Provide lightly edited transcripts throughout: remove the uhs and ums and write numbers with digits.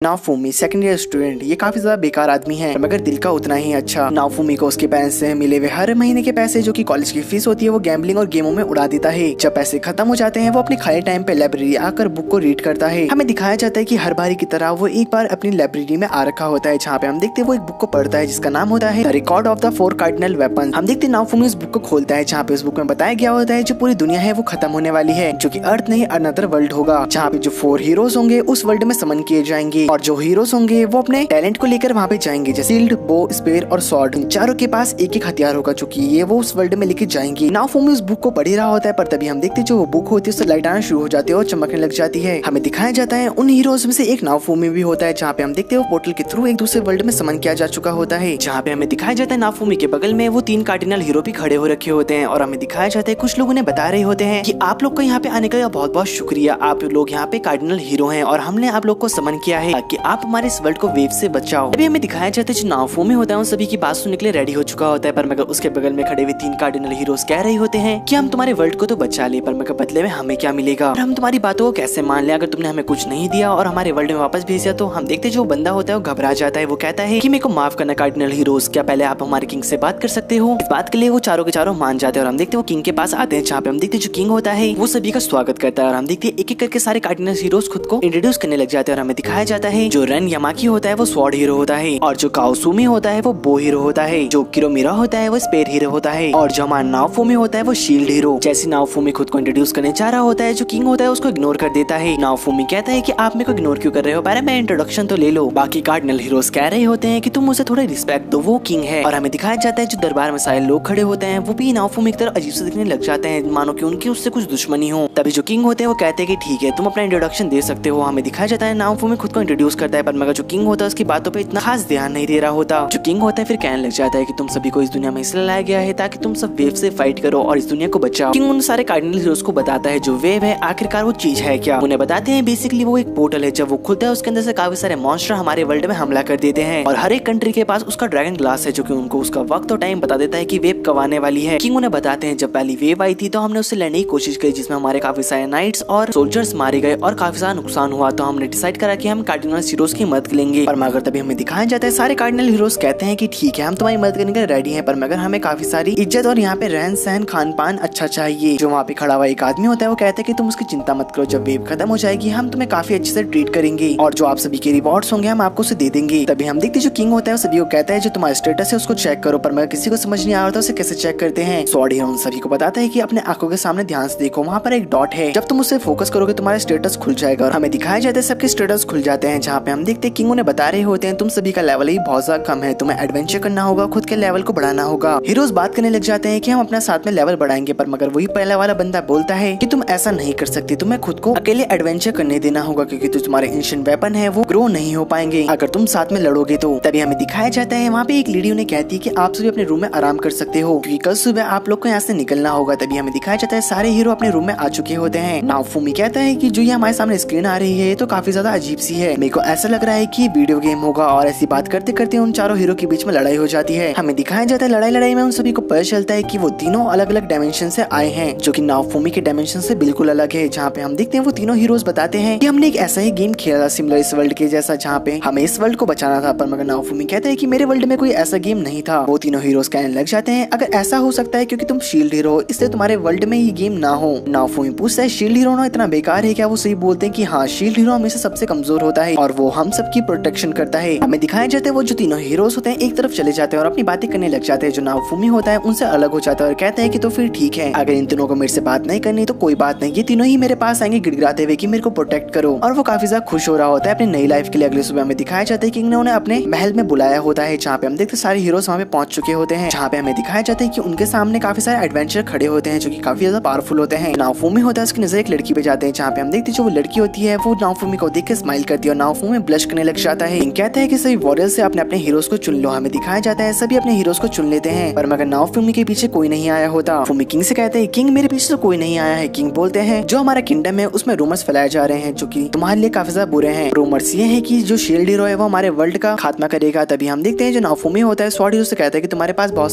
नाओफुमी second year student ये काफी ज्यादा बेकार आदमी है मगर दिल का उतना ही अच्छा। नाओफुमी को उसके पेरेंट्स से मिले हुए हर महीने के पैसे जो कि कॉलेज की फीस होती है वो गैम्बलिंग और गेमों में उड़ा देता है। जब पैसे खत्म हो जाते हैं वो अपने खाली टाइम पे लाइब्रेरी आकर बुक को रीड करता है। हमें दिखाया जाता है कि हर बारी की तरह वो एक बार अपनी लाइब्रेरी में आ रखा होता है जहाँ पे हम देखते हैं वो एक बुक को पढ़ता है जिसका नाम होता है the record of the 4 cardinal weapon. हम देखते हैं नाओफुमी उस बुक को खोलता है जहाँ पे उस बुक में बताया गया होता है जो पूरी दुनिया है वो खत्म होने वाली है, जो कि अर्थ नहीं अनदर वर्ल्ड होगा, जहाँ पे जो 4 हीरोज होंगे उस वर्ल्ड में समन किए जाएंगे और जो हीरोज वो अपने टैलेंट को लेकर वहाँ पे जाएंगे जैसे शील्ड, बो, स्पेयर और स्वॉर्ड। इन चारों के पास एक एक हथियार होगा जो कि ये वो उस वर्ल्ड में लेके जाएंगे। नाओफुमी उस बुक को पढ़ ही रहा होता है पर तभी हम देखते हैं जो वो बुक होती है उससे लाइट आना शुरू हो जाती है और चमकने लग जाती है। हमें दिखाया जाता है उन हीरोज में से एक नाओफुमी भी होता है जहाँ पे हम देखते हैं वो पोर्टल के थ्रू एक दूसरे वर्ल्ड में समन किया जा चुका होता है। जहाँ पे हमें दिखाया जाता है नाओफुमी के बगल में वो 3 कार्डिनल हीरो भी खड़े हो रखे होते हैं और हमें दिखाया जाता है कुछ लोग उन्हें बता रहे होते हैं कि आप लोग को यहाँ पे आने का बहुत बहुत शुक्रिया, आप लोग यहाँ पे कार्डिनल हीरो हैं और हमने आप लोग को समन किया है कि आप हमारे इस वर्ल्ड को वेव से बचाओ। अभी हमें दिखाया जाता है जो नाओफुमी होता है उन सभी की बात सुनने के लिए रेडी हो चुका होता है पर मगर उसके बगल में खड़े हुए 3 कार्डिनल हीरोज कह रहे होते हैं कि हम तुम्हारे वर्ल्ड को तो बचा ले पर मगर बदले में हमें क्या मिलेगा और हम तुम्हारी बातों को कैसे मान ले, अगर तुमने हमें कुछ नहीं दिया और हमारे वर्ल्ड में वापस भेजा। तो हम देखते जो बंदा होता है वो घबरा जाता है, वो कहता है कि मेरे को माफ करना कार्डिनल हीरोज, क्या पहले आप हमारे किंग से बात कर सकते हो। इस बात के लिए वो चारों के चारों मान जाते हैं और हम देखते वो किंग के पास आते हैं जहाँ पे हम देखते जो किंग होता है वो सभी का स्वागत करता है और हम देखते एक एक करके सारे कार्डिनल हीरोज खुद को इंट्रोड्यूस करने लग जाते हैं और हमें दिखाया जाता है जो रन यामाकी होता है वो स्वॉर्ड हीरो होता है और जो काओसुमी होता है वो बो हीरो होता है, जो किरोमिरा होता है वो स्पेयर हीरो होता है और जो हमारा नाओफुमी होता है वो शील्ड हीरो। जैसे नाओफुमी खुद को इंट्रोड्यूस करने जा रहा होता है जो किंग होता है उसको इग्नोर कर देता है। नाओफुमी कहता है कि आप मेरे को इग्नोर क्यों कर रहे हो, पहले मैं इंट्रोडक्शन तो ले लो। बाकी कार्डिनल हीरोज कह रहे होते हैं कि तुम मुझे थोड़ा रिस्पेक्ट दो, वो किंग है। और हमें दिखाया जाता है जो दरबार में सारे लोग खड़े होते हैं वो भी नाओफुमी की तरफ अजीब से दिखने लग जाते हैं मानो कि उनकी उससे कुछ दुश्मनी हो। तभी जो किंग होते हैं वो कहते हैं कि ठीक है तुम अपना इंट्रोडक्शन दे सकते हो। हमें दिखाया जाता है नाओफुमी खुद को इंट्रोड्यूस करता है पर मगर जो किंग होता है उसकी बातों पे इतना खास ध्यान नहीं दे रहा होता। जो किंग होता है फिर कहने लग जाता है कि तुम सभी को इस दुनिया में इसलिए लाया गया है ताकि तुम सब वेव से फाइट करो और इस दुनिया को बचाओ। किंग उन सारे कार्डिनल हीरोज को बताता है जो वेव है आखिरकार वो चीज है क्या। उन्हें बताते हैं बेसिकली वो एक पोर्टल है, जब वो खुलता है उसके अंदर से काफी सारे मॉन्स्टर हमारे वर्ल्ड में हमला कर देते हैं और हर एक कंट्री के पास उसका ड्रैगन ग्लास है जो कि उनको उसका वक्त और टाइम बता देता है कि वेव कब आने वाली है। किंग उन्हें बताते हैं जब पहली वेव आई थी तो हमने उससे लड़ने की कोशिश की जिसमें हमारे काफी सारे नाइट्स और सोल्जर्स मारे गए और काफी सारा नुकसान हुआ, तो हमने डिसाइड करा कि हम कार्डिनल हीरोज की मदद लेंगे। पर मगर तभी हमें दिखाया जाता है सारे कार्डिनल हीरोज कहते हैं कि ठीक है हम तुम्हारी मदद करने के लिए रेडी हैं पर मगर हमें काफी सारी इज्जत और यहाँ पे रहन सहन खान पान अच्छा चाहिए। जो वहाँ पे खड़ा हुआ एक आदमी होता है वो कहता है कि तुम उसकी चिंता मत करो, जब वेव खत्म हो जाएगी हम तुम्हें काफी अच्छे से ट्रीट करेंगे और जो आप सभी के रिवॉर्ड्स होंगे हम आपको उसे दे देंगे। तभी हम देखते जो किंग होता है वो सभी को कहता है जो तुम्हारा स्टेटस है उसको चेक करो, पर मगर किसी को समझ नहीं आ रहा था उसे कैसे चेक करते हैं। स्वॉर्ड हीरो उन सभी को बताता है कि अपने आंखों के सामने ध्यान से देखो, वहाँ पर एक डॉट है, जब तुम उसे फोकस करोगे तुम्हारा स्टेटस खुल जाएगा और हमें दिखाया जाता है सबके स्टेटस खुल जाते हैं। जहाँ पे हम देखते किंग उन्हें बता रहे होते हैं तुम सभी का लेवल ही बहुत ज्यादा कम है, तुम्हें एडवेंचर करना होगा, खुद के लेवल को बढ़ाना होगा। हीरोज बात करने लग जाते हैं कि हम अपना साथ में लेवल बढ़ाएंगे पर मगर वही पहला वाला बंदा बोलता है कि तुम ऐसा नहीं कर सकती, तुम्हें खुद को अकेले एडवेंचर करने देना होगा क्योंकि तो तुम्हारे एंशिएंट वेपन है वो ग्रो नहीं हो पाएंगे अगर तुम साथ में लड़ोगे तो। तभी हमें दिखाया जाता है वहाँ पे एक लेडी उन्हें कहती है कि आप सभी अपने रूम में आराम कर सकते हो क्योंकि कल सुबह आप लोग को यहाँ से निकलना होगा। तभी हमें दिखाया जाता है सारे हीरो अपने रूम में आ चुके होते हैं। नाओफुमी कहता है कि जो ये हमारे सामने स्क्रीन आ रही है तो काफी ज्यादा अजीब सी है, मेरे को ऐसा लग रहा है कि वीडियो गेम होगा और ऐसी बात करते करते उन चारों हीरो के बीच में लड़ाई हो जाती है। हमें दिखाया जाता है लड़ाई में उन सभी को पता चलता है कि वो तीनों अलग अलग डायमेंशन से आए हैं जो कि नाओफुमी के डायमेंशन से बिल्कुल अलग है। जहाँ पे हम देखते हैं वो तीनों हीरोज बताते हैं कि हमने एक ऐसा ही गेम खेला था सिमिलर इस वर्ल्ड के जैसा जहाँ पे हमें इस वर्ल्ड को बचाना था, पर मगर नाओफुमी कहता है कि मेरे वर्ल्ड में कोई ऐसा गेम नहीं था। वो तीनों हीरोज कहने लग जाते हैं अगर ऐसा हो सकता है क्योंकि तुम शील्ड हीरो हो इसलिए तुम्हारे वर्ल्ड में ये गेम ना हो। नाओफुमी पूछता है शील्ड हीरो ना इतना बेकार है क्या। वो सही बोलते हैं कि हाँ शील्ड हीरो हमेशा सबसे कमजोर होता है और वो हम सबकी प्रोटेक्शन करता है। हमें दिखाया जाता है वो जो तीनों हीरोज होते हैं एक तरफ चले जाते हैं और अपनी बातें करने लग जाते हैं। जो नाओफुमी होता है उनसे अलग हो जाता है और कहते हैं कि तो फिर ठीक है अगर इन तीनों को मेरे से बात नहीं करनी तो कोई बात नहीं, ये तीनों ही मेरे पास आएंगे गिड़गिड़ाते हुए कि मेरे को प्रोटेक्ट करो और वो काफी ज्यादा खुश हो रहा होता है अपनी नई लाइफ के लिए। अगले सुबह हमें दिखाया जाता है कि किंग ने उन्हें अपने महल में बुलाया होता है जहाँ पे हम देखते सारे हीरोज वहाँ पे पहुंच चुके होते हैं। जहाँ पे हमें दिखाया जाता है कि उनके सामने काफी सारे एडवेंचर खड़े होते हैं जो कि काफी ज्यादा पावरफुल होते हैं। नाओफुमी होता है उसकी नजर एक लड़की पे जाते हैं जहाँ पे हम देखते जो वो लड़की होती है वो नाओफुमी को देख के स्माइल करती है और नाओफुमी ब्लश करने लग जाता है। किंग कहता है कि सभी वॉरियर से अपने अपने हीरोज को चुन लो। हमें दिखाया जाता है सभी अपने हीरोज को चुन लेते हैं पर मगर नाओफुमी के पीछे कोई नहीं आया होता। फुमी किंग से कहते हैं किंग मेरे पीछे तो कोई नहीं आया है। किंग बोलते हैं जो हमारा किंगडम है उसमें रूमर्स फैलाए जा रहे हैं जो कि तुम्हारे लिए काफी ज्यादा बुरे हैं। रूमर्स ये है कि जो शील्ड हीरो है वो हमारे वर्ल्ड का खात्मा करेगा। तभी हम देखते हैं जो नाओफुमी होता है स्वॉर्ड हीरो से कहता है कि तुम्हारे पास बहुत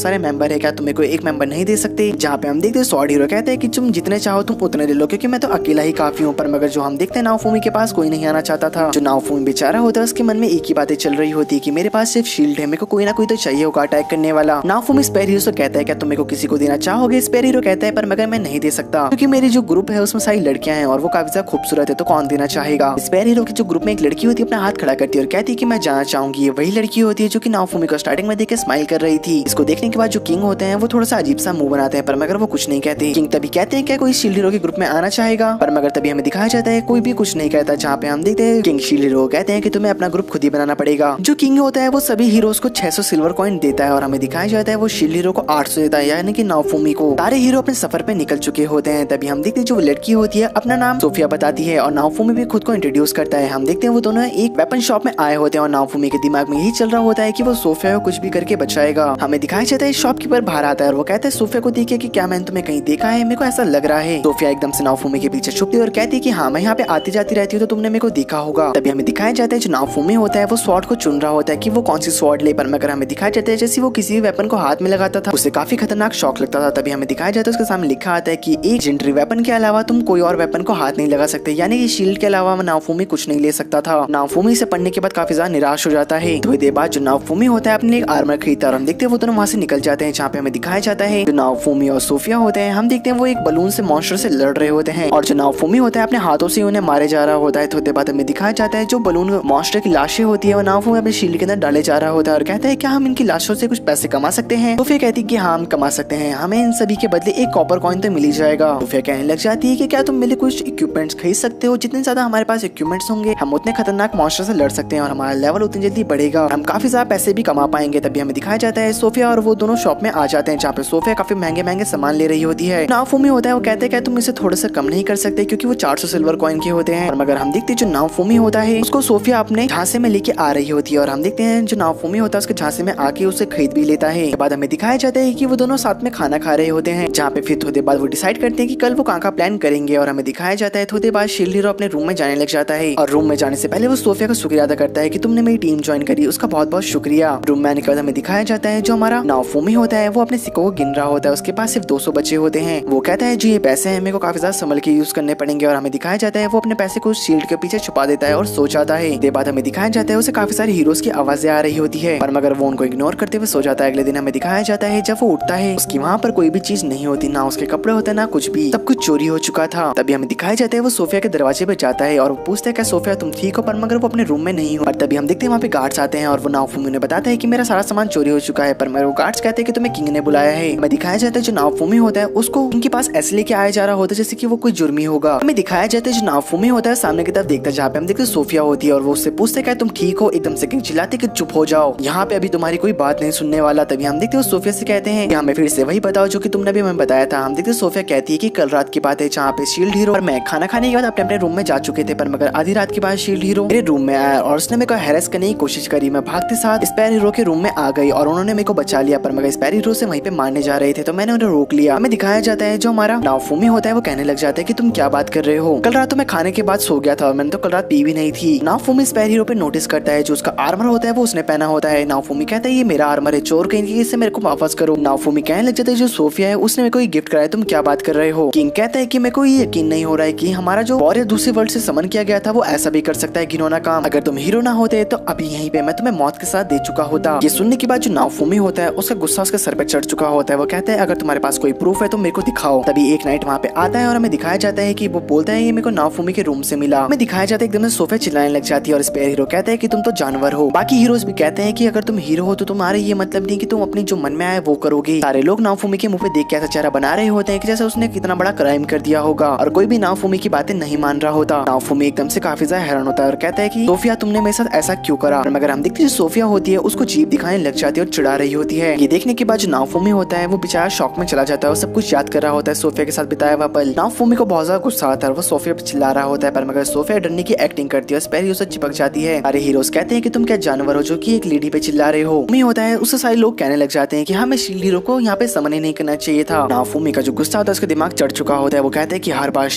सारे मेंबर है, क्या तुम्हें कोई एक मेंबर नहीं दे सकते। जहाँ पे हम देखते हैं स्वॉर्ड हीरो कहते हैं कि तुम जितने चाहो तुम उतने ले लो क्योंकि मैं तो अकेला ही काफी हूँ। पर मगर जो हम देखते हैं नाओफुमी के पास कोई नहीं आना चाहता था। जो नाओफुमी बेचारा होता है, उसके मन में एक ही बातें चल रही होती है कि मेरे पास सिर्फ शील्ड है, मेरे को कोई ना कोई तो चाहिए होगा अटैक करने वाला। नाओफुमी स्पेयर हीरो से कहता है क्या तुम मेरे को किसी को देना चाहोगे? स्पेयर हीरो कहता है पर मगर मैं नहीं दे सकता क्योंकि मेरी जो ग्रुप है उसमें सारी लड़कियां हैं और वो काफी ज्यादा खूबसूरत है, तो कौन देना चाहेगा। स्पेयर हीरो की जो ग्रुप में एक लड़की होती है अपना हाथ खड़ा करती है और कहती है कि मैं जाना चाहूंगी। ये वही लड़की होती है जो कि नाओफुमी को स्टार्टिंग में देख के स्माइल कर रही थी। इसको देखने के बाद जो किंग होते हैं वो थोड़ा सा अजीब सा मुंह बनाते हैं पर मगर वो कुछ नहीं कहते। किंग तभी कहते हैं क्या कोई शील्ड हीरो के ग्रुप में आना चाहेगा, पर मगर तभी हमें दिखाया जाता है कोई भी कुछ नहीं कहता। जहाँ पे हम देखते हैं किंग शील्ड हीरो कहते हैं कि तुम्हें अपना ग्रुप खुद ही बनाना पड़ेगा। जो किंग होता है वो सभी हीरोज को 600 सिल्वर कॉइन देता है और हमें दिखाया जाता है वो शील्ड हीरो को 800 देता है, यानी कि नाओफुमी को। सारे हीरो अपने सफर पे निकल चुके होते हैं। तभी हम देखते हैं जो लड़की होती है अपना नाम सोफिया बताती है और नाओफुमी भी खुद को इंट्रोड्यूस करता है। हम देखते हैं वो दोनों एक वेपन शॉप में आए होते हैं और नाओफुमी के दिमाग में यही चल रहा होता है कि वो सोफिया को कुछ भी करके बचाएगा। हमें दिखाया जाता है शॉपकीपर बाहर आता है और वो कहता है सोफिया को देखिए कि क्या मैंने तुम्हें कहीं देखा है, मेरे को ऐसा लग रहा है। सोफिया एकदम से नाओफुमी के पीछे छुपती है और कहती है कि हाँ मैं यहाँ पे आती जाती रहती हूँ तो तुमने मेरे को देखा होगा। तभी हमें दिखाया जाता है जो नाओफुमी होता है वो स्वॉर्ड को चुन रहा होता है कि वो कौन सी स्वॉर्ड ले, पर मगर हमें दिखाया जाता है जैसे वो किसी वेपन को हाथ में लगाता था उसे काफी खतरनाक शौक लगता था। तभी हमें दिखाया जाता है उसके सामने लिखा आता है कि एक लेजेंडरी वेपन के अलावा तुम कोई और वेपन को हाथ नहीं लगा सकते, यानी कि शील्ड के अलावा नाओफुमी कुछ नहीं ले सकता था। नाओफुमी से पढ़ने के बाद काफी ज्यादा निराश हो जाता है। थोड़ी देर बाद जो नाओफुमी होता है अपने एक आर्मर खरीदता है और हम देखते हैं वो दोनों वहाँ से निकल जाते हैं। जहाँ पे हमें दिखाया जाता है जो नाओफुमी और सोफिया होते हैं हम देखते हैं वो एक बलून से मॉन्स्टर से लड़ रहे होते हैं और जो नाओफुमी होता है अपने हाथों से उन्हें मारे जा रहा होता है। थोड़ी देर बाद हमें दिखाया जाता है जो बलून मॉन्स्टर की लाशें होती है वो नाओफुमी अपने शील्ड के अंदर डाले जा रहा होता है और कहता है क्या हम इनकी लाशों से कुछ पैसे कमा सकते हैं। सोफिया कहती है कि हाँ हम कमा सकते हैं, हमें इन सभी के बदले एक कॉपर कॉइन तो मिल ही जाएगा। सोफिया कहने लग जाती है कि क्या तुम मेरे कुछ इक्विपमेंट्स खरीद सकते हो, जितने ज्यादा हमारे पास इक्विपमेंट्स होंगे हम उतने खतरनाक मॉन्स्टर से लड़ सकते हैं और हमारा लेवल उतनी जल्दी बढ़ेगा, हम काफी ज्यादा पैसे भी कमा पाएंगे। तभी हमें दिखाया जाता है सोफिया और वो दोनों शॉप में आ जाते हैं जहाँ पे सोफिया काफी महंगे महंगे सामान ले रही होती है। नाओफुमी होता है वो कहते हैं क्या तुम इसे थोड़ा सा कम नहीं कर सकते क्योंकि वो 400 सिल्वर कॉइन के होते हैं। और मगर हम देखते हैं जो नाओफुमी होता है उसको सोफिया अपने झांसे में लेके आ रही होती है और हम देखते हैं जो नाओफुमी होता है उसके झांसे में आके उसे खरीद भी लेता है। बाद हमें दिखाया जाता है कि वो दोनों साथ में खाना खा रहे होते हैं जहाँ पे फिर थोड़ी देर बाद वो डिसाइड करते हैं कि कल वो कहाँ का प्लान करेंगे। और हमें दिखाया जाता है थोड़ी देर बाद शील्ड हीरो अपने रूम में जाने लग जाता है और रूम में जाने से पहले वो सोफिया का शुक्रिया अदा करता है कि तुमने मेरी टीम ज्वाइन करी, उसका बहुत बहुत शुक्रिया। रूम में आने के बाद हमें दिखाया जाता है जो हमारा नाओफुमी होता है वो अपने सिक्कों को गिन रहा होता है, उसके पास सिर्फ 200 बचे होते हैं। वो कहता है जो ये पैसे हैं मेरे को काफी ज्यादा संभल के यूज करने पड़ेंगे और हमें दिखाया जाता है वो अपने पैसे को शील्ड के पीछे छुपा देता है और सो जाता है। देर बाद हमें दिखाया जाता है उसे काफी सारे हीरोज की आवाजें आ रही होती है पर मगर वो उनको इग्नोर करते हुए सो जाता है। अगले दिन हमें दिखाया जाता है जब वो उठता है उसकी वहाँ पर कोई भी चीज नहीं होती, ना उसके कपड़े होते ना कुछ भी, सब कुछ चोरी हो चुका था। तभी हमें दिखाया जाता है वो सोफिया के दरवाजे पे जाता है और वो पूछता है क्या सोफिया तुम ठीक हो, पर मगर वो अपने रूम में नहीं हो। और तभी हम देखते हैं वहाँ पे गार्ड्स आते हैं और वो नाओफुमी ने बताता है कि मेरा सारा सामान चोरी हो चुका है, पर मगर वो गार्ड्स कहते हैं कि तुम्हें किंग ने बुलाया है। हमें दिखाया जाता है जो नाओफुमी होता है उसको उनके पास ऐसे लेके आया जा रहा होता है जैसे कि वो कोई जुर्मी होगा। हमें दिखाया जाता है जो नाओफुमी होता है सामने की तरफ देखता है जहाँ पे हम देखते हैं सोफिया होती है और वो उससे पूछते क्या तुम ठीक हो। एकदम से किंग चिल्लाते कि चुप हो जाओ, यहाँ पे अभी तुम्हारी कोई बात नहीं सुनने वाला। तभी हम देखते हैं सोफिया से कहते हैं हमें फिर से वही बताओ जो कि तुमने भी हमें बताया था। हम देखते हैं सोफिया कहती है कि कल रात की बात है जहाँ पे शील्ड हीरो और मैं खाना खाने के बाद अपने अपने रूम में जा चुके थे, पर मगर आधी रात के बाद शील्ड हीरो मेरे रूम में आया और उसने मेरे को हैरेस करने की कोशिश करी। मैं भागते साथ स्पेयर हीरो के रूम में आ गई और उन्होंने मेरे को बचा लिया, पर मगर स्पेयर हीरो से वहीं पे मारने जा रहे थे तो मैंने उन्हें रोक लिया। हमें दिखाया जाता है जो हमारा नाओफुमी होता है वो कहने लग जाता है कि तुम क्या बात कर रहे हो, कल रात तो मैं खाने के बाद सो गया था और मैंने तो कल रात पी भी नहीं थी। नाओफुमी स्पेयर हीरो पे नोटिस करता है जो उसका आर्मर होता है वो उसने पहना होता है। नाओफुमी कहता है ये मेरा आर्मर है, चोर कहीं इससे मेरे को वापस करो। नाओफुमी कहने लग जाता है जो सोफिया है उसने मेरे को ये गिफ्ट कराया, तुम क्या बात कर रहे हो। किंग कहता है कि मेरे को ये यकीन नहीं हो रहा है कि हमारा जो वॉरियर दूसरे वर्ल्ड से समन किया गया था वो ऐसा भी कर सकता है घिनौना काम। अगर तुम हीरो ना होते तो अभी यहीं पे मैं तुम्हें मौत के साथ दे चुका होता। ये सुनने के बाद जो नाओफुमी होता है उसका गुस्सा उसके सर पे चढ़ चुका होता है। वो कहता है अगर तुम्हारे पास कोई प्रूफ है तो मेरे को दिखाओ। तभी एक नाइट वहाँ पे आता है और हमें दिखाया जाता है कि वो बोलता है ये मेरे को नाओफुमी के रूम से मिला। हमें दिखाया जाता है एकदम से सोफिया चिल्लाने लग जाती है और स्पेयर हीरो कहता है कि तुम तो जानवर हो। बाकी हीरोज भी कहते हैं कि अगर तुम हीरो हो तो तुम्हारे ये मतलब नहीं कि तुम अपनी जो मन में आए वो करोगे। सारे लोग नाओफुमी के मुंह पे देख के ऐसा चेहरा बना रहे होते हैं कि जैसे उसने कितना बड़ा क्राइम कर दिया होगा और कोई भी नाओफुमी की बातें नहीं मान रहा होता। नाओफुमी एकदम से काफी ज्यादा हैरान होता है और कहता है कि सोफिया तुमने मेरे साथ ऐसा क्यों करा। मगर हम देखते हैं सोफिया होती है उसको जीप दिखाने लग जाती है और चिढ़ा रही होती है। ये देखने के बाद जो नाओफुमी होता है वो बेचारा शॉक में चला जाता है और सब कुछ याद कर रहा होता है सोफिया के साथ बिताया हुआ पल। नाओफुमी को बहुत ज्यादा गुस्सा आता है वो सोफिया पे चिल्ला रहा होता है, पर मगर सोफिया डरने की एक्टिंग करती है और स्पेयर हीरो से चिपक जाती है। अरे हीरोज कहते हैं कि तुम क्या जानवर हो जो कि एक लेडी पे चिल्ला रहे हो। मी होता है उससे सारे लोग कहने लग जाते हैं कि हमें शील्ड हीरो को यहाँ पे समन ही नहीं करना चाहिए था। नाओफुमी का जो गुस्सा होता है उसका दिमाग चढ़ चुका होता है। वो कहते हैं कि हर बार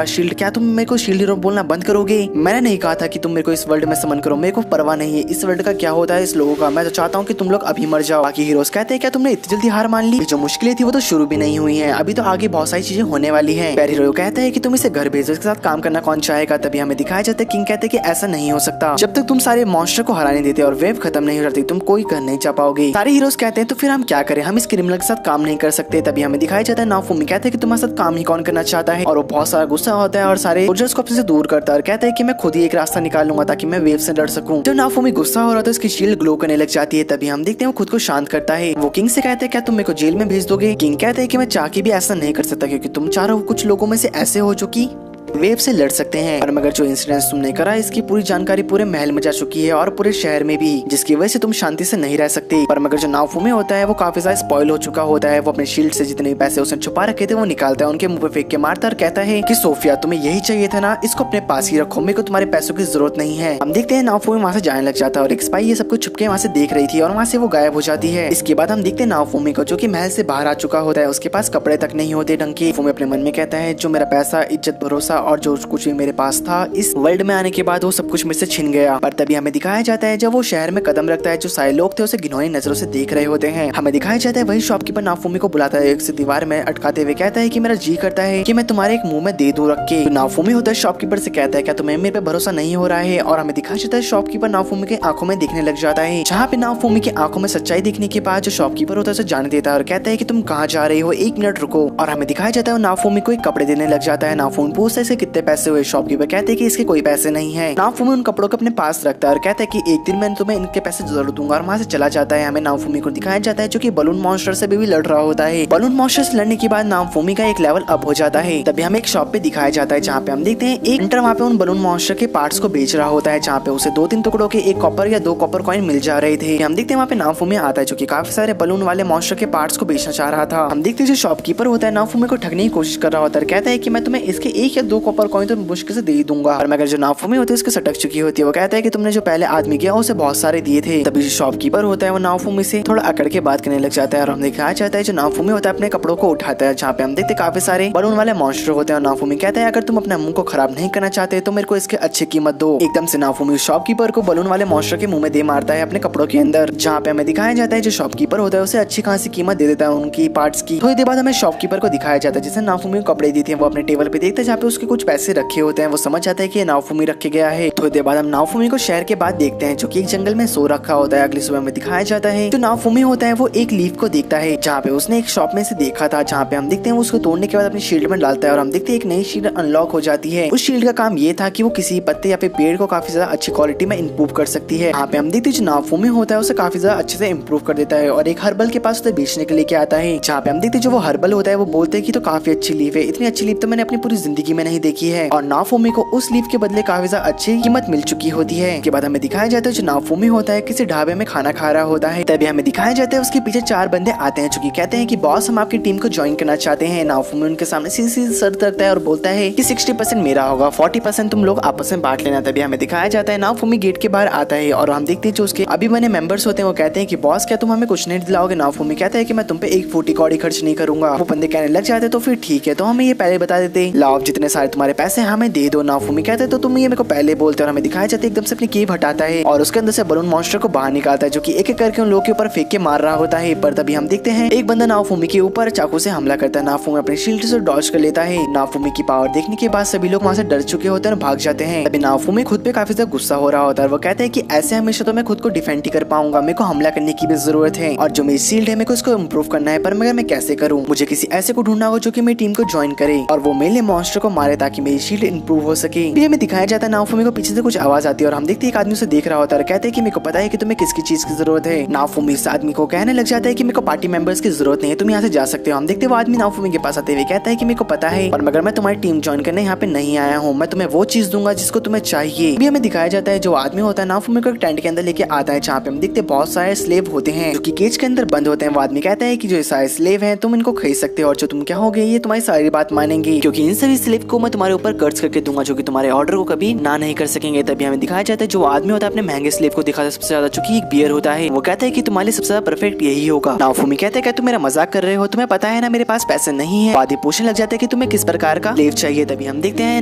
शील्ड, क्या तुम मेरे को शील्ड हीरो बोलना बंद करोगे। मैंने नहीं कहा था कि तुम मेरे को इस वर्ल्ड में समन करो, मेरे को परवाह नहीं है इस वर्ल्ड का क्या होता है इस लोगों का, मैं तो चाहता हूँ कि तुम लोग अभी मर जाओ। बाकी हीरोज कहते हैं क्या तुमने इतनी जल्दी हार मान ली, जो मुश्किलें थी वो तो शुरू भी नहीं हुई है, अभी तो आगे बहुत सारी चीजें होने वाली है। स्पेयर हीरो कहता है कि तुम इसे घर भेजो, इसके साथ काम करना कौन चाहेगा। तभी हमें दिखाया जाता है किंग कहता कहते हैं कि ऐसा नहीं हो सकता, जब तक तुम सारे मॉन्स्टर को हराने देते और वेव खत्म नहीं हो जाती तुम कोई कर नहीं जा पाओगे। सारे हीरोज कहते हैं तो फिर हम क्या करें, हम इस क्रिमिनल के साथ काम नहीं कर सकते। तभी हमें दिखाया जाता है नाफुमी कहते हैं कि तुम्हारे साथ काम ही कौन करना चाहता है, और वो बहुत सारा गुस्सा होता है और सारे सोल्जर्स को अपने से दूर करता है और कहता है कि मैं खुद ही एक रास्ता निकालूंगा ताकि मैं वेव से लड़ सकूं। जब नाफुमी गुस्सा हो रहा था उसकी शील्ड ग्लो करने लग जाती है। तभी हम देखते हैं वो खुद को शांत करता है। वो किंग से कहते हैं क्या तुम मेरे को जेल में भेज दोगे। किंग कहते हैं कि मैं चाह के भी ऐसा नहीं कर सकता क्योंकि तुम चारों कुछ लोगों में से ऐसे हो जो कि वेव से लड़ सकते हैं, और मगर जो इंसिडेंट तुमने करा इसकी पूरी जानकारी पूरे महल में जा चुकी है और पूरे शहर में भी, जिसकी वजह से तुम शांति से नहीं रह सकते। पर मगर जो नाफुमी होता है वो काफी ज्यादा स्पॉइल हो चुका होता है। वो अपने शील्ड से जितने पैसे उसने छुपा रखे थे वो निकालता है, उनके मुंह पे फेंक के मारता और कहता है कि सोफिया तुम्हें यही चाहिए था ना, इसको अपने पास ही रखो, मेरे को तुम्हारे पैसों की जरूरत नहीं है। हम देखते हैं नाफुमी वहाँ से जाने लग जाता है और एक स्पाई ये सब कुछ छुपके वहाँ से देख रही थी और वहाँ से वो गायब हो जाती है। इसके बाद हम देखते हैं नाफुमी को जो कि महल से बाहर आ चुका होता है, उसके पास कपड़े तक नहीं होते ढंग के। नाफुमी अपने मन में कहता है जो मेरा पैसा, इज्जत, भरोसा और जो कुछ मेरे पास था इस वर्ल्ड में आने के बाद वो सब कुछ मुझसे छिन गया। पर तभी हमें दिखाया जाता है जब वो शहर में कदम रखता है जो सारे लोग थे उसे घिनौनी नजरों से देख रहे होते हैं। हमें दिखाया जाता है वही शॉपकीपर नाफुमी को बुलाता है, एक से दीवार में अटकाते हुए कहता है कि मेरा जी करता है कि मैं तुम्हारे एक मुंह में दे दूं रख के। नाफुमी होता है शॉपकीपर से कहता है क्या तुम्हें मेरे पे भरोसा नहीं हो रहा है, और हमें दिखाया जाता है शॉपकीपर नाफुमी के आंखों में देखने लग जाता है, जहाँ पे नाफुमी की आंखों में सच्चाई देखने के बाद जो शॉपकीपर होता है उसे जाने देता है और कहता है कि तुम कहाँ जा रहे हो, एक मिनट रुको। और हमें दिखाया जाता है नाफुमी को एक कपड़े देने लग जाता है। नाफुमी पूछता है इसे कितने पैसे हुए। शॉपकीपर कहते हैं कि इसके कोई पैसे नहीं है। नाफुमी उन कपड़ों को अपने पास रखता है और कहता है कि एक दिन मैं तुम्हें इनके पैसे जरूर दूंगा, और वहाँ से चला जाता है। हमें नाफुमी को दिखाया जाता है जो कि बलून मॉन्स्टर से भी लड़ रहा होता है। बलून मॉन्स्टर से लड़ने के बाद नाफुमी का एक लेवल अप हो जाता है। तभी हमें एक शॉप पे दिखाया जाता है जहाँ पे हम देखते हैं एक इंटर वहाँ पे उन बलून मॉन्स्टर के पार्ट्स को बेच रहा होता है, जहाँ पे उसे 2-3 टुकड़ों के 1 कॉपर या 2 कॉपर कॉइन मिल जा रहे थे। हम देखते हैं वहाँ पे नाफुमी आता है जो कि काफी सारे बलून वाले मॉन्स्टर के पार्ट्स को बेचना चाह रहा था। हम देखते हैं जो शॉपकीपर होता है नाफुमी को ठगने की कोशिश कर रहा होता है, कहता है कि मैं तुम्हें इसके 1 या 2 कॉपर कॉइन तो मुश्किल से दे दूंगा। और मगर जो नाफुमी होती है उसके सटक चुकी होती है, वो कहता है कि तुमने जो पहले आदमी किया उसे बहुत सारे दिए थे। तभी जो शॉपकीपर होता है वो नाफुमी से थोड़ा अकड़ के बात करने लग जाता है और हम दिखाया जाता है जो नाफुमी होता है अपने कपड़ों को उठाता है, जहाँ पे हम देखते काफी सारे बलून वाले मॉन्स्टर होते हैं। और नाफुमी कहता है अगर तुम अपने मुंह को खराब नहीं करना चाहते तो मेरे को इसके अच्छी कीमत दो। एकदम से नाफुमी शॉपकीपर को बलून वाले मॉन्स्टर के मुंह में दे मारता है अपने कपड़ों के अंदर, जहाँ पे हमें दिखाया जाता है जो शॉपकीपर होता है उसे अच्छी खासी कीमत दे देता है उनकी पार्ट्स की। थोड़ी देर बाद हमें शॉपकीपर को दिखाया जाता है जिसे नाफुमी को कपड़े दिए थे वो अपने टेबल पे देखते हैं, जहाँ पे उसके कुछ पैसे रखे होते हैं। वो समझ जाता है कि नाफुमी रखे गया है। थोड़ी देर बाद हम नाफुमी को शहर के बाद देखते हैं जो कि एक जंगल में सो रखा होता है। अगली सुबह में दिखाया जाता है जो नाफुमी होता है वो एक लीफ को देखता है जहाँ पे उसने एक शॉप में से देखा था, जहाँ पे हम देखते हैं उसको तोड़ने के बाद अपनी शील्ड में डालता है और हम देखते हैं एक नई शील्ड अनलॉक हो जाती है। उस शील्ड का काम ये था कि वो किसी पत्ते या फिर पेड़ को काफी ज्यादा अच्छी क्वालिटी में इम्प्रूव कर सकती है। यहाँ पे हम देखते हैं जो नाफुमी होता है उसे काफी ज्यादा अच्छे से इम्प्रूव कर देता है और एक हर्बल के पास उसे बेचने के लिए क्या आता है, जहाँ पे हम देखते हैं जो वो हर्बल होता है वो बोलते हैं कि तो काफी अच्छी लीफ है, इतनी अच्छी लीफ तो मैंने अपनी पूरी जिंदगी में नहीं देखी है। और नाफुमी को उस लीफ के बदले काफी ज्यादा अच्छी कीमत मिल चुकी होती है। इसके बाद हमें दिखाया जाता है जो नाफुमी होता है किसी ढाबे में खाना खा रहा होता है। तभी हमें दिखाया जाता है उसके पीछे 4 बंदे आते हैं जो कि कहते हैं कि बॉस हम आपकी टीम को ज्वाइन करना चाहते हैं। नाफुमी उनके सामने सीधी शर्त रखता है और बोलता है कि 60% मेरा होगा, 40% तुम लोग आपस में बांट लेना। तभी हमें दिखाया जाता है नाफुमी गेट के बाहर आता है और हम देखते हैं जो उसके अभी बने मेंबर्स होते हैं वो कहते हैं कि बॉस क्या तुम हमें कुछ नहीं दिलाओगे। नाफुमी कहता है कि मैं तुम पे 1 फूटी कौड़ी खर्च नहीं करूंगा। वो बंदे कहने लग जाते तो फिर ठीक है, तो हमें ये पहले बता देते, लाओ जितने सारे तुम्हारे पैसे हमें दे दो। नाफुमी कहते तो तुम ये मेरे को पहले बोलते। और हमें दिखाया जाता है एकदम से अपनी कीव हटाता है और उसके अंदर से बलून मॉन्स्टर को बाहर निकालता है जो कि एक एक करके उन लोगों के ऊपर फेंक के मार रहा होता है। पर तभी हम देखते हैं एक बंदा नाफुमी के ऊपर चाकू से हमला करता है। नाफुमी अपने शील्ड से डॉज कर लेता है। नाफुमी की पावर देखने के बाद सभी लोग वहाँ से डर चुके होते हैं और भाग जाते हैं। तभी नाफुमी खुद पे काफी ज्यादा गुस्सा हो रहा होता है। वो कहते हैं कि ऐसे हमेशा तो मैं खुद को डिफेंड ही कर पाऊंगा, मेरे को हमला करने की भी जरूरत है और जो मेरी शील्ड है मेरे को इसको इम्प्रूव करना है। पर मगर मैं कैसे करूँ, मुझे किसी ऐसे को ढूंढना होगा जो कि मेरी टीम को ज्वाइन करे और वो मेरे मॉन्स्टर को मारे ताकि मेरी शील्ड इम्प्रूव हो सके। भी हमें दिखाया जाता है नाफुमी को पीछे से कुछ आवाज आती है और हम देखते हैं एक आदमी उसे देख रहा होता है। कहते हैं कि मेरे को पता है कि तुम्हें किसकी चीज की जरूरत है। नाफुमी इस आदमी को कहने लग जाता है कि मेरे को पार्टी मेंबर्स की जरूरत नहीं है, तुम यहाँ से जा सकते हो। हम देखते हैं वो आदमी नाफुमी के पास आते हुए कहता है कि मेरे को पता है और मगर मैं तुम्हारी टीम ज्वाइन करने यहाँ पे नहीं आया हूँ, मैं तुम्हें वो चीज दूंगा जिसको तुम्हें चाहिए। भी हमें दिखाया जाता है जो आदमी होता है नाफुमी को एक टेंट के अंदर लेके आता है जहाँ पे हम देखते हैं बहुत सारे स्लेव होते हैं जो कि केज के अंदर बंद होते हैं। वो आदमी कहता है कि जो सारे स्लेव हैं तुम इनको खरीद सकते हो और जो तुम कहोगे ये तुम्हारी सारी बात मानेंगे, क्योंकि इन सभी स्लेव को मैं तुम्हारे ऊपर कर्ज करके दूंगा जो कि तुम्हारे ऑर्डर को कभी ना नहीं कर सकेंगे। तभी हमें दिखाया जाता है जो आदमी होता है अपने महंगे स्लेव को दिखाता है सबसे ज्यादा, जो कि एक बियर होता है। वो कहता है कि तुम्हारे लिए सबसे ज्यादा परफेक्ट यही होगा। नाफुमी कहते हैं क्या तुम मेरा मजाक कर रहे हो, तुम्हें पता है ना मेरे पास पैसे नहीं है। आदमी पूछने लग जाते हैं कि तुम्हें किस प्रकार का स्लेव चाहिए। तभी हम देखते हैं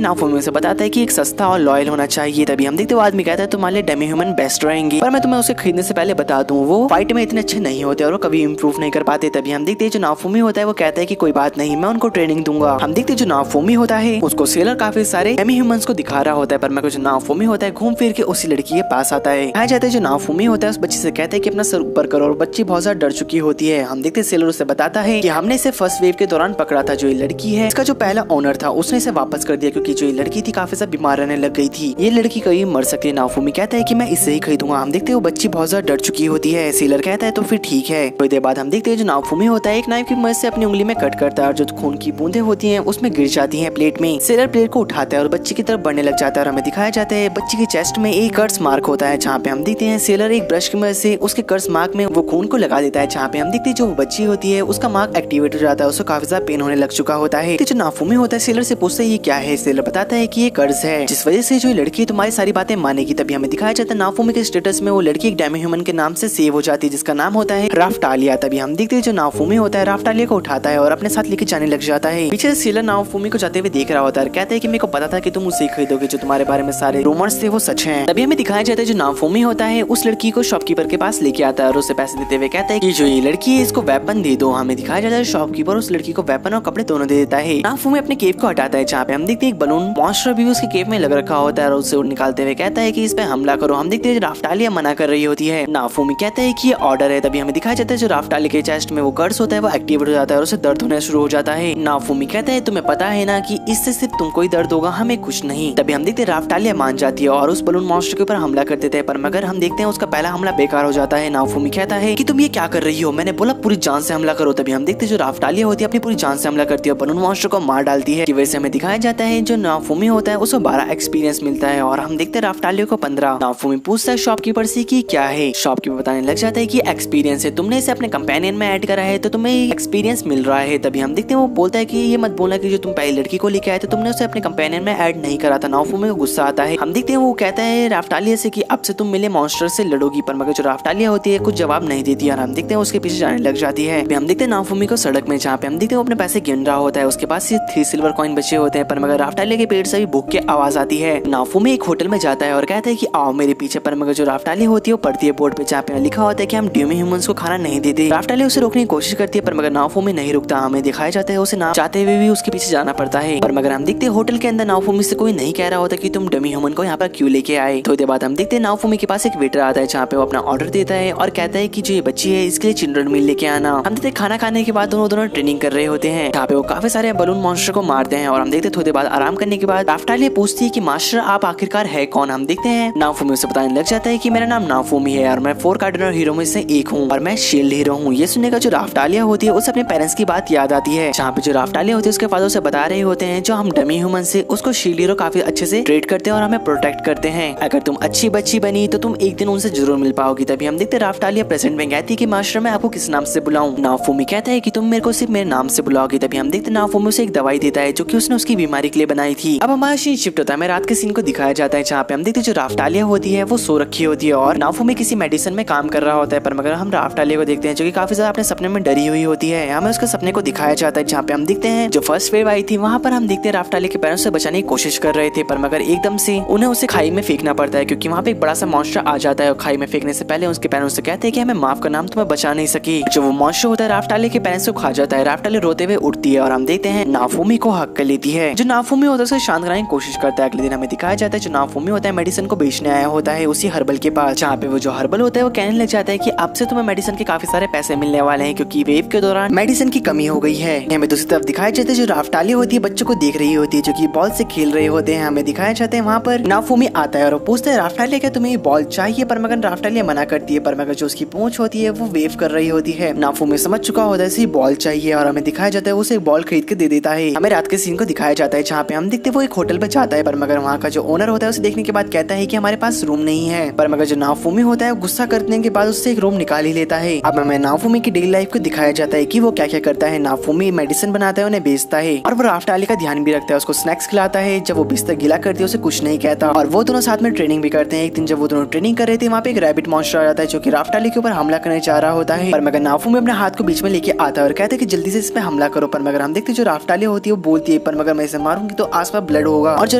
नाफुमी से बताता है कि एक सस्ता और लॉयल होना चाहिए। तभी हम देखते हैं वो आदमी कहता है तुम्हारे लिए डेमी ह्यूमन बेस्ट रहेंगे, पर मैं तुम्हें उसे खरीदने से पहले बता दूं वो फाइट में इतने अच्छे नहीं होते और वो कभी इंप्रूव नहीं कर पाते। तभी हम देखते हैं जो नाफुमी होता है वो कहता है कि कोई बात नहीं, मैं उनको ट्रेनिंग दूंगा। हम देखते हैं जो नाफुमी होता है उसको उसको सेलर काफी सारे डेमी ह्यूमंस को दिखा रहा होता है, पर मगर जो नाओफुमी होता है घूम फिर के उसी लड़की के पास आता है। कहा जाता है जो नाओफुमी होता है उस बच्ची से कहता है कि अपना सर ऊपर करो, और बच्ची बहुत ज्यादा डर चुकी होती है। हम देखते सेलर उसे बताता है कि हमने इसे फर्स्ट वेव के दौरान पकड़ा था। जो ये लड़की है इसका जो पहला ओनर था उसने इसे वापस कर दिया, क्योंकि जो ये लड़की थी काफी ज्यादा बीमार रहने लग गई थी। ये लड़की कभी मर सकती है। नाओफुमी कहता है कि मैं इसे ही खरीदूंगा। हम देखते हैं वो बच्ची बहुत ज्यादा डर चुकी होती है। सेलर कहता है तो फिर ठीक है। थोड़ी देर बाद हम देखते हैं जो नाओफुमी होता है एक नाइफ की मदद से अपनी उंगली में कट करता है, और जो खून की बूंदें होती हैं उसमें गिर जाती हैं प्लेट में। सेलर प्लेट को उठाता है और बच्ची की तरफ बढ़ने लग जाता है, और हमें दिखाया जाता है बच्ची की चेस्ट में एक कर्स मार्क होता है, जहाँ पे हम देखते हैं सेलर एक ब्रश की मदद से उसके कर्स मार्क में वो खून को लगा देता है, जहाँ पे हम देखते हैं जो बच्ची होती है उसका मार्क एक्टिवेट हो जाता है, उसको काफी ज्यादा पेन होने लग चुका होता है। जो नाओफुमी होता है सेलर से पूछता है ये क्या है। सेलर बताता है कि ये कर्ज है जिस वजह से जो लड़की तुम्हारी सारी बातें मानेगी। तभी हमें दिखाया जाता है नाओफुमी के स्टेटस में वो लड़की एक डेमी ह्यूमन के नाम से सेव हो जाती है, जिसका नाम होता है राफ्टालिया। तभी हम देखते हैं जो नाओफुमी होता है राफ्टालिया को उठाता है और अपने साथ लेके जाने लग जाता है। पीछे से सेलर नाओफुमी को जाते हुए देख रहा होता है, कहता है कि मेरे को पता था कि तुम उसे खरीदोगे, जो तुम्हारे बारे में सारे रूमर्स थे वो सच हैं। तभी हमें दिखाया जाता है जो नाओफुमी होता है उस लड़की को शॉपकीपर के पास लेके आता है और उसे पैसे देते हुए कहता है कि जो ये लड़की है इसको वेपन दे दो। हमें दिखाया जाता है शॉपकीपर उस लड़की को वेपन और कपड़े दोनों दे देता है। नाओफुमी अपने केव को हटाता है, जहाँ पे हम देखते हैं एक बलून मॉन्स्टर भी उसके केव में लग रखा होता है, और उसे निकालते हुए कहता है कि इस पे हमला करो। हम देखते हैं राफ्टालिया मना कर रही होती है। नाओफुमी कहता है कि ये ऑर्डर है। तभी हमें दिखाया जाता है जो राफ्टालिया के चेस्ट में वो कर्स होता है वो एक्टिवेट हो जाता है और उसे दर्द होना शुरू हो जाता है। नाओफुमी कहता है तुम्हें पता है ना कि इससे सिर्फ तुमको ही दर्द होगा, हमें कुछ नहीं। तभी हम देखते हैं राफ्टालिया मान जाती है और उस बलून मॉन्स्टर के ऊपर हमला कर देते हैं, पर मगर हम देखते हैं उसका पहला हमला बेकार हो जाता है। नाओफुमी कहता है कि तुम ये क्या कर रही हो, मैंने बोला पूरी जान से हमला करो। तभी हम देखते हैं जो राफ्टालिया होती है अपनी पूरी जान से हमला करती है और बलून मॉन्स्टर को मार डालती है। वैसे हमें दिखाया जाता है जो नाओफुमी होता है उसको 12 एक्सपीरियंस मिलता है, और हम देखते हैं राफ्टालिया को 15। नाओफुमी पूछता है शॉपकीपर से कि क्या है। शॉपकीपर बताने लग जाता है कि एक्सपीरियंस है, तुमने इसे अपने कंपेनियन में ऐड करा है तो तुम्हें एक्सपीरियंस मिल रहा है। तभी हम देखते हैं वो बोलता है कि ये मत बोलना कि जो तुम पहली लड़की को लेके आए थे तुमने उसे अपने कंपेनियन में ऐड नहीं करा था। नाओफुमी को गुस्सा आता है। हम देखते हैं वो कहता है राफ्टालिया से कि अब से तुम मिले मॉन्स्टर से लड़ोगी, पर मगर जो राफ्टालिया होती है कुछ जवाब नहीं देती और हम देखते हैं उसके पीछे जाने लग जाती है। हम देखते हैं नाओफुमी को सड़क में, जहाँ पे हम देखते हैं वो अपने पैसे गिन रहा होता है, उसके पास 3 सिल्वर कॉइन बचे होते हैं, पर मगर राफ्टालिया के पेट से भी भूख की आवाज आती है। नाओफुमी एक होटल में जाता है और कहता है कि आओ मेरे पीछे, पर मगर जो राफ्टालिया होती है वो पढ़ती है बोर्ड पे, जहाँ पे लिखा होता है कि हम डेमी ह्यूमंस को खाना नहीं देते। राफ्टालिया उसे रोकने की कोशिश करती है, पर मगर नाओफुमी नहीं रुकता। हमें दिखाया जाता है उसे ना चाहते हुए भी उसके पीछे जाना पड़ता है, पर मगर हम देखते हैं होटल के अंदर नाओफुमी से कोई नहीं कह रहा होता कि तुम डेमी ह्यूमन को यहाँ पर क्यों लेके आए। थोड़ी देर बाद हम देखते हैं नाओफुमी के पास एक वेटर आता है, जहाँ पे वो अपना ऑर्डर देता है और कहता है कि जो ये बच्ची है इसके लिए चिल्ड्रन मील लेके आना। हम देखते हैं खाना खाने के बाद दोनों ट्रेनिंग कर रहे होते हैं, जहाँ पे वो काफी सारे बलून मॉन्स्टर को मारते हैं, और हम देखते हैं थोड़ी देर बाद आराम करने के बाद राफ्टालिया पूछती है कि मास्टर आप आखिरकार है कौन। हम देखते हैं नाओफुमी उसे बताने लग जाता है कि मेरा नाम नाओफुमी है और मैं 4 कार्डिनल हीरो में से एक हूँ और मैं शील्ड हीरो हूँ। ये सुनने का जो राफ्टालिया होती है उसे अपने पेरेंट्स की बात याद आती है, जहाँ पे जो राफ्टालिया होती है उसके फादर से बता रहे होते हैं जो हम डमी ह्यूमन से उसको शील्ड हीरो काफी अच्छे से ट्रीट करते हैं और हमें प्रोटेक्ट करते हैं। अगर तुम अच्छी बच्ची बनी तो तुम एक दिन उनसे जरूर मिल पाओगी। तभी हम देखते राफ्टालिया प्रेजेंट में कहती है कि मास्टर मैं आपको किस नाम से बुलाऊं। नाओफुमी कहता है कि तुम मेरे को सिर्फ मेरे नाम से बुलाओगी। तभी हम देखते नाओफुमी उसे एक दवाई देता है जो कि उसने उसकी बीमारी के लिए बनाई थी। अब हमारा सीन शिफ्ट होता है, मैं रात के सीन को दिखाया जाता है, जहाँ पे हम देखते जो राफ्टालिया होती है वो सो रखी होती है और नाओफुमी किसी मेडिसिन में काम कर रहा होता है, पर मगर हम राफ्टालिया को देखते हैं जो कि काफी ज्यादा अपने सपने में डरी हुई होती है। हमें उसके सपने को दिखाया जाता है, जहाँ पे हम देखते हैं जो फर्स्ट वेव आई थी वहाँ पर हम देखते हैं राफ्टालिया के पैरों से बचाने की कोशिश कर रहे थे, पर मगर एकदम से उन्हें उसे खाई में फेंकना पड़ता है, क्योंकि वहाँ पे एक बड़ा सा मॉन्स्टर आ जाता है और खाई में फेंकने से पहले उसके पैरों से कहते हैं कि हमें माफ करना, हम तुम्हें बचा नहीं सकी। जो वो मॉन्स्टर होता है राफ्टालिया के पैरों से खा जाता है। राफ्टालिया रोते हुए उठती है और हम देखते हैं नाओफुमी को हक कर लेती है। जो नाओफुमी होता है उसे शांत कराने की कोशिश करता है। अगले दिन हमें दिखाया जाता है जो नाओफुमी होता है मेडिसिन को बेचने आया होता है उसी हर्बल के पास, जहाँ पे वो जो हर्बल होता है वो कहने लग जाता है कि अब से तुम्हें मेडिसिन के काफी सारे पैसे मिलने वाले हैं, क्योंकि वेव के दौरान मेडिसिन की कमी हो गई है। हमें दूसरी तरफ दिखाया जाता है जो राफ्टालिया होती है बच्चों को देख रही होती है जो कि बॉल से खेल रहे होते हैं। हमें दिखाया जाता है वहाँ पर नाओफुमी आता है और पूछता है राफ्टालिया क्या तुम्हें बॉल चाहिए, पर मगर राफ्टालिया मना करती है, पर मगर जो उसकी पूंछ होती है वो वेव कर रही होती है। नाओफुमी समझ चुका होता है बॉल चाहिए और हमें दिखाया जाता है उसे एक बॉल खरीद के दे देता है। हमें रात के सीन को दिखाया जाता है जहाँ पे हम देखते वो एक होटल पे जाता है, पर मगर वहाँ का जो ओनर होता है उसे देखने के बाद कहता है कि हमारे पास रूम नहीं है, पर मगर जो नाओफुमी होता है गुस्सा करने के बाद उससे एक रूम निकाल ही लेता है। अब हमें नाओफुमी की डेली लाइफ को दिखाया जाता है कि वो क्या क्या करता है। नाओफुमी मेडिसिन बनाता है, उन्हें बेचता है और वो राफ्टालिया का ध्यान भी रखता है, उसको स्नैक्स खिलाता है। जब वो बिस्तर गीला करती है उसे कुछ नहीं कहता और वो दोनों साथ में ट्रेनिंग भी करते हैं। एक दिन जब वो दोनों ट्रेनिंग कर रहे थे वहाँ पे एक रैबिट मॉन्स्टर आ जाता है जो कि राफ्टालिया के ऊपर हमला करने जा रहा होता है, पर मगर नाओफुमी अपने हाथ को बीच में लेके आता है और कहता है कि जल्दी से इस पे हमला करो। पर मगर हम देखते जो राफ्टालिया होती है वो बोलती है पर मगर मैं इसे मारूंगी तो आसपास ब्लड होगा, और जो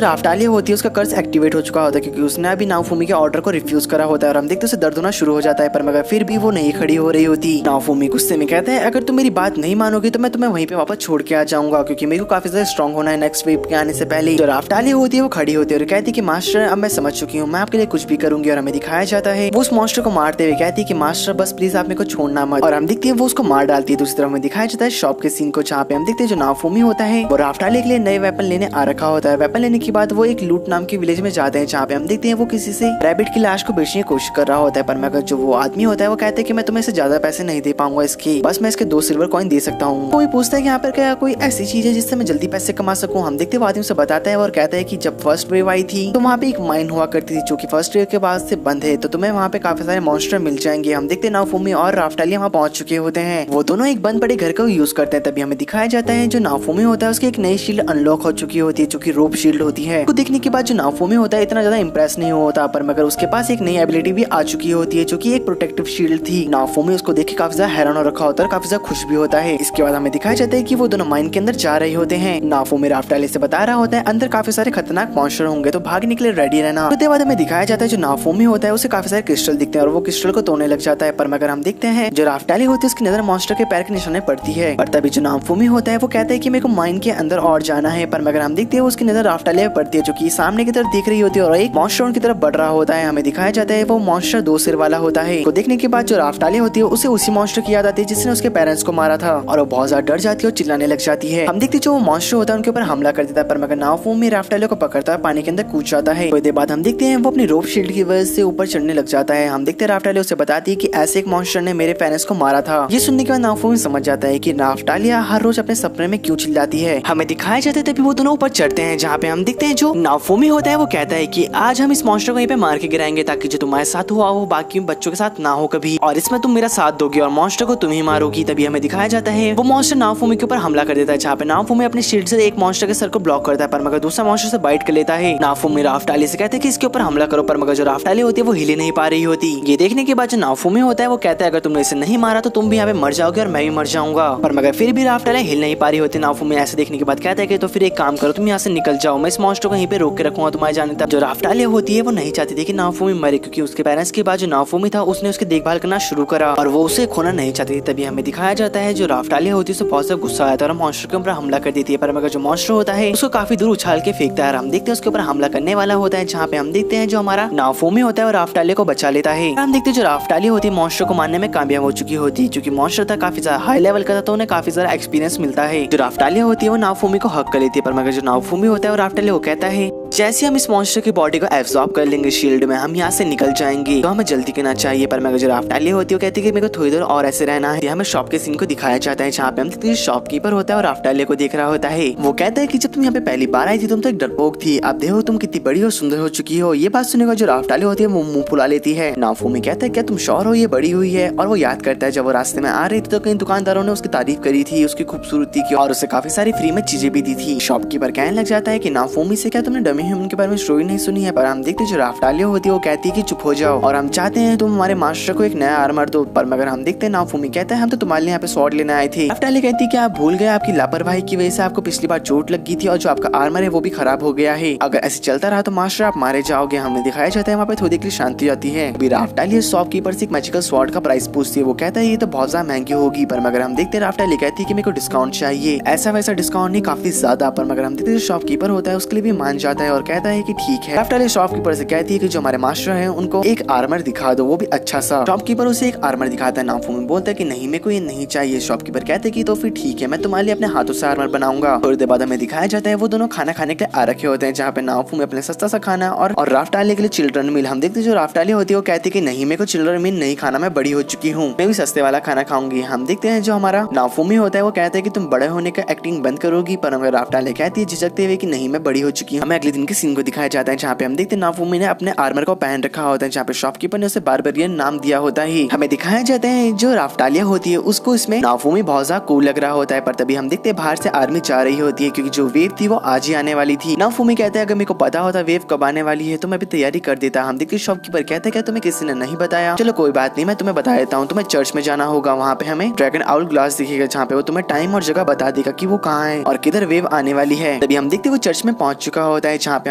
राफ्टालिया होती है उसका कर्ज एक्टिवेट हो चुका होता है क्योंकि उसने अभी नाओफुमी के ऑर्डर को रिफ्यूज करा होता है और हम देखते उसे दर्द होना शुरू हो जाता है, पर मगर फिर भी वो नहीं खड़ी हो रही होती। नाओफुमी गुस्से में कहता है अगर तुम मेरी बात नहीं मानोगे तो मैं तुम्हें वहीं पे वापस छोड़ के आ जाऊंगा, क्योंकि मेरे को काफी ज्यादा स्ट्रॉन्ग होना है नेक्स्ट वेव के आने से पहले जो राफ्टालिया होती है वो खड़ी होती है और कहती है कि मास्टर अब मैं समझ चुकी हूँ, मैं आपके लिए कुछ भी करूंगी। और हमें दिखाया जाता है वो उस मॉन्स्टर को मारते हुए कहती है कि मास्टर बस प्लीज आप मेरे को छोड़ना मत। और हम देखते हैं वो उसको मार डालती है। दूसरी तरफ हमें दिखाया जाता है शॉप के सीन को, जहाँ पे हम देखते हैं जो नाफूमी होता है वो राफ्टालिया के लिए नए वेपन लेने आ रखा होता है। वेपन लेने के बाद वो एक लूट नाम के विलेज में जाते हैं, जहाँ पे हम देखते हैं वो किसी से रैबिट की लाश को बेचने की कोशिश कर रहा होता है। पर मगर जो वो आदमी होता है वो कहते हैं कि मैं तुम्हें इससे ज्यादा पैसे नहीं दे पाऊंगा, इसकी बस मैं इसके 2 सिल्वर कॉइन दे सकता हूँ। कोई पूछता है कि यहाँ पर क्या कोई ऐसी चीज है जिससे मैं जल्दी पैसे कमा सकूं। हम देखते हैं वो आदमी से बताता है और कहता है कि जब फर्स्ट वेव आई थी तो वहाँ पे एक माइन हुआ करती थी जो कि फर्स्ट वेव के बाद से बंद है, तो तुम्हें वहाँ पे काफी सारे मॉन्स्टर मिल जाएंगे। हम देखते हैं नाफूमी और राफ्टालिया वहाँ पहुंच चुके होते हैं। वो दोनों एक बंद पड़े घर का यूज करते हैं। तभी हमें दिखाया जाता है जो नाफूमी होता है उसकी एक नई शील्ड अनलॉक हो चुकी होती है जो कि रोप शील्ड होती है। उसको देखने के बाद जो नाफूमी होता है इतना ज्यादा इंप्रेस नहीं होता, पर मगर उसके पास एक नई एबिलिटी भी आ चुकी होती है जो कि एक प्रोटेक्टिव शील्ड थी। नाफूमी उसको देख के काफी ज्यादा हैरान हो रखा होता है और काफी ज्यादा खुश भी होता है। इसके बाद हमें दिखाया जाता है कि वो दोनों माइन के अंदर जा रहे होते हैं। नाफूमी राफ्टालिया से बता रहा होता है अंदर काफी सारे खतरनाक मॉन्स्टर होंगे तो भागने के लिए रेडी रहना। उसके बाद हमें दिखाया जाता है जो नाफूमी होता है उसे काफी सारे क्रिस्टल दिखते हैं और वो क्रिस्टल को तोड़ने लग जाता है। पर मगर हम देखते हैं जो राफ्टालिया होती है उसकी नजर मॉन्स्टर के पैर के निशाने पड़ती है। पर तभी जो नाफूमी होता है वो कहता है कि मेरे को माइन के अंदर और जाना है। पर मगर हम देखते हैं उसकी नजर राफ्टालिया पड़ती है जो कि सामने की तरफ देख रही होती है और एक मॉन्स्टर उनकी तरफ बढ़ रहा होता है। हमें दिखाया जाता है वो मॉन्स्टर 2 सिर वाला होता है। को देखने के बाद जो राफ्टालिया होती है उसे उसी मॉन्स्टर की याद आती है जिसने उसके पेरेंट्स को मारा था और वो बहुत ज्यादा डर जाती है और चिल्लाने लग जाती है। हम देखते हैं जो वो मॉन्स्टर होता है उनके ऊपर हमला कर देता है। पर मगर नाफूमी राफ्टालिया को पकड़ता है, पानी के अंदर कूद जाता है। थोड़ी देर बाद हम देखते हैं वो अपनी रोप शील्ड की वजह से ऊपर चढ़ने लग जाता है। हम देखते हैं राफ्टालिया उसे बताती है कि ऐसे एक मॉन्स्टर ने मेरे पेरेंट्स को मारा था। ये सुनने के बाद नाफूमी समझ जाता है कि राफ्टालिया हर रोज अपने सपने में क्यों चिल्लाती है। हमें दिखाया जाता है तभी वो दोनों ऊपर चढ़ते हैं, जहाँ पे हम देखते हैं जो नाफूमी होता है वो कहता है कि आज हम इस मॉन्स्टर को यहीं पे मार के गिराएंगे ताकि जो तुम्हारे साथ हुआ वो बाकी बच्चों के साथ ना हो कभी, और इसमें तुम मेरा साथ दोगे और मॉन्स्टर को तुम ही मारोगी। तभी हमें दिखाया जाता है वो मॉन्स्टर नाफूमी के ऊपर हमला कर देता है, जहाँ पे नाफूमी अपने शील्ड से एक मॉन्स्टर के सर को ब्लॉक करता है पर मगर दूसरा मॉन्स्टर से बाइट कर लेता है। नाफूमी राफ्टालिया से कहते हैं कि इसके ऊपर हमला करो, पर मगर जो राफ्टालिया होती है वो हिले नहीं पा रही होती। ये देखने के बाद जो नाफूमी होता है वो कहता है अगर तुमने इसे नहीं मारा तो तुम भी यहाँ पे मर जाओगे और मैं भी मर जाऊंगा। पर मगर फिर भी राफ्टालिया हिल नहीं पा रही होती। नाफूमी ऐसे देखने के बाद कहता है कि तो फिर एक काम करो, तुम यहाँ से निकल जाओ, मैं इस मॉन्स्टर को यहीं पे रोक के रखूंगा तुम्हारे जाने तक। जो राफ्टालिया होती है वो नहीं चाहती थी कि नाफूमी मरे, क्योंकि उसके पेरेंट्स के बाद जो नाफूमी था उसने उसकी देखभाल करना शुरू करा और वो उसे खोना नहीं चाहती थी। तभी हमें दिखाया जाता है जो राफ्टालिया होती है उसे बहुत ज्यादा गुस्सा आता है और मॉन्स्टर के ऊपर हमला कर देती है। पर मगर जो मॉन्स्टर होता है उसको काफी दूर उछाल के फेंकता है और हम देखते हैं उसके ऊपर हमला करने वाला होता है, जहाँ पे हम देखते हैं जो हमारा नाफूमी होता है और राफ्टालिया को बचा लेता है। हम देखते हैं जो राफ्टालिया होती है मॉन्स्टर को मारने में कामयाब हो चुकी होती है, क्योंकि मॉन्स्टर था काफी ज्यादा हाई लेवल का था तो उन्हें काफी ज्यादा एक्सपीरियंस मिलता है। जो राफ्टालिया होती है वो नाफूमी को हक कर लेती है, पर मगर जो नाफूमी होता है वो राफ्टालिया को कहता है जैसे हम इस मॉन्स्टर की बॉडी को एब्जॉर्ब कर लेंगे शील्ड में, हम यहाँ से निकल जाएंगे, तो हमें जल्दी करना चाहिए। पर मगर जो राफ्टालिया होती है वो कहती है कि मेरे को थोड़ी देर और ऐसे रहना है। हमें शॉप के सीन को दिखाया जाता है, जहाँ पे हम देखते हैं शॉपकीपर होता है और राफ्टालिया को देख रहा होता है। वो कहता है कि जब तुम यहाँ पे पहली बार आई थी तुम तो एक डरपोक थी, अब देखो तुम कितनी बड़ी और सुंदर हो चुकी हो। ये बात सुनेगा जो राफ्टालिया होती है वो मुंह फुला लेती है। नाफूमी कहता है क्या तुम श्योर हो ये बड़ी हुई है? और वो याद करता है जब वो रास्ते में आ रही थी तो कई दुकानदारों ने उसकी तारीफ करी थी, उसकी खूबसूरती की, और उसे काफी सारी फ्री में चीजें भी दी थी। शॉपकीपर कहने लग जाता है कि नाफूमी से क्या तुमने डमी ह्यूमन के बारे में स्टोरी नहीं सुनी है? पर हम देखते जो राफ्टालिया होती है वो कहती है कि चुप हो जाओ और हम चाहते हैं तुम हमारे मास्टर को एक नया आर्मर दो। पर मगर हम देखते हैं नाफूमी कहता है हम तो तुम्हारे लिए यहाँ पे स्वॉर्ड लेने आए थे। राफ्टालिया कहती है कि आप भूल गए आपकी लापरवाही की वजह से आपको पिछली बार चोट लग गई थी और जो आपका आर्मर है वो भी खराब हो गया है। अगर ऐसे चलता रहा तो मास्टर आप मारे जाओगे। हमें दिखाया जाता है वहाँ पे थोड़ी देर के लिए शांति जाती है। अभी राफ्टालिया शॉपकीपर से एक मैजिकल स्वॉर्ड का प्राइस पूछती है। वो कहता है ये तो बहुत ज्यादा महंगी होगी। पर मगर हम देखते हैं राफ्टालिया कहती है कि मेरे को डिस्काउंट चाहिए, ऐसा वैसा डिस्काउंट नहीं काफी ज्यादा। पर मगर हम देखते हैं शॉपकीपर होता है उसके लिए भी मान जाता है और कहता है कि ठीक है। राफ्टालिया शॉपकीपर से कहती है कि जो हमारे मास्टर हैं उनको एक आर्मर दिखा दो, वो भी अच्छा सा। शॉपकीपर उसे एक आर्मर दिखाता है। नाफूमी बोलता है कि नहीं मेरे को ये नहीं चाहिए। शॉपकीपर कहते हैं कि तो फिर ठीक है मैं तुम्हारे लिए अपने हाथों से आर्मर बनाऊंगा। थोड़ी देर बाद हमें दिखाया जाता है वो दोनों खाना खाने के लिए आ रखे होते हैं, जहाँ पे नाफूमी अपने सस्ता सा खाना और राफ्टालिया के लिए चिल्ड्रन मील। हम देखते हैं जो राफ्टालिया होती है वो कहती है कि नहीं मेरे को चिल्ड्रन मील नहीं खाना, मैं बड़ी हो चुकी हूँ, मैं भी सस्ते वाला खाना खाऊंगी। हम देखते हैं जो हमारा नाफूमी होता है वो कहता है कि तुम बड़े होने का एक्टिंग बंद करोगी। पर हमें राफ्टालिया कहती है झिझकते हुए कि नहीं मैं बड़ी हो चुकी हूँ। हमें अगले दिन के सीन को दिखाया जाता है, जहाँ पे हम देखते हैं नाफूमी ने अपने आर्मर को पहन रखा होता है, जहाँ पे शॉपकीपर ने उसे बारबेरियन नाम दिया होता है। हमें दिखाया जाता है जो राफ्टालिया होती है उसको इसमें नाफूमी बहुत ज्यादा कूल लग रहा होता है। पर तभी हम देखते हैं बाहर से आर्मी जा रही होती है, क्योंकि जो वेव थी वो आज ही आने वाली थी। नाफूमी कहते हैं अगर मेरे को पता होता वेव कब आने वाली है तो मैं भी तैयारी कर देता। हम देखते शॉपकीपर कहते हैं क्या तुम्हें किसी ने नहीं बताया? चलो कोई बात नहीं मैं तुम्हें बता देता हूँ। तुम्हें चर्च में जाना होगा, वहाँ पे हमें ड्रैगन आउल ग्लास दिखेगा, जहाँ पे वो तुम्हें टाइम और जगह बता देगा कि वो कहाँ है और किधर वेव आने वाली है। तभी हम देखते वो चर्च में पहुंच चुका होता है, जहाँ पे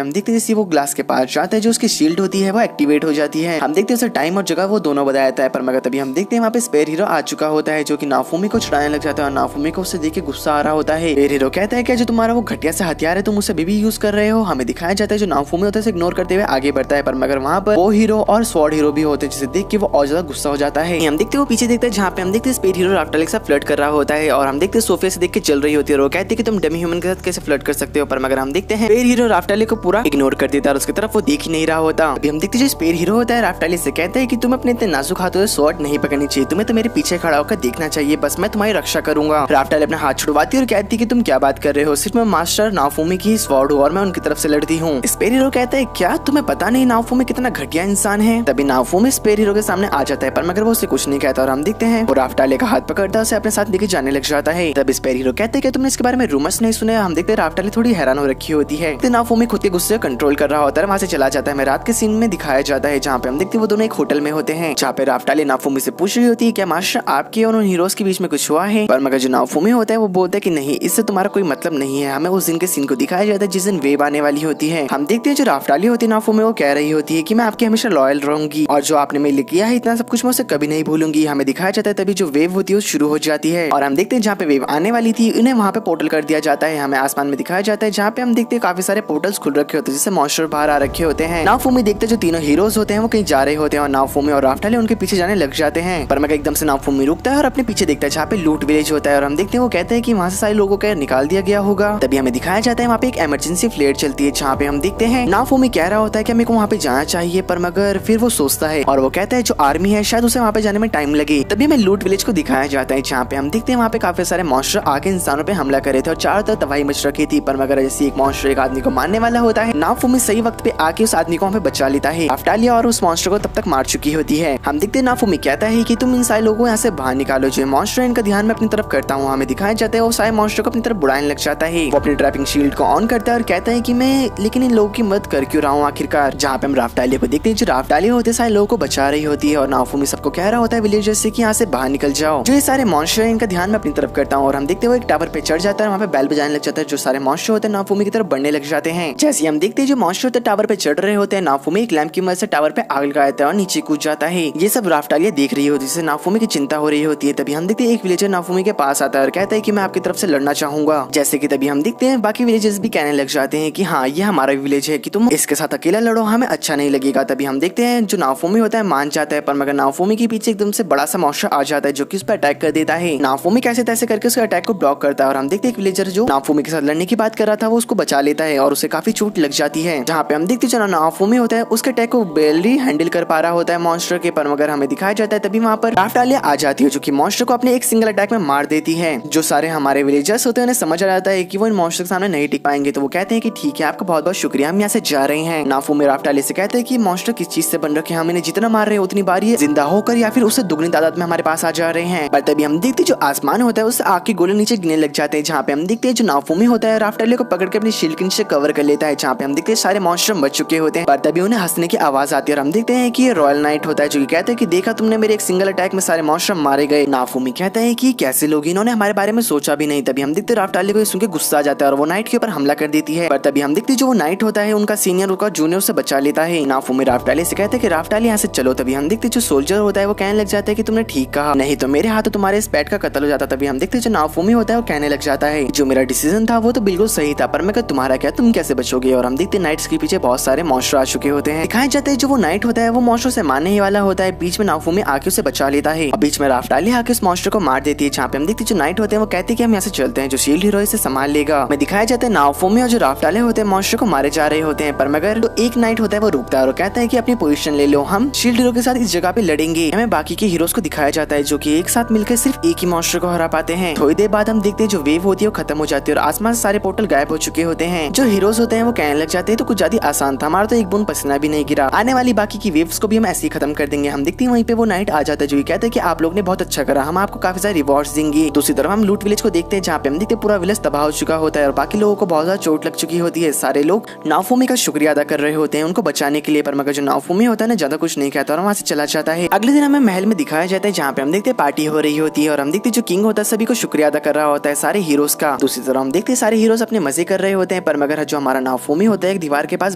हम देखते हैं जैसे वो ग्लास के पास जाता है, जो उसकी शील्ड होती है वो एक्टिवेट हो जाती है। हम देखते हैं उसे टाइम और जगह वो दोनों बता देता है, पर मगर तभी हम देखते हैं वहाँ पे स्पेयर हीरो आ चुका होता है, जो कि नाफुमी को छुड़ाने लग जाता है और नाफुमी को उससे देख के गुस्सा आ रहा होता है। स्पेयर हीरो कहता है कि जो तुम्हारा वो घटिया से हथियार है तुम उसे अभी भी यूज कर रहे हो। हमें दिखाया जाता है जो नाफुमी होता है उसे इग्नोर करते हुए आगे बढ़ता है, पर मगर वहाँ पर वो हीरो और स्वॉर्ड हीरो भी होते हैं, जिसे देख के वो और ज्यादा गुस्सा हो जाता है। हम देखते हैं वो पीछे देखते हैं जहाँ पे हम देखते हैं स्पेयर हीरो राफ्टाली के साथ फ्लर्ट कर रहा होता है, और हम देखते हैं सोफे से देख के चल रही होती है और वो कहते हैं कि तुम डेमी ह्यूमन के साथ कैसे फ्लर्ट कर सकते हो, पर मगर हम देखते हैं स्पेयर हीरो राफ्टाली को पूरा इग्नोर कर देता है और उसकी तरफ वो देख ही नहीं रहा होता। अभी हम देखते हैं जो स्पेयर हीरो होता है राफ्टाली से कहता है कि तुम अपने इतने नाजुक हाथों से स्वॉर्ड नहीं पकड़नी चाहिए, तुम्हें तो मेरे पीछे खड़ा होकर देखना चाहिए, बस मैं तुम्हारी रक्षा करूंगा। राफ्टाली अपना हाथ छुड़वाती है और कहती है कि तुम क्या बात कर रहे हो, सिर्फ मैं मास्टर नाफुमी की स्वॉर्ड हूँ और मैं उनकी तरफ से लड़ती हूँ। स्पेयर हीरो कहता है क्या तुम्हें पता नहीं नाफुमी कितना घटिया इंसान है। तभी नाफुमी स्पेयर हीरो के सामने आ जाता है, पर मगर वो उसे कुछ नहीं कहता और हम देखते हैं वो राफ्टाली का हाथ पकड़ता है, उसे अपने साथ लेके जाने लग जाता है। तब स्पेयर हीरो कहते हैं कि तुमने इसके बारे में रूमर्स नहीं सुने। हम देखते हैं राफ्टाली थोड़ी हैरान हो रखी होती है। नाफुमी खुद के गुस्से कंट्रोल कर रहा होता है, वहाँ से चला जाता है। हमें रात के सीन में दिखाया जाता है जहाँ पे हम देखते हैं वो दोनों एक होटल में होते हैं, जहाँ पे राफ्टाली नाफुमी से पूछ रही होती है क्या मास्टर आपके और उन हीरोज के बीच में कुछ हुआ है, पर मगर जो नाफुमी होता है वो बोलता है कि नहीं, इससे तुम्हारा कोई मतलब नहीं है। हमें उस दिन के सीन को दिखाया जाता है जिस दिन वेव आने वाली होती है। हम देखते हैं जो राफ्टाली होती है नाफुमी वो कह रही होती है कि मैं आपके हमेशा लॉयल रहूंगी और जो आपने मेरे लिए किया है इतना सब कुछ मैं उसे कभी नहीं भूलूंगी। हमें दिखाया जाता है तभी जो वेव होती है वो शुरू हो जाती है और हम देखते हैं जहाँ पे वेव आने वाली थी उन्हें वहाँ पे पोर्टल कर दिया जाता है। हमें आसमान में दिखाया जाता है जहाँ पे हम देखते हैं काफी सारे पोर्टल्स खुल रखे होते हैं जिससे मॉन्स्टर बाहर आ रखे होते हैं। नाफुमी देखते हैं जो तीनों हीरोज होते हैं वो कहीं जा रहे होते हैं और नाफुमी और राफ्टाली उनके पीछे जाने लग जाते हैं, पर मगर एकदम से नाफुमी रुकता है और अपने पीछे देखता है जहाँ पे लूट विलेज होता है और हम देखते हैं वो कहते हैं कि वहाँ से सारे लोगों को निकाल दिया गया होगा। तभी हमें दिखाया जाता है वहाँ पे एक इमरजेंसी फ्लेयर चलती है जहाँ पे हम देखते हैं नाफुमी कह रहा होता है कि मेरे को वहाँ पे जाना चाहिए, पर मगर फिर वो सोचता है और वो कहता है जो आर्मी है शायद उसे वहाँ पे जाने में टाइम लगे। तभी हमें लूट विलेज को दिखाया जाता है जहाँ पे हम देखते हैं वहाँ पे काफी सारे मॉन्स्टर आके इंसानों पे हमला करे थे और चारों तरफ तबाही मच रखी थी, पर मगर जैसे एक मॉन्स्टर एक आदमी को मारने वाला होता है नाफुमी सही वक्त पे आके उस आदमी को वहाँ पे बचा लेता है। राफ्टाली और उस मॉन्स्टर को तब तक मार चुकी होती है। हम देखते हैं नाफुमी कहता है कि तुम इन सारे लोगों को यहाँ से बाहर निकालो, जो मॉन्स्टर इनका ध्यान में अपनी तरफ करता हूँ। हमें दिखाया जाता है वो सारे मॉन्स्टर को अपनी तरफ बुलाने लग जाता है। वो अपनी ट्रैपिंग शील्ड को ऑन करता है और कहता है कि मैं लेकिन इन लोगों की मदद कर क्यों रहा हूँ आखिरकार। जहाँ पे हम राफ्टाली को देखते हैं जो राफ्टाली होते सारे लोगों को बचा रही होती है और नाफुमी सबको कह रहा होता है विलेजर्स से कि यहाँ से बाहर निकल जाओ, जो ये सारे मॉन्स्टर इनका ध्यान में अपनी तरफ करता हूँ। और हम देखते हैं वो एक टावर पे चढ़ जाता है, वहाँ पे बेल बजाने लग जाता है, जो सारे मॉन्स्टर होते हैं नाफुमी की तरफ बढ़ने लग जाते हैं। जैसे हम देखते हैं जो मॉन्स्टर होते हैं टावर पे चढ़ रहे होते हैं, नाफुमी एक लैंप की मदद से टावर पे आग लगाता है और नीचे कूद जाता है। ये सब राफ्टाली देख रही होती है, जिससे नाफुमी की चिंता हो रही होती है। तभी हम देखते हैं एक विलेजर नाफुमी के पास आता है और कहता है कि मैं आपकी तरफ से लड़ना चाहूंगा। जैसे कि तभी हम देखते हैं बाकी विलेजर्स भी कहने लग जाते हैं कि हाँ ये हमारा विलेज है, कि तुम इसके साथ अकेला लड़ो, हमें अच्छा नहीं लगेगा। तभी हम देखते हैं जो नाफुमी होता है मान जाता है, पर मगर नाफुमी के पीछे एकदम से बड़ा सा मॉन्स्टर आ जाता है जो कि उस पर अटैक कर देता है। नाफुमी कैसे तैसे करके उसके अटैक को ब्लॉक करता है और हम देखते हैं एक विलेजर जो नाफुमी के साथ लड़ने की बात कर रहा था वो उसको बचा लेता है और उसे काफी चोट लग जाती है। जहाँ पे हम देखते हैं जो नाफुमी होता है उसके अटैक को बेली हैंडल कर पा रहा होता है मॉन्स्टर के, पर मगर हमें दिखाया जाता है तभी वहाँ पर राफ्टाली आ जाती है जो कि मॉन्स्टर को अपने एक सिंगल अटैक में मार देती है। जो सारे हमारे विलेजर्स होते हैं उन्हें समझ आ जाता है कि वो इन मॉन्स्टर के सामने नहीं टिक पाएंगे, तो वो कहते हैं कि ठीक है आपका बहुत बहुत शुक्रिया, हम यहाँ से जा रहे हैं। नाफुमी राफ्टाली से कहते हैं कि मॉन्स्टर किस चीज से बन रखे हैं, हम इन्हें जितना मार रहे हैं उतनी बार ये जिंदा होकर या फिर उससे दुगनी तादाद में हमारे पास आ जा रहे हैं। पर तभी हम देखते जो आसमान होता है उससे आग के गोले नीचे गिरने लग जाते हैं। जहाँ पे हम देखते हैं जो नाफुमी होता है राफ्टाली को पकड़ के अपनी शील्ड के नीचे कवर कर लेता है। जहाँ पे हम देखते हैं सारे मॉन्स्टर बच चुके होते हैं, पर तभी उन्हें हंसने की आवाज आती है और हम देखते हैं कि ये रॉयल नाइट होता है जो कि कहता है कि देखा तुमने मेरे एक सिंगल अटैक में सारे मॉन्स्टर मारे गए। नाफुमी कहता है कि कैसे लोग, इन्होंने हमारे बारे में सोचा भी नहीं। तभी हम देखते राफ्टाली को सुन के गुस्सा आ जाता है और वो नाइट के ऊपर हमला कर देती है, पर तभी हम देखते जो वो नाइट होता है उनका सीनियर उनका जूनियर से बचा लेता है। नाफुमी राफ्टाली से कहते हैं कि राफ्टाली यहाँ से चलो। तभी हम देखते जो सोल्जर होता है वो कहने लग जाता है कि तुमने ठीक कहा, नहीं तो मेरे हाथों तुम्हारे इस पेट का कत्ल हो जाता। तभी हम देखते जो नाफुमी होता है वो कहने लग जाता है जो मेरा डिसीजन था वो तो बिल्कुल सही था, पर मैं कहा तुम्हारा क्या, तुम कैसे बचोगे। और हम देखते नाइट्स के पीछे बहुत सारे मॉन्स्टर आ चुके होते हैं। दिखाया जाता है जो वो नाइट होता है वो मॉन्स्टर से मारने ही वाला होता है, बीच में नाफुमी आके उसे बचा लेता है और बीच में राफ्टाली आके उस मॉन्स्टर को मार देती है। जहाँ पे हम देखते जो नाइट होते हैं वो कहते हैं कि हम यहाँ से चलते हैं, जो शील्ड हीरो इसे संभाल लेगा। मैं दिखाया जाता है नाफुमी और जो राफ्टाली होते हैं मॉन्स्टर को मारे जा रहे होते हैं, पर मगर तो एक नाइट होता है वो रुकता है और कहता है कि अपनी पोजीशन ले लो, हम शील्ड हीरो के साथ इस जगह पे लड़ेंगे। हमें बाकी के हीरोज को दिखाया जाता है जो कि एक साथ मिलकर सिर्फ एक ही मॉन्स्टर को हरा पाते हैं। थोड़ी देर बाद हम देखते हैं जो वेव होती है वो खत्म हो जाती है और आसमान से सारे पोर्टल गायब हो चुके होते हैं। जो हीरोज होते हैं वो कहने लग जाते हैं तो कुछ ज्यादा आसान था, हमारा तो एक बूंद पसीना भी नहीं गिरा, आने वाली बाकी की वेव्स को भी हम ऐसे ही खत्म कर देंगे। हम देखते हैं वहीं पे वो नाइट आ जाता है जो कि कहता है कि आप लोग ने बहुत अच्छा करा, हम आपको काफी सारे रिवॉर्ड्स देंगे। दूसरी तरफ हम लूट विलेज को देखते हैं जहाँ पे हम देखते हैं पूरा विलेज तबाह हो चुका होता है और बाकी लोगों को बहुत ज्यादा चोट लग चुकी होती है। सारे लोग नाफुमी का शुक्रिया अदा कर रहे होते हैं उनको बचाने के लिए, पर मगर जो नाफुमी होता है ना ज्यादा कुछ नहीं कहता और वहाँ से चला जाता है। अगले दिन हमें महल में दिखाया जाता है जहाँ पे हम देखते हैं पार्टी हो रही होती है और हम देखते जो किंग होता है सभी को शुक्रिया अदा कर रहा होता है सारे हीरोज का। दूसरी तरफ हम देखते हैं सारे हीरोज अपने मजे कर रहे होते हैं, पर मगर जो हमारा नाफूमी होता है एक दीवार के पास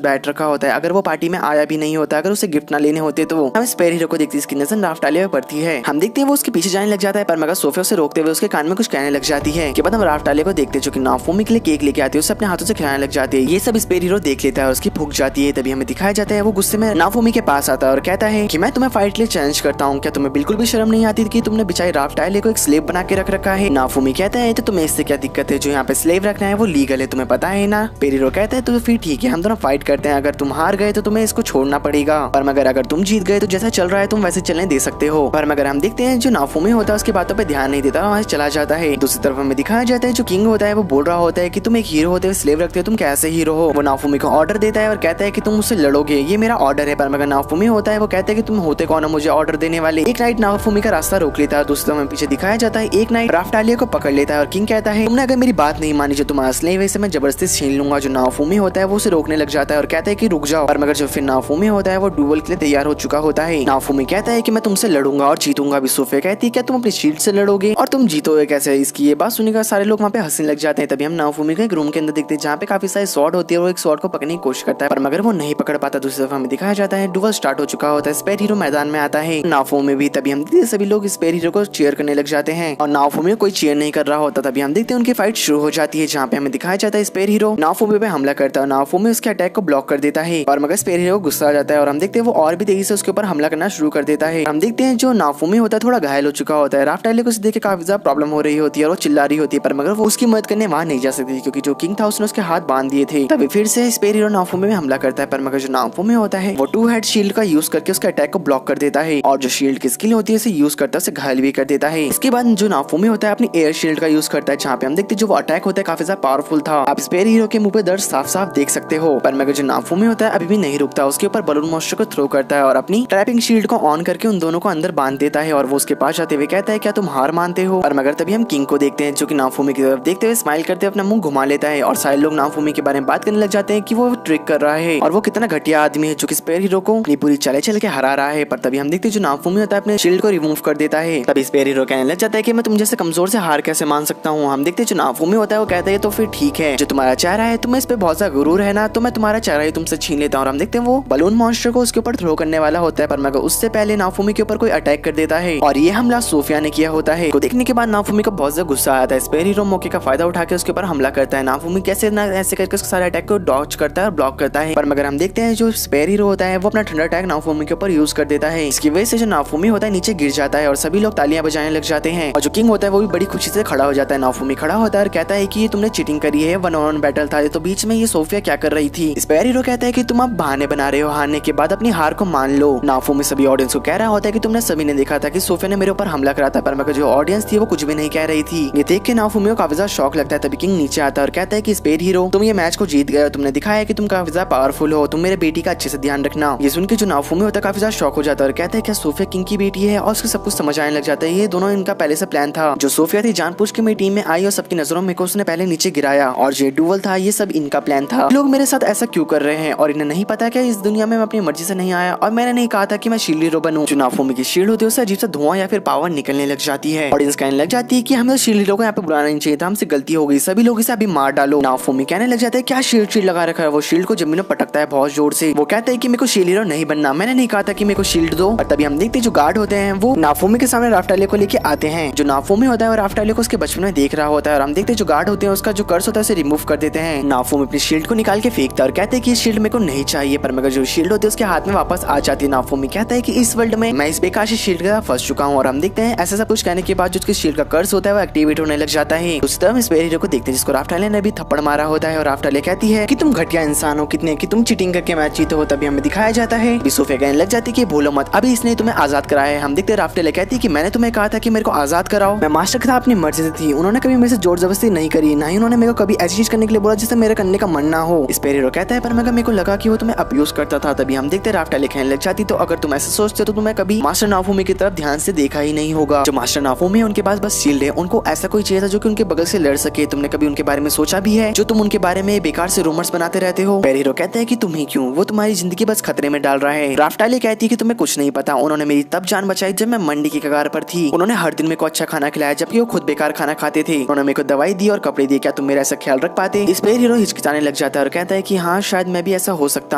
बैठ रखा होता है। अगर वो पार्टी में आया भी नहीं होता, अगर उसे गिफ्ट ना लेने होते तो हम स्पेयर हीरो को देखते इसकी नजर राफ्टालिया पे पड़ती है। हम देखते हैं वो उसके पीछे जाने लग जाता है, पर मगर सोफिया उसे रोकते हुए उसके कान में कुछ कहने लग जाती है। के बाद हम राफ्टालिया को देखते हैं जो कि नाफूमी के लिए केक लेके आती है, उसे अपने हाथों से खिलाने लग जाती है। ये सब स्पेयर हीरो देख लेता है और उसकी भूख जाती है। तभी हमें दिखाया जाता है वो गुस्से में नाफूमी के पास आता है और कहता है कि मैं तुम्हें फाइट के लिए चैलेंज करता हूँ, क्या तुम्हें बिल्कुल भी शर्म नहीं आती कि तुमने बेचारी राफ्टालिया को एक स्लेव बना के रख रखा है। नाफूमी कहता है तो तुम्हें इससे क्या दिक्कत है, जो यहाँ पे स्लेव रखना है वो लीगल है, तुम्हें पता है ना। स्पेयर हीरो कहता है तो फिर ठीक है, हम दोनों फाइट करते हैं, अगर तुम हार गए तो तुम्हें इसको छोड़ना पड़ेगा, पर मगर अगर तुम जीत गए तो जैसा चल रहा है तुम वैसे चलने दे सकते हो। पर मगर हम देखते हैं जो नाफूमी होता है उसकी बातों पे ध्यान नहीं देता, वहां से चला जाता है। दूसरी तरफ हमें दिखाया जाता है जो किंग होता है वो बोल रहा होता है कि तुम एक हीरो होते हुए स्लेव रखते हो, तुम कैसे हीरो हो। वो नाफूमी को ऑर्डर देता है और कहता है कि तुम मुझसे लड़ोगे, ये मेरा ऑर्डर है। पर मगर नाफूमी होता है वो कहता है कि तुम होते कौन हो मुझे ऑर्डर देने वाले। एक नाइट नाफूमी का रास्ता रोक लेता है। दूसरी तरफ हमें पीछे दिखाया जाता है एक नाइट राफ्टालिया को पकड़ लेता है और किंग कहता है तुमने अगर मेरी बात नहीं मानी जो तुम्हारा स्लेव है इसे मैं जबरदस्ती छीन लूंगा। जो नाफूमी होता है वो उसे रोकने लग जाता है और कहता है कि रुक जाओ। पर मगर जो फिर नाफूमी होता है वो डुएल के लिए तैयार हो चुका होता है। नाफूमी कहता है कि मैं तुमसे लड़ूंगा और जीतूंगा भी। सोफिया कहती है क्या तुम अपनी शील्ड से लड़ोगे और तुम जीतोगे कैसे। इसकी ये बात सुनकर सारे लोग वहाँ पे हंसने लग जाते हैं। तभी हम नाफूमी को एक रूम के अंदर देखते हैं जहाँ पे काफी सारे स्वॉर्ड होती है और वो एक स्वॉर्ड को पकड़ने की कोशिश करता है, पर मगर वो नहीं पकड़ पाता। दूसरी तरफ हमें दिखाया जाता है डुएल स्टार्ट हो चुका होता है, स्पेयर हीरो मैदान में आता है। नाफूमी भी तभी हम देखते सभी लोग स्पेयर हीरो को चीयर करने लग जाते हैं और नाफूमी कोई चीयर नहीं कर रहा होता। तभी हम देखते हैं उनकी फाइट शुरू हो जाती है जहाँ पे हमें दिखाया जाता है स्पेयर हीरो नाफूमी पे हमला करता है। नाफूमी उसके अटैक को ब्लॉक कर देता है और मगर स्पेयर हीरो गुस्सा आ जाता है और हम देखते हैं वो और भी तेजी से उसके ऊपर हमला करना शुरू कर देता है। हम देखते हैं जो नाफूमी होता है थोड़ा घायल हो चुका होता है। राफ्टालिया को उसे देख के काफी ज्यादा प्रॉब्लम हो रही होती है और वो चिल्ला रही होती है, पर मगर वो उसकी मदद करने वहां नहीं जा सकती क्योंकि जो किंग था उसने उसके हाथ बांध दिए थे। तभी फिर से स्पेयर हीरो नाफूमी में हमला करता है, पर मगर जो नाफूमी होता है वो 2 हेड शील्ड का यूज करके उसके अटैक को ब्लॉक कर देता है और जो शील्ड की स्किल होती है उसे यूज करता है उसे घायल भी कर देता है। इसके बाद जो नाफूमी होता है अपनी एयर शील्ड का यूज करता है जहाँ पे हम देखते हैं जो वो अटैक होता है काफी ज्यादा पावरफुल था। आप स्पेयर हीरो के मुंह पे दर्द साफ साफ देख सकते हो। पर मगर जो नाफूमी होता है अभी भी नहीं रुकता, उसके ऊपर बलून मॉन्स्टर को थ्रो करता है और अपनी ट्रैपिंग शील्ड को ऑन करके उन दोनों को अंदर बांध देता है और वो उसके पास जाते हुए कहता है क्या तुम हार मानते हो। पर मगर तभी हम किंग को देखते हैं जो कि नाफूमी की तरफ देखते हुए स्माइल करते हुए अपना मुंह घुमा लेता है और सारे लोग नाफूमी के बारे में बात करने लग जाते हैं कि वो ट्रिक कर रहा है और वो कितना घटिया आदमी है जो कि स्पेयर हीरो को अपनी पूरी चले चल के हरा रहा है। पर तभी हम देखते हैं जो नाफूमी होता है अपने शील्ड को रिमूव कर देता है। तभी स्पेयर हीरो कहने लग जाता है कि मैं तुम जैसे कमजोर से हार कैसे मान सकता हूँ। हम देखते हैं जो नाफूमी होता है वो कहता है तो फिर ठीक है, जो तुम्हारा चेहरा है तुम्हें इस पे बहुत ज्यादा गुरूर है ना, तो मैं तुम्हारा चेहरा ही तुमसे छीन लेता हूँ। और हम देखते हैं वो बलून मॉन्स्टर को उसके ऊपर थ्रो करने वाला होता है, पर मगर उससे पहले नाफूमी के ऊपर कोई अटैक कर देता है और ये हमला सोफिया ने किया होता है। को देखने के बाद नाफूमी को बहुत ज्यादा गुस्सा आता है। स्पेयर हीरो मौके का फायदा उठा के उसके ऊपर हमला करता है। नाफूमी कैसे ना ऐसे करके उसके सारे अटैक को डॉच करता है और ब्लॉक करता है, पर मगर हम देखते हैं जो स्पेयर हीरो होता है वो अपना ठंडा अटैक नाफूमी के ऊपर यूज कर देता है। इसकी वजह से जो नाफूमी होता है नीचे गिर जाता है और सभी लोग तालियां बजाने लग जाते हैं और जो किंग होता है वो भी बड़ी खुशी से खड़ा हो जाता है। नाफूमी खड़ा होता है और कहता है कि ये तुमने चीटिंग करी है, 1-on-1 बैटल था तो बीच में ये सोफिया क्या कर रही थी। स्पेयर हीरो कहता है कि तुम अब बहाने बना रहे हो, हारने के बाद अपनी हार को मान लो। नाफूमी सभी ऑडियंस को कह रहा होता है कि तुमने सभी ने देखा था कि सोफिया ने मेरे ऊपर हमला करा था, पर मगर जो ऑडियंस थी वो कुछ भी नहीं कह रही थी। ये देख के नाफूमी को काफी ज्यादा शॉक लगता है। तभी किंग नीचे आता है और कहता है कि स्पेयर हीरो तुम ये मैच को जीत गए, तुमने दिखाया कि तुम काफी ज्यादा पावरफुल हो, तुम मेरे बेटी का अच्छे से ध्यान रखना। ये सुन के जो नाफूमी होता है काफी ज्यादा शॉक हो जाता है और कहता है क्या सोफिया किंग की बेटी है, और उसको सब कुछ समझ आने लग जाता है। ये दोनों इनका पहले से प्लान था। जो सोफिया थी जानबूझ के मेरी टीम में आई और सबकी नजरों में को उसने पहले नीचे गिराया, और जो डुएल था ये सब इनका प्लान था। लोग मेरे साथ ऐसा क्यों कर रहे हैं और इन्हें नहीं पता क्या इस दुनिया में मैं अपनी मर्जी से नहीं आया और मैंने नहीं कहा था कि मैं शील्ड हीरो बनूं। जो नाफूमी की शील्ड होती है उससे अजीब सा धुआं या फिर पावर निकलने लग जाती है। ऑडियंस कहने लग जाती है कि हमें शील्ड हीरो को यहाँ पे बुलाना नहीं चाहिए था, हमसे गलती हो गई, सभी लोग इसे अभी मार डालो। नाफूमी कहने लग जाते हैं क्या शील्ड लगा रखा है। वो शील्ड को जमीन में पटकता है बहुत जोर से। वो कहता है कि मेरे को शील्ड हीरो नहीं बनना, मैंने नहीं कहा था कि मेरे को शील्ड दो। और तभी हम देखते हैं जो गार्ड होते हैं वो नाफूमी के सामने राफ्टालिया को लेके आते हैं। जो नाफूमी होता है वो राफ्टालिया को उसके बचपन में देख रहा होता है और हम देखते हैं जो गार्ड होते हैं उसका जो कर्स होता है उसे रिमूव कर देते हैं। नाफूमी अपनी शील्ड को निकाल के फेंकता है और कहते हैं कि शील्ड मेरे को नहीं चाहिए, पर मगर जो शील्ड होती है उसके हाथ में वापस आ जाती है। नाफूमी कहता है कि इस वर्ल्ड में मैं इस बेकार से शील्ड के साथ फंस चुका हूँ। और हम देखते हैं ऐसा सब कुछ कहने के बाद जो उसके शील्ड का कर्स होता है वो एक्टिवेट होने लग जाता है। उस तरह स्पेयर हीरो को देखते हैं जिसको राफ्टालिया ने भी थप्पड़ मारा होता है और राफ्टालिया कहती है कि तुम घटिया इंसान हो कितने कि तुम चीटिंग करके मैच जीते हो। तभी हमें दिखाया जाता है सोफिया कहने लग जाती है कि भूलो मत अभी इसने तुम्हें आजाद कराया है। हम देखते हैं राफ्टालिया कहती है कि मैंने तुम्हें कहा था कि मेरे को आजाद कराओ, मैं मास्टर के साथ अपनी मर्जी से थी, उन्होंने कभी मेरे से जोर जबरदस्ती नहीं करी, ना ही उन्होंने मेरे को कभी ऐसी चीज करने के लिए बोला जिससे मेरे करने का मन ना हो। स्पेयर हीरो कहता है पर मगर मेरे को लगा कि वो तुम्हें अब्यूज करता था। तभी हम देखते हैं राफ्टालिया कहने लग जाती तो अगर तुम ऐसे सोचते तो तुम्हें कभी मास्टर नाफूमी की तरफ ध्यान से देखा ही नहीं होगा। जो मास्टर नाफूमी है उनके पास बस शील्ड है, उनको ऐसा कोई चाहिए था जो कि उनके बगल से लड़ सके। तुमने कभी उनके बारे में सोचा भी है जो तुम उनके बारे में बेकार से रूमर्स बनाते रहते हो। स्पेयर हीरो कहता है कि तुम ही क्यों, वो तुम्हारी जिंदगी बस खतरे में डाल रहा है। राफ्टालिया कहती है कि तुम्हें कुछ नहीं पता, उन्होंने मेरी तब जान बचाई जब मैं मंडी की कगार पर थी, उन्होंने हर दिन मेरे को अच्छा खाना खिलाया जबकि वो खुद बेकार खाना खाते थे, उन्होंने मेरे को दवाई दी और कपड़े दिए, क्या तुम मेरा ऐसा ख्याल रख पाते। स्पेयर हीरो हिचकिचाने लग जाता है और कहता है कि हाँ शायद मैं भी ऐसा हो सकता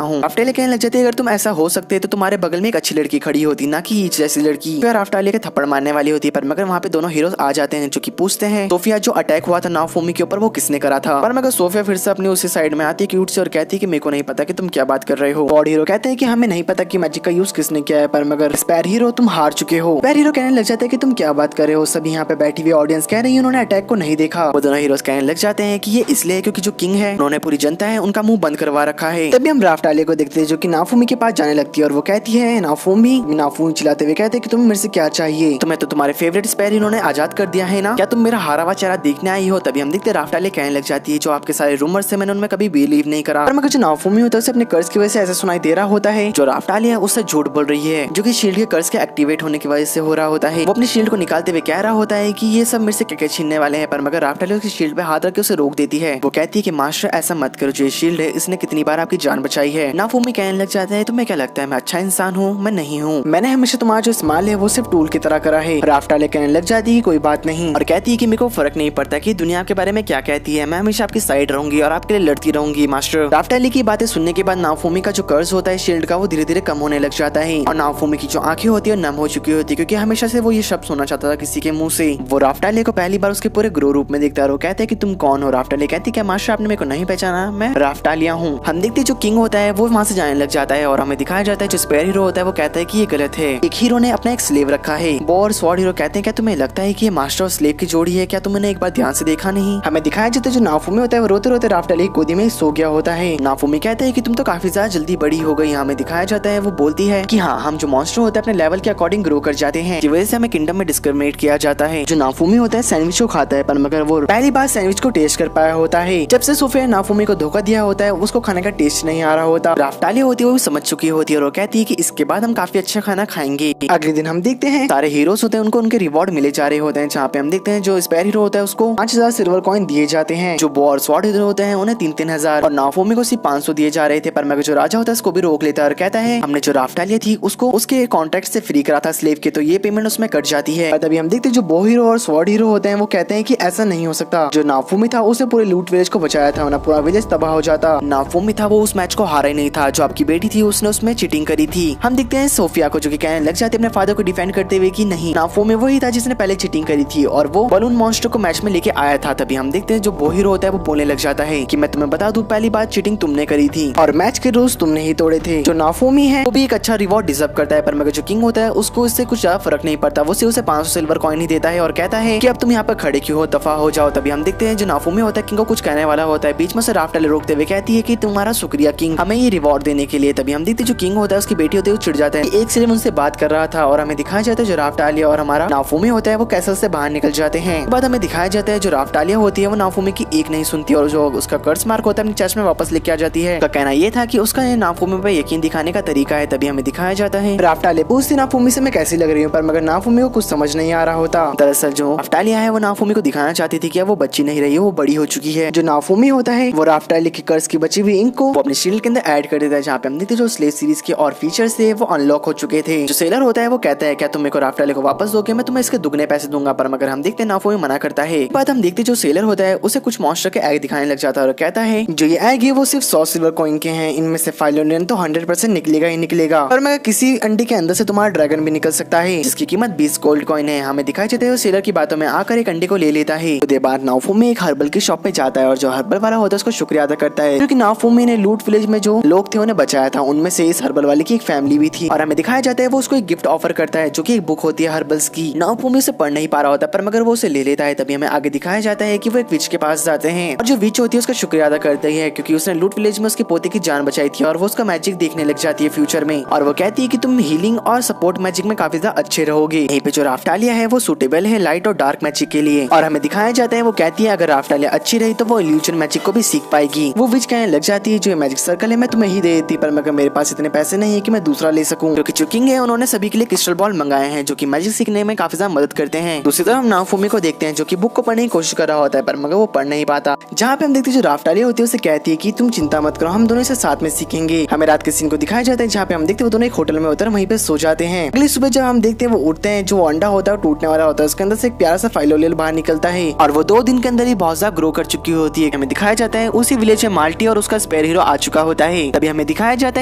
हूँ। राफ्टालिया कहने लग जाती है अगर तुम ऐसा हो सकते तो तुम्हारे बगल में एक अच्छी लड़की खड़ी होती, ना कि ईच जैसी लड़की। फिर राफ्टालिया के थप्पड़ मारने वाली होती है, पर मगर वहाँ पे दोनों हीरोज आ जाते हैं जो कि पूछते हैं सोफिया जो अटैक हुआ था नाओफुमी के ऊपर वो किसने करा था। पर मगर सोफिया फिर से अपनी उसी साइड में आती है क्यूट से और कहती है कि मेरे को नहीं पता कि तुम क्या बात कर रहे हो। गॉड हीरो कहते हैं कि हमें नहीं पता कि मैजिक का यूज किसने किया है, पर मगर स्पैर हीरो तुम हार चुके हो। स्पैर हीरो कहने लग जाते हैं कि तुम क्या बात कर रहे हो, सभी यहाँ पे बैठी हुई ऑडियंस कह रही है उन्होंने अटैक को नहीं देखा। वो दोनों हीरोज कहने लग जाते हैं कि ये इसलिए क्योंकि जो किंग है उन्होंने पूरी जनता है उनका मुंह बंद करवा रखा है। तभी हम राफ्टालिया को देखते हैं जो कि नाफुमी के पास जाने लगती है और वो कहती है नाफुमी चिल्लाते हुए कहते हैं कि तुम्हें मेरे से क्या चाहिए, तुम्हें तो तुम्हारे फेवरेट स्पैर इन्होंने आजाद कर दिया है ना, क्या तुम मेरा हारा हुआ चेहरा देखने आई हो। तभी हम देखते हैं राफ्टालिया कहने लग जाती है जो आपके सारे रूमर्स से मैंने उनमें कभी बिलीव नहीं करा। पर मगर जो नाफुमी होता है उसे अपने कर्ज की वजह से ऐसा सुनाई दे रहा होता है जो राफ्टालिया उससे झूठ बोल रही है, जो कि शील्ड के कर्ज के एक्टिवेट होने की वजह से हो रहा होता है। वो अपनी शील्ड को निकालते हुए कह रहा होता है कि ये सब मेरे से क्या छीनने वाले हैं, पर मगर राफ्टालिया उसकी शील्ड पे हाथ रख के उसे रोक देती है। वो कहती है कि मास्टर ऐसा मत करो, जो ये शील्ड है इसने कितनी बार आपकी जान बचाई है। नाफुमी कहने लग जाता है तुम्हें क्या लगता है मैं अच्छा इंसान हूँ? मैं नहीं हूँ, मैंने हमेशा तुम्हारा जो इस्तेमाल है वो सिर्फ टूल की तरह करा है। राफ्टालिया कहने लग जाती है कोई बात नहीं और कहती है कि मेरे को फर्क नहीं पड़ता कि दुनिया के बारे में क्या कहती है, मैं हमेशा आपकी साइड रहूंगी और आपके लिए लड़ती रहूंगी मास्टर। राफ्टालिया की बातें सुनने के बाद नाफुमी का जो कर्ज होता है शील्ड का वो धीरे धीरे कम होने लग जाता है और नाफुमी की जो आंखें होती है नम हो चुकी होती है क्योंकि हमेशा से वो ये शब्द सुनना चाहता था किसी के मुंह से। वो राफ्टालिया को पहली बार उसके पूरे ग्रो रूप में देखता है और कहते हैं कि तुम कौन हो। राफ्टालिया कहती है क्या मास्टर आपने मेरे को नहीं पहचाना, मैं राफ्टालिया हूँ। हम देखते जो किंग होता है वो वहाँ से जाने लग जाता है और हमें दिखाया जाता है जो स्पेयर हीरो होता है वो कहता है कि ये गलत है, एक हीरो ने अपना एक स्लेव रखा है। वो और स्वॉर्ड हीरो कहते हैं क्या तुम्हें लगता है कि ये मास्टर और स्लेव की जोड़ी है, क्या तुमने एक बार ध्यान से देखा नहीं। हमें दिखाया जाता है जो नाफुमी होता है वो रोते रोते राफ्टालिया की गोदी में सो गया होता है। नाफुमी कहते हैं कि तुम तो काफी ज्यादा जल्दी बड़ी हो गई। हमें दिखाया जाता है वो बोलती है कि हाँ हम जो मॉन्स्टर होते हैं अपने लेवल के अकॉर्डिंग ग्रो कर जाते हैं, की वजह से हमें किंगडम में डिस्क्रिमिनेट किया जाता है। जो नाफुमी होता है सैंडविच को खाता है पर मगर वो पहली बार सैंडविच को टेस्ट कर पाया होता है। जब से सोफिया नाफुमी को धोखा दिया होता है उसको खाने का टेस्ट नहीं आ रहा होता। राफ्टालिया होती है वो समझ चुकी होती है और वो कहती है कि इसके बाद हम काफी अच्छा खाना खाएंगे। अगले दिन हम देखते हैं सारे हीरोज होते हैं उनको उनके रिवॉर्ड मिले जा रहे होते हैं, जहाँ पे हम देखते हैं जो स्पेयर हीरो होता है उसको 5000 सिल्वर कॉइन दिए जाते हैं, जो बो और स्वॉर्ड हीरो होते हैं उन्हें 3-3000 और नाफुमी को सिर्फ 500 दिए जा रहे थे। पर मगर जो राजा होता है उसको भी रोक लेता है और कहता है हमने जो राफ्टालिया थी उसको उसके कॉन्ट्रैक्ट से फ्री करा था स्लेव के, तो ये पेमेंट उसमें कट जाती है। तभी हम देखते हैं जो बो हीरो और स्वॉर्ड हीरो होते हैं वो कहते हैं कि ऐसा नहीं हो सकता, जो नाफुमी था उसने पूरे लूट विलेज को बचाया था वरना पूरा विलेज तबाह हो जाता। नाफुमी था वो उस मैच को हारा ही नहीं था, जो आपकी बेटी थी उसने उसमें चीटिंग करी थी। हम देखते हैं सोफिया को जो कि कहने लग जाती है अपने फादर को डिफेंड करते हुए कि नहीं नाफुमी वही था जिसने पहले चीटिंग करी थी और वो बलून मॉन्स्टर को मैच में लेके आया था। तभी हम देखते हैं जो बो हीरो होता है वो बोलने लग जाता है कि मैं तुम्हें बता दूं पहली बार चीटिंग तुमने करी थी और मैच के रूल्स तुमने ही तोड़े थे। जो नाफुमी है वो भी एक अच्छा रिवॉर्ड डिजर्व करता है, पर मगर जो किंग होता है उसको इससे कुछ ज्यादा फर्क नहीं पड़ता, वो सिर्फ उसे 500 सिल्वर कॉइन ही देता है और कहता है कि अब तुम यहाँ पर खड़े क्यों हो, दफा हो जाओ। तभी हम देखते हैं जो नाफुमी होता है किंग को कुछ कहने वाला होता है, बीच में से राफ्टालिया रोकते हुए कहती है कि तुम्हारा शुक्रिया किंग हमें ये रिवॉर्ड देने के लिए। तभी हम देखते हैं जो किंग होता है उसकी बेटी होती है वो चिढ़ जाता है, एक सिर्फ उनसे बात कर रहा था और हमें दिखाया जाता है जो राफ्टालिया और हमारा नाफुमी होता है वो कैसल से बाहर निकल जाते हैं। बाद हमें दिखाया जाता है जो राफ्टालिया होती है वो नाफुमी की एक नहीं सुनती और जो उसका कर्ज मार्क होता है अपनी चेस्ट में वापस लेके आ जाती है। उसका कहना ये था कि उसका नाफुमी पे यकीन दिखाने का तरीका है। तभी हमें दिखाया जाता है राफ्टालिया पूछती नाफुमी से मैं कैसी लग रही हूँ, पर मगर नाफुमी को कुछ समझ नहीं आ रहा होता। दरअसल जो राफ्टालिया है वो नाफुमी को दिखाना चाहती थी कि वो बच्ची नहीं रही है, वो बड़ी हो चुकी है। जो नाफुमी होता है वो राफ्टालिया की कर्ज की बची हुई इंक को वो अपने शील्ड के अंदर ऐड कर देता है, जहाँ पे हम देखते जो स्लेव सीरीज के और फीचर्स थे वो अनलॉक हो चुके थे। जो सेलर होता है वो कहता है क्या तुम मेरे को राफ्टालिया को वापस दोगे, मैं तुम्हें इसके दुगने पैसे दूंगा, पर मगर हम देखते नाफुमी मना करता है। बाद हम देखते जो सेलर होता है उसे कुछ मॉन्स्टर के एग दिखाने लग जाता है और कहता है जो ये एग है वो सिर्फ 100 सिल्वर कॉइन के हैं, इनमें से फाइलोनियन तो 100% निकलेगा ही निकलेगा, पर मगर किसी अंडे के अंदर से तुम्हारा ड्रैगन भी निकल सकता है जिसकी कीमत 20 गोल्ड कॉइन है। हमें दिखाई जाता है सेलर की बातों में आकर एक अंडे को ले लेता है। उसके बाद नाफुमी एक हर्बल की शॉप पे जाता है और जो हर्बल वाला होता है उसको शुक्रिया अदा करता है क्योंकि नाफुमी ने लूट विलेज में जो लोग थे उन्हें बचाया था, उनमें से इस हर्बल वाले की एक फैमिली भी थी। और हमें दिखाया जाता है वो उसको एक गिफ्ट ऑफर करता है जो कि एक बुक होती है हर्बल्स की। नाफुमी उसे पढ़ नहीं पा रहा होता पर मगर वो उसे ले लेता है। तभी हमें आगे दिखाया जाता है कि वो एक विच के पास जाते हैं और जो विच होती है उसका शुक्रिया अदा करती है क्योंकि उसने लूट विलेज में उसके पोते की जान बचाई थी और वो उसका मैजिक देखने लग जाती है फ्यूचर में और वो कहती है कि तुम हीलिंग और सपोर्ट मैजिक में काफी ज्यादा अच्छे रहोगे। यहीं पे जो राफ्टालिया है वो सूटेबल है लाइट और डार्क मैजिक के लिए और हमें दिखाया जाता है वो कहती है अगर राफ्टालिया अच्छी रही तो वो इल्यूजन मैजिक को भी सीख पाएगी। वो विच कहने लग जाती है जो ये मैजिक सर्कल है मैं तुम्हें ही दे देती, पर मगर मेरे पास इतने पैसे नहीं है कि मैं दूसरा ले सकूं। क्योंकि जो किंग है उन्होंने सभी के लिए क्रिस्टल बॉल मंगाए हैं जो कि मैजिक सीखने में काफी ज्यादा मदद करते हैं। दूसरी तरफ हम नाफुमी को देखते हैं जो कि बुक को पढ़ने की कोशिश कर रहा होता है पर मगर वो पढ़ नहीं पाता। जहाँ पे हम देखते हैं जो राफ्टालिया होती है उसे कहती है कि तुम चिंता मत करो, हम दोनों इसे साथ में सीखेंगे। हमें रात के सीन को दिखाया जाता है जहाँ पे हम देखते हैं वो दोनों एक होटल में होते हैं वहीं पे सो जाते हैं। अगली सुबह जब हम देखते हैं वो उठते हैं जो अंडा होता है टूटने वाला होता है उसके अंदर से एक प्यारा सा फाइलोलियल बाहर निकलता है और वो 2 दिन के अंदर ही बहुत ज्यादा ग्रो कर चुकी होती है। हमें दिखाया जाता है उसी विलेज में माल्टी और उसका स्पेयर हीरो आ चुका होता है। तभी हमें दिखाया जाता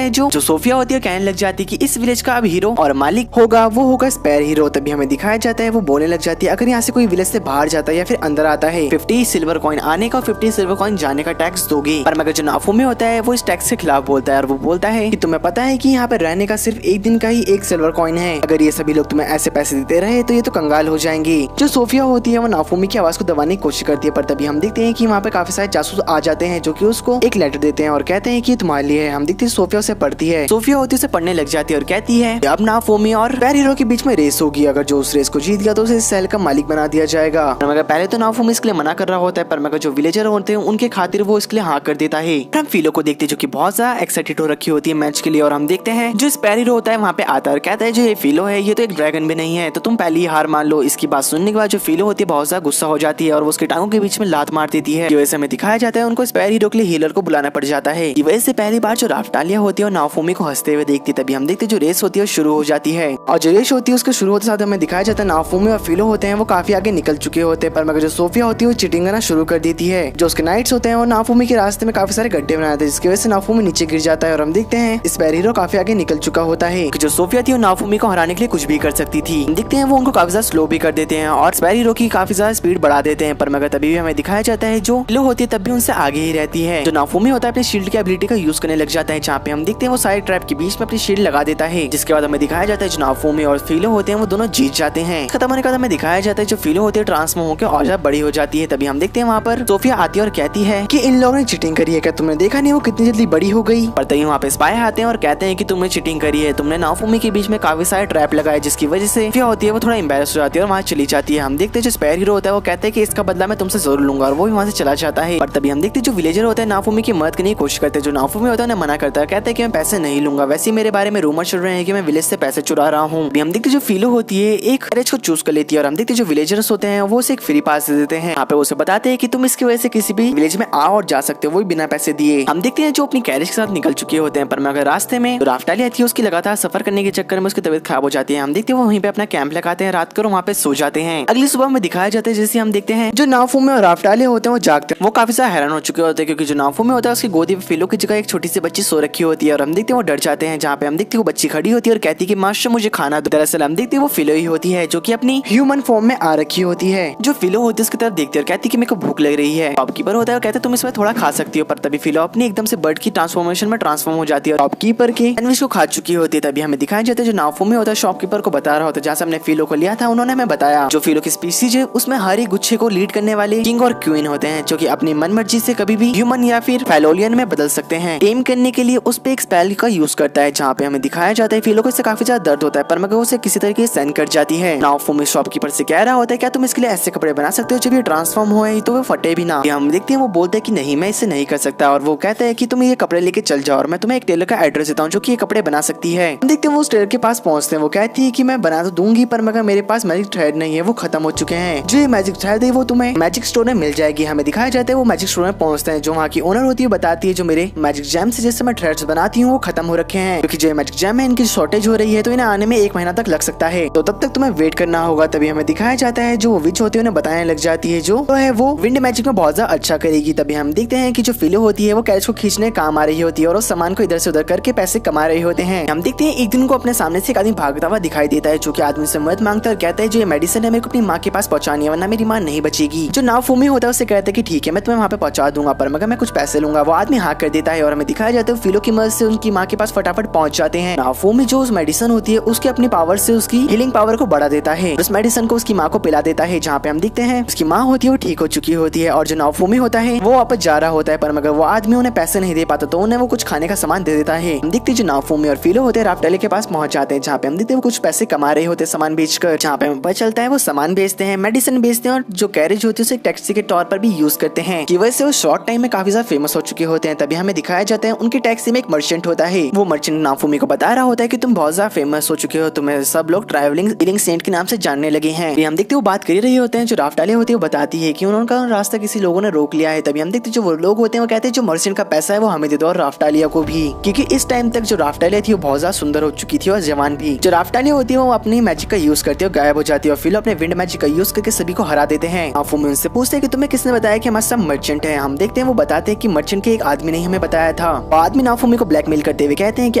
है जो सोफिया होती है कहने लग जाती है कि इस विलेज का अब हीरो और मालिक होगा वो होगा स्पेयर हीरो। तभी हमें दिखाया जाता है वो बोलने लग जाती है अगर यहाँ से कोई विलेज से बाहर जाता है या फिर अंदर आता है 50 सिल्वर कॉइन आने का और 50 सिल्वर कॉइन जाने का टैक्स दोगे। पर मगर जो नाफुमी होता है वो इस टैक्स के खिलाफ बोलता है और वो बोलता है कि तुम्हें पता है कि यहाँ पे रहने का सिर्फ एक दिन का ही 1 सिल्वर कॉइन है, अगर ये सभी लोग तुम्हें ऐसे पैसे देते रहे तो ये तो कंगाल हो जाएंगे। जो सोफिया होती है वो नाफुमी की आवाज को दबाने की कोशिश करती है, पर तभी हम देखते हैं कि वहाँ पे काफी सारे जासूस आ जाते हैं जो कि उसको एक लेटर देते हैं और कहते हैं कि तुम्हारे लिए है। हम देखते हैं सोफिया उसे पढ़ती है। सोफिया होती है उसे पढ़ने लग जाती है और कहती है अब नाफुमी और स्पेयर हीरो के बीच में रेस होगी, अगर जो उस रेस को जीत गया तो उसे इस शहर का मालिक बना दिया जाएगा। मगर पहले तो नाफुमी इसके लिए मना कर रहा होता है, पर मगर जो विलेजर होते हैं उनके खातिर वो इसके लिए हाँ कर देता है। हम फिलो को देखते हैं जो कि बहुत ज्यादा एक्साइटेड हो रखी होती है मैच के लिए, और हम देखते हैं जो स्पेयर हीरो होता है वहाँ पे आता है और कहता है जो ये फिलो है ये तो एक ड्रैगन भी नहीं है, तो तुम पहले ही हार मान लो। इसकी बात सुनने के बाद जो फिलो होती है बहुत ज्यादा गुस्सा हो जाती है और वो उसके टांगों के बीच में लात मार देती है। वैसे हमें दिखाया जाता है उनको स्पेयर हीरो के लिए हीलर को बुलाना पड़ जाता है। की वजह से पहली बार जो राफ्टालिया होती है और नाफुमी को हंसते हुए देखती है। तभी हम देखते जो रेस होती है शुरू हो जाती है, और जो रेस होती है उसके शुरू होते साथ हमें दिखाया जाता है नाफुमी और फिलो होते हैं वो काफी आगे निकल चुके होते हैं, पर मगर जो सोफिया होती है वो चीटिंग करना शुरू कर देती है। जो उसके नाइट्स होते हैं और नाफुमी के रास्ते में काफी सारे गड्ढे बनाए थे जिसकी वजह से नाफुमी नीचे गिर जाता है, और हम देखते हैं स्पेयर हीरो काफी आगे निकल चुका होता है। जो सोफिया थी वो नाफुमी को हराने के लिए कुछ भी कर सकती थी। देखते हैं वो उनको काफी ज्यादा स्लो भी कर देते हैं और स्पेयर हीरो की काफी ज्यादा स्पीड बढ़ा देते हैं, पर मगर तभी भी हमें दिखाया जाता है जो फिलो होती है तब भी उनसे आगे ही रहती है। जो नाफुमी होता है अपने शील्ड की एबिलिटी का यूज करने लग जाता है, जहाँ पे हम देखते हैं वो सारे ट्रैप के बीच में अपनी शील्ड लगा देता है, जिसके बाद हमें दिखाया जाता है जो नाफुमी और फिलो होते हैं वो दोनों जीत जाते हैं। खत्म होने के बाद हमें दिखाया जाता है जो फिलो होती है ट्रांसफॉर्म होकर और ज्यादा बड़ी हो जाती है। तभी हम देखते हैं वहाँ पर सोफिया आती है और कहती है कि इन लोगों ने चीटिंग करी है, क्या तुमने देखा नहीं वो कितनी जल्दी बड़ी हो गई। पर तभी वहाँ पे स्पाई आते हैं और कहते हैं कि तुमने चीटिंग करी है, तुमने नाफुमी के बीच में काफी सारे ट्रैप लगाए, जिसकी वजह से सोफिया होती है वो थोड़ा एम्बेरस हो जाती है और वहाँ चली जाती है। हम देखते हैं जो स्पेयर हीरो होता है वो कहते हैं कि इसका बदला मैं तुमसे जरूर लूंगा, और वो भी वहाँ से चला जाता है। पर तभी हम देखते हैं जो विलेजर होता है नाफुमी की मदद करने की कोशिश करते हैं। जो नाफुमी होता है उन्हें मना करता है, कहते हैं कि मैं पैसे नहीं लूंगा, वैसे मेरे बारे में रूमर चल रहे हैं कि मैं विलेज से पैसे चुरा रहा हूँ। हम देखते जो फिलो होती है एक कैरेज को चूज कर लेती है, और हम देखते जो विलेजर्स होते हैं वो उसे एक फ्री पास दे देते हैं। यहाँ पे उसे बताते हैं कि तुम इसकी वजह से किसी भी विलेज में आ और जा सकते हो, वो भी बिना पैसे दिए। हम देखते हैं जो अपनी कैरेज के साथ निकल चुके होते हैं, पर मगर रास्ते में जो राफ्टालिया थी उसकी लगातार सफर करने के चक्कर में उसकी तबीयत खराब हो जाती है। हम देखते हैं वो वहीं पे अपना कैंप लगाते हैं रात को, वहाँ पे सो जाते हैं। अगली सुबह में दिखाया जाता है जैसे हम देखते हैं जो नाफुमी और राफ्टालिया होते हैं वो जागते हैं, वो काफी ज्यादा हैरान हो चुके होते हैं क्योंकि जो नाफुमी होता है उसकी गोदी में फिलो की जगह एक छोटी सी बच्ची सो रखी होती है, और हम देखते हैं वो डर जाते हैं। जहाँ पे हम देखते हैं वो बच्ची खड़ी होती है और कहती है कि मास्टर मुझे खाना दो। दरअसल हम देखते हैं वो फिलो ही होती है जो कि अपनी ह्यूमन फॉर्म में आ रखी होती है। जो फिलो होती है उसकी तरफ देखती है और कहती है कि मेरे को भूख लग रही है। शॉपकीपर होता है और कहते हैं तुम इसमें थोड़ा खा सकती हो, पर तभी फिलो अपनी एकदम से बर्ड की ट्रांसफॉर्मेशन में ट्रांसफॉर्म हो जाती है और शॉपकीपर के सैंडविच को खा चुकी होती है। तभी हमें दिखाया जाता है जो नाफुमी होता है शॉपकीपर को बता रहा होता है, जहाँ से हमने फिलो को लिया था उन्होंने हमें बताया जो फिलो की स्पीसीज है उसमें हर एक गुच्छे को लीड करने वाले किंग और क्वीन होते हैं, जो कि अपनी मन मर्जी से कभी भी ह्यूमन या फिर फैलोलियन में बदल सकते हैं। टेम करने के लिए उस पे एक स्पेल का यूज करता है, जहाँ पे हमें दिखाया जाता है फिलो को इससे काफी ज्यादा दर्द होता है, पर मगर उसे किसी तरीके से सहन कर जाती है। नाफुमी शॉपकीपर से कह रहा होता है क्या तुम इसके लिए ऐसे कपड़े बना सकते हो जब ये ट्रांसफॉर्म होए तो वो फटे भी ना। हम देखते हैं वो बोलते हैं कि नहीं मैं इसे नहीं कर सकता, और वो कहते हैं कि तुम ये कपड़े लेके चल जाओ और मैं तुम्हें एक टेलर का एड्रेस देता हूँ जो कि ये कपड़े बना सकती है। हम देखते हैं वो उस टेलर के पास पहुंचते हैं, वो कहती है कि मैं बना तो दूंगी पर मगर मेरे पास मैजिक थ्रेड नहीं है, वो खत्म हो चुके हैं। जो ये मैजिक थ्रेड है वो तुम्हें मैजिक स्टोर में मिल जाएगी। हमें दिखाया जाता है वो मैजिक स्टोर में पहुंचते हैं, जो वहाँ की ओनर होती है बताती है जो मेरे मैजिक जैम से जैसे मैं थ्रेड्स बनाती हूँ वो खत्म हो रखे हैं, क्योंकि जो मैजिक जैम है इनकी शॉर्टेज हो रही है तो इन्हें आने में 1 महीना तक लग सकता है, तो तब तक तुम्हें वेट करना होगा। तभी हमें दिखाया जाता है जो विच होती है उन्हें बताने लग जाती है जो तो है वो विंड मैजिक में बहुत ज्यादा अच्छा करेगी। तभी हम देखते हैं कि जो फिलो होती है वो कैरेज को खींचने काम आ रही होती है और उस सामान को इधर से उधर करके पैसे कमा रहे होते हैं। हम देखते हैं एक दिन को अपने सामने से एक आदमी भागता हुआ दिखाई देता है जो कि आदमी से मदद मांगता है और कहता है जो ये मेडिसिन है मेरे को अपनी माँ के पास पहुंचानी है वरना मेरी माँ नहीं बचेगी। जो नाफुमी होता है उससे कहता है कि ठीक है मैं तुम्हें वहाँ पे पहुंचा दूंगा पर मगर मैं कुछ पैसे लूंगा। वो आदमी हाँ कर देता है और हमें दिखाया जाता है फिलो की मदद से उनकी माँ के पास फटाफट पहुंच जाते हैं। नाफुमी जो उस मेडिसिन होती है उसके अपनी पावर से उसकी हीलिंग पावर को बढ़ा देता है, उस मेडिसिन को उसकी माँ को पिला देता है, जहाँ पे हम देखते हैं उसकी माँ होती है वो ठीक हो चुकी होती है और जो नाफुमी होता है वो वापस जा रहा होता है, पर मगर वो आदमी उन्हें पैसे नहीं दे पाता तो उन्हें वो कुछ खाने का सामान दे देता है। हम देखते हैं जो नाफुमी और फिलो होते हैं राफ्टालिया के पास पहुंच जाते हैं, जहाँ पे हम देखते हैं वो कुछ पैसे कमा रहे होते हैं सामान बेचकर, जहाँ पे हमें पता चलता है वो सामान बेचते हैं, मेडिसिन बेचते हैं और जो कैरेज होती है उसे टैक्सी के तौर पर भी यूज करते हैं, की वजह से वो शॉर्ट टाइम में काफी ज्यादा फेमस हो चुके होते हैं। तभी हमें दिखाया जाता है उनकी टैक्सी में एक मर्चेंट होता है, वो मर्चेंट नाफुमी को बता रहा होता है कि तुम बहुत ज्यादा फेमस हो चुके हो, तुम्हें सब लोग ट्रैवलिंग हीलिंग सेंट के नाम से जानने लगे हैं। हम देखते हैं वो बात कर रहे होते हैं, जो राफ्टालिया होती है वो बताती है कि उनका रास्ता किसी लोगों ने रोक लिया है। तभी हम देखते हैं जो वो लोग होते हैं वो कहते हैं जो मर्चेंट का पैसा है वो हमें दे दो और राफ्टालिया को भी, क्योंकि इस टाइम तक जो राफ्टालिया थी वो बहुत ज्यादा सुंदर हो चुकी थी और जवान भी। जो राफ्टालिया होती है वो अपनी मैजिक का यूज करती है और गायब हो जाती है और फिलो अपने विंड मैजिक का यूज करके सभी को हरा देते हैं। नाफुमी उनसे पूछते हैं कि तुम्हें किसने बताया कि हमारे सब मर्चेंट है। हम हम देखते हैं वो बताते हैं कि मर्चेंट के एक आदमी ने हमें बताया था। और आदमी नाफुमी को ब्लैकमेल करते हुए कहते हैं कि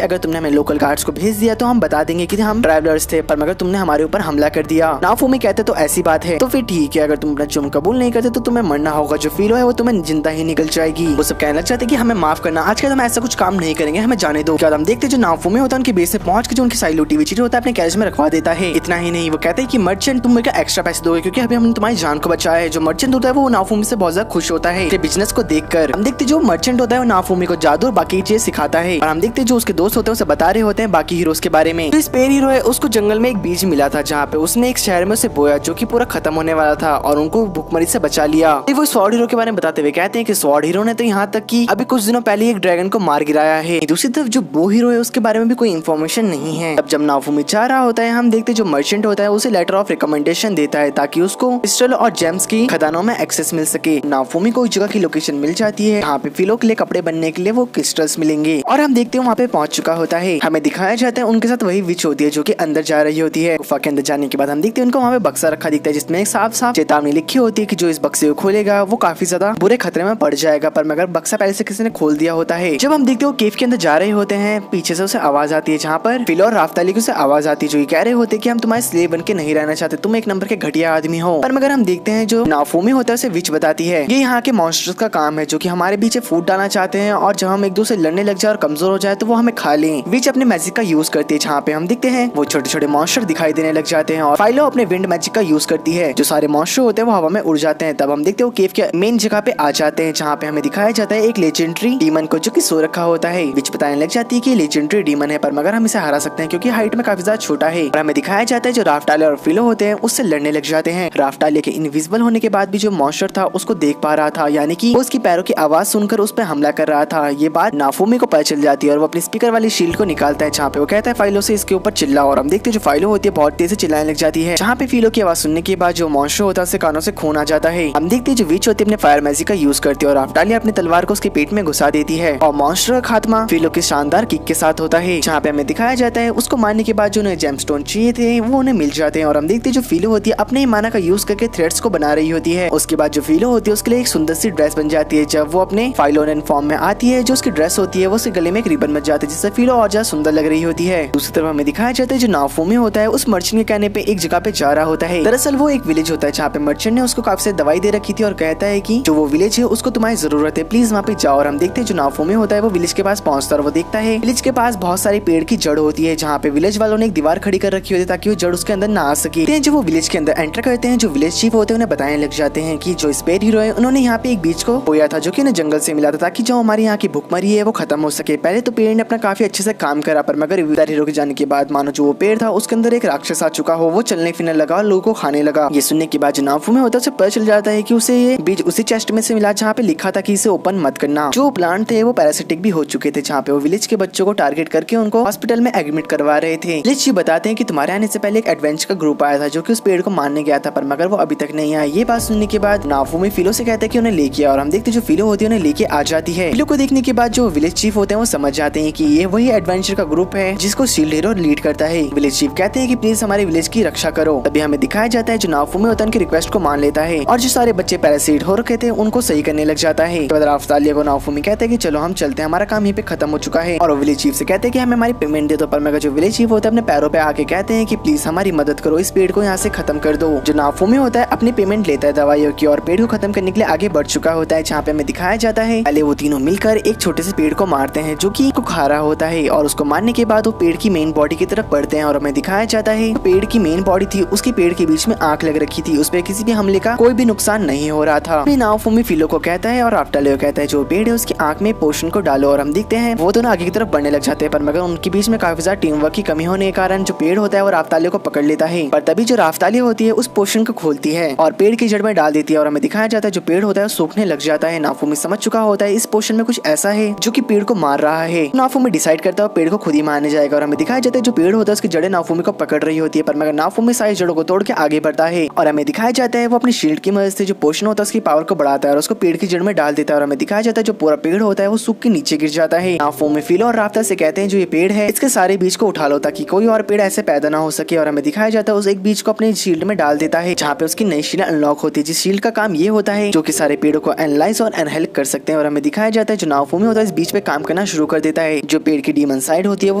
अगर तुमने हमें लोकल गार्ड्स को भेज दिया तो हम बता देंगे कि हम ट्रैवलर्स थे, पर मगर तुमने हमारे ऊपर हमला कर दिया। नाफुमी कहते तो ऐसी बात है तो फिर ठीक है, अगर तुम अपना जुर्म कबूल नहीं करते तो तुम्हें मरना होगा, जो फील है वो तुम्हें जिंदा ही निकल जाएगी। वो सब कहने लग जाते कि हमें माफ करना, आज के हम ऐसा कुछ काम नहीं करेंगे, हमें जाने दो। क्या हम देखते जो नाफुमी होता है उनके बेस से पहुंच के जो उनकी सारी लूटी हुई चीजें होता है अपने कैरेज में रखवा देता है। इतना ही नहीं, वो कहते हैं कि मर्चेंट तुम मेरे एक्स्ट्रा पैसे दोगे क्योंकि अभी हमने तुम्हारी जान को बचाया है। जो मर्चेंट होता है वो नाफुमी से बहुत ज्यादा खुश होता है बिजनेस को देखकर। हम देखते जो मर्चेंट होता है वो नाफुमी को जादू और बाकी चीज सिखाता है। और हम देखते जो उसके दोस्त होते हैं उसे बता रहे होते हैं बाकी हीरोज के बारे में। तो स्पेयर हीरो है उसको जंगल में एक बीज मिला था जहाँ पे उसने एक शहर में उसे बोया जो कि पूरा खत्म होने वाला था और उनको भुखमरी से बचा लिया। वो स्वॉर्ड हीरो के बारे में बताते हुए कहते हैं कि स्वॉर्ड हीरो ने तो यहाँ तक कि अभी कुछ दिनों पहले एक ड्रैगन को मार गिराया है। दूसरी तरफ जो बो हीरो है उसके बारे में भी कोई इन्फॉर्मेशन नहीं है। अब जब नाफुमी चाह रहा होता है हम देखते जो मर्चेंट होता है उसे लेटर ऑफ रिकमेंडेशन देता है ताकि उसको क्रिस्टल और जेम्स की खदानों में एक्सेस मिल सके। नाफुमी को इस जगह की लोकेशन मिल जाती है यहाँ पे फिलो के लिए कपड़े बनने के लिए वो क्रिस्टल्स मिलेंगे और हम देखते हैं वहाँ पे पहुंच चुका होता है। हमें दिखाया जाता है उनके साथ वही विच होती है जो कि अंदर जा रही होती है। गुफा के अंदर जाने के बाद हम देखते हैं उनको वहाँ पे बक्सा रखा दिखता है जिसमें एक साफ साफ चेतावनी लिखी होती है कि जो इस बक्से को खोलेगा वो काफी ज्यादा बुरे खतरे में पड़ जाएगा, पर मगर बक्सा पहले से किसी ने खोल दिया होता है। जब हम देखते हैं वो केव के अंदर जा रहे होते हैं पीछे से उसे आवाज आती है जहाँ पर फिलो और राफ्ताली को उसे आवाज आती है जो ये कह रहे होते हैं कि हम तुम्हारे स्लेव बन के नहीं रहना चाहते, तुम एक नंबर के घटिया आदमी हो। पर मगर हम देखते हैं जो नाफुमी होता है उसे विच बताती है ये यहाँ के मॉन्स्टर्स का काम है जो कि हमारे बीच फूड डालना चाहते हैं और जब हम एक दूसरे लड़ने लग जाए और कमजोर हो जाए तो वो हमें खा लें। विच अपने मैजिक का यूज करती है जहाँ पे हम देखते हैं वो छोटे छोटे मॉन्स्टर दिखाई देने लग जाते हैं और फाइलो अपने विंड मैजिक का यूज करती है जो सारे मॉन्स्टर होते हैं वो हवा में उड़ जाते हैं। तब हम देखते हैं वो केव के मेन जगह पे आ जाते हैं जहाँ पे हमें दिखाया जाता है एक लेजेंडरी डीमन को जो कि सो रखा होता है। विच बताने लग जाती है कि लेजेंडरी डीमन है पर मगर हम इसे हरा सकते हैं क्योंकि हाइट में काफी ज्यादा छोटा है। और हमें दिखाया जाता है जो राफ्टालिया और फिलो होते हैं उससे लड़ने लग जाते हैं। राफ्टालिया के इनविजिबल होने के बाद भी जो मॉन्स्टर था उसको देख पा रहा था यानी कि उसकी पैरों की आवाज सुनकर उस पर हमला कर रहा था। ये बात नाफुमी को पता चल जाती है और वो अपनी स्पीकर वाली शील्ड को निकालता है जहाँ पे वो कहता है फाइलो से इसके ऊपर चिल्ला। और हम देखते हैं जो फाइलो होती है बहुत तेज से चिल्लाने लग जाती है जहाँ पे फिलो की आवाज सुनने के बाद जो मॉन्स्टर होता है उसके कानों से खून आ जाता है। हम देखते हैं जो विच होती है अपने फायर मैजिक का यूज करती है और राफ्टालिया अपनी तलवार को उसके पेट में घुसा देती है और मॉन्स्टर का खात्मा फिलो की शानदार किक के साथ होता है जहाँ पे हमें दिखाया जाता है उसको मारने के बाद जो उन्हें जेमस्टोन चाहिए थे वो उन्हें मिल जाते हैं। और हम देखते हैं जो फिलो होती है अपने ही माना का यूज करके थ्रेड्स को बना रही होती है। उसके बाद जो फिलो होती है उसके लिए एक सुंदर सी ड्रेस बन जाती है। जब वो अपने फाइलोनियन फॉर्म में आती है जो उसकी ड्रेस होती है वो उसके गले में एक रिबन बन जाती है जिससे फिलो और ज्यादा सुंदर लग रही होती है। दूसरी तरफ हमें दिखाया जाता है जो नाफुमी होता है उस मर्चेंट के कहने पे एक जगह पे जा रहा होता है। दरअसल वो एक विलेज होता है जहाँ पे मर्चेंट ने उसको काफी से दवाई दे रखी थी और कहता है कि जो वो विलेज है उसको तुम्हारी जरूरत है, प्लीज वहाँ पे जाओ। और हम देखते हैं जो नाफुमी होता है वो विलेज के पास पहुंचता है और वो देखता है विलेज के पास बहुत सारे पेड़ की जड़ होती है जहाँ पे विलेज वालों ने एक दीवार खड़ी कर रखी होती है ताकि वो जड़ उसके अंदर ना आ सके। जब वो विलेज के अंदर एंटर करते हैं जो विलेज चीफ होते हैं उन्हें बताने लग जाते हैं कि जो स्पेयर हीरो है उन्होंने यहाँ पे एक बीज को बोया था जो कि उन्हें जंगल से मिला था ताकि जो हमारे यहाँ की भुखमरी है वो खत्म हो सके। पहले तो पेड़ ने अपना काफी अच्छे से काम करा पर मगर विदार हीरो के जाने के बाद मानो जो वो पेड़ था उसके अंदर एक राक्षस आ चुका हो, वो चलने फिरने लगा और लोगों को खाने लगा। ये सुनने के बाद जो नाफुमी होता है उसे पता चल जाता है कि उसे ये बीज उसी चेस्ट में से मिला जहाँ पे लिखा था कि इसे ओपन मत करना। जो प्लांट थे वो पैरासिटिक भी हो चुके थे जहाँ पे वो विलेज के बच्चों को टारगेट करके उनको हॉस्पिटल में एडमिट करवा रहे थे। विलेज बताते हैं कि तुम्हारे आने से पहले एक एडवेंचर का ग्रुप आया था जो कि उस पेड़ को मारने गया था पर मगर वो अभी तक नहीं आया। ये बात सुनने के बाद नाफुमी फिलो से कहते हैं कि उन्हें लेके और हम देखते जो फिलो होती है उन्हें लेके आ जाती है। फिलो को देखने के बाद जो विलेज चीफ होते हैं वो समझ जाते हैं कि ये वही एडवेंचर का ग्रुप है जिसको शील्ड हीरो लीड करता है। विलेज चीफ कहते हैं कि प्लीज हमारे विलेज की रक्षा करो। तभी हमें दिखाया जाता है जो नाफुमी होता है उनकी रिक्वेस्ट को मान लेता है और जो सारे बच्चे पैरासाइट हो रखे थे उनको सही करने लग जाता है। राफ्तालिया को नाफुमी कहते हैं कि चलो हम चलते हैं, हमारा काम यहीं पे खत्म हो चुका है। और वो विलेज चीफ से कहते हैं कि हमें हमारी पेमेंट दे दो। पर मगर जो विलेज चीफ होता है अपने पैरों पे आके कहते हैं कि प्लीज हमारी मदद करो, इस पेड़ को यहाँ से खत्म कर दो। जो नाफुमी होता है अपनी पेमेंट लेता है दवाइयों की और पेड़ को खत्म करने के लिए आगे बढ़ चुका होता है जहाँ पे हमें दिखाया जाता है पहले वो तीनों मिलकर एक छोटे से पेड़ को मारते हैं जो कि खा रहा होता है और उसको मारने के बाद वो पेड़ की मेन बॉडी की तरफ बढ़ते हैं और हमें दिखाया जाता है पेड़ की मेन बॉडी थी उसकी पेड़ के बीच में आंख लग रखी थी, उस पर किसी भी हमले का कोई भी नुकसान नहीं हो रहा था। नाफुमी फिलो को कहता है और राफ्तालिया कहता है जो पेड़ है उसकी आंख में पोषण को डालो और हम देखते हैं वो दोनों आगे की तरफ बढ़ने लग जाते हैं पर मगर उनके बीच में काफी ज्यादा टीम वर्क की कमी होने के कारण जो पेड़ होता है वो राफ्तालिया को पकड़ लेता है। पर तभी जो राफ्तालिया होती है उस पोषण को खोलती है और पेड़ की जड़ में डाल देती है और हमें दिखाया जाता है जो पेड़ होता है सूखने लग जाता है। नाफुमी समझ चुका होता है इस पोषण में कुछ ऐसा है जो कि पेड़ को मार रहा है। नाफुमी डिसाइड करता है पेड़ को खुद ही मारने जाएगा और हमें दिखाया जाता है जो पेड़ होता है उसकी जड़ें नाफुमी को पकड़ रही होती है पर मगर नाफुमी सारी जड़ों को तोड़ के आगे बढ़ता है और हमें दिखाया जाता है वो अपनी शील्ड की मदद से जो पोषण होता है उसकी पावर को बढ़ाता है और उसको पेड़ की जड़ में डाल देता है और हमें दिखाया जाता है जो पूरा पेड़ होता है वो सूख के नीचे गिर जाता है। नाफुमी फिलो और राफ्ता से कहते हैं जो ये पेड़ है इसके सारे बीज को उठा लो ताकि कोई और पेड़ ऐसे पैदा ना हो सके और हमें दिखाया जाता है उस एक बीज को अपने शील्ड में डाल देता है जहाँ पे उसकी नई शील्ड अनलॉक होती है। जिस शील्ड का काम ये होता है जो कि सारे पेड़ों को एनालाइज और एनहेल कर सकते हैं। और हमें दिखाया जाता है जो नाओफुमी होता है इस बीच पे काम करना शुरू कर देता है। जो पेड़ की डीमन साइड होती है वो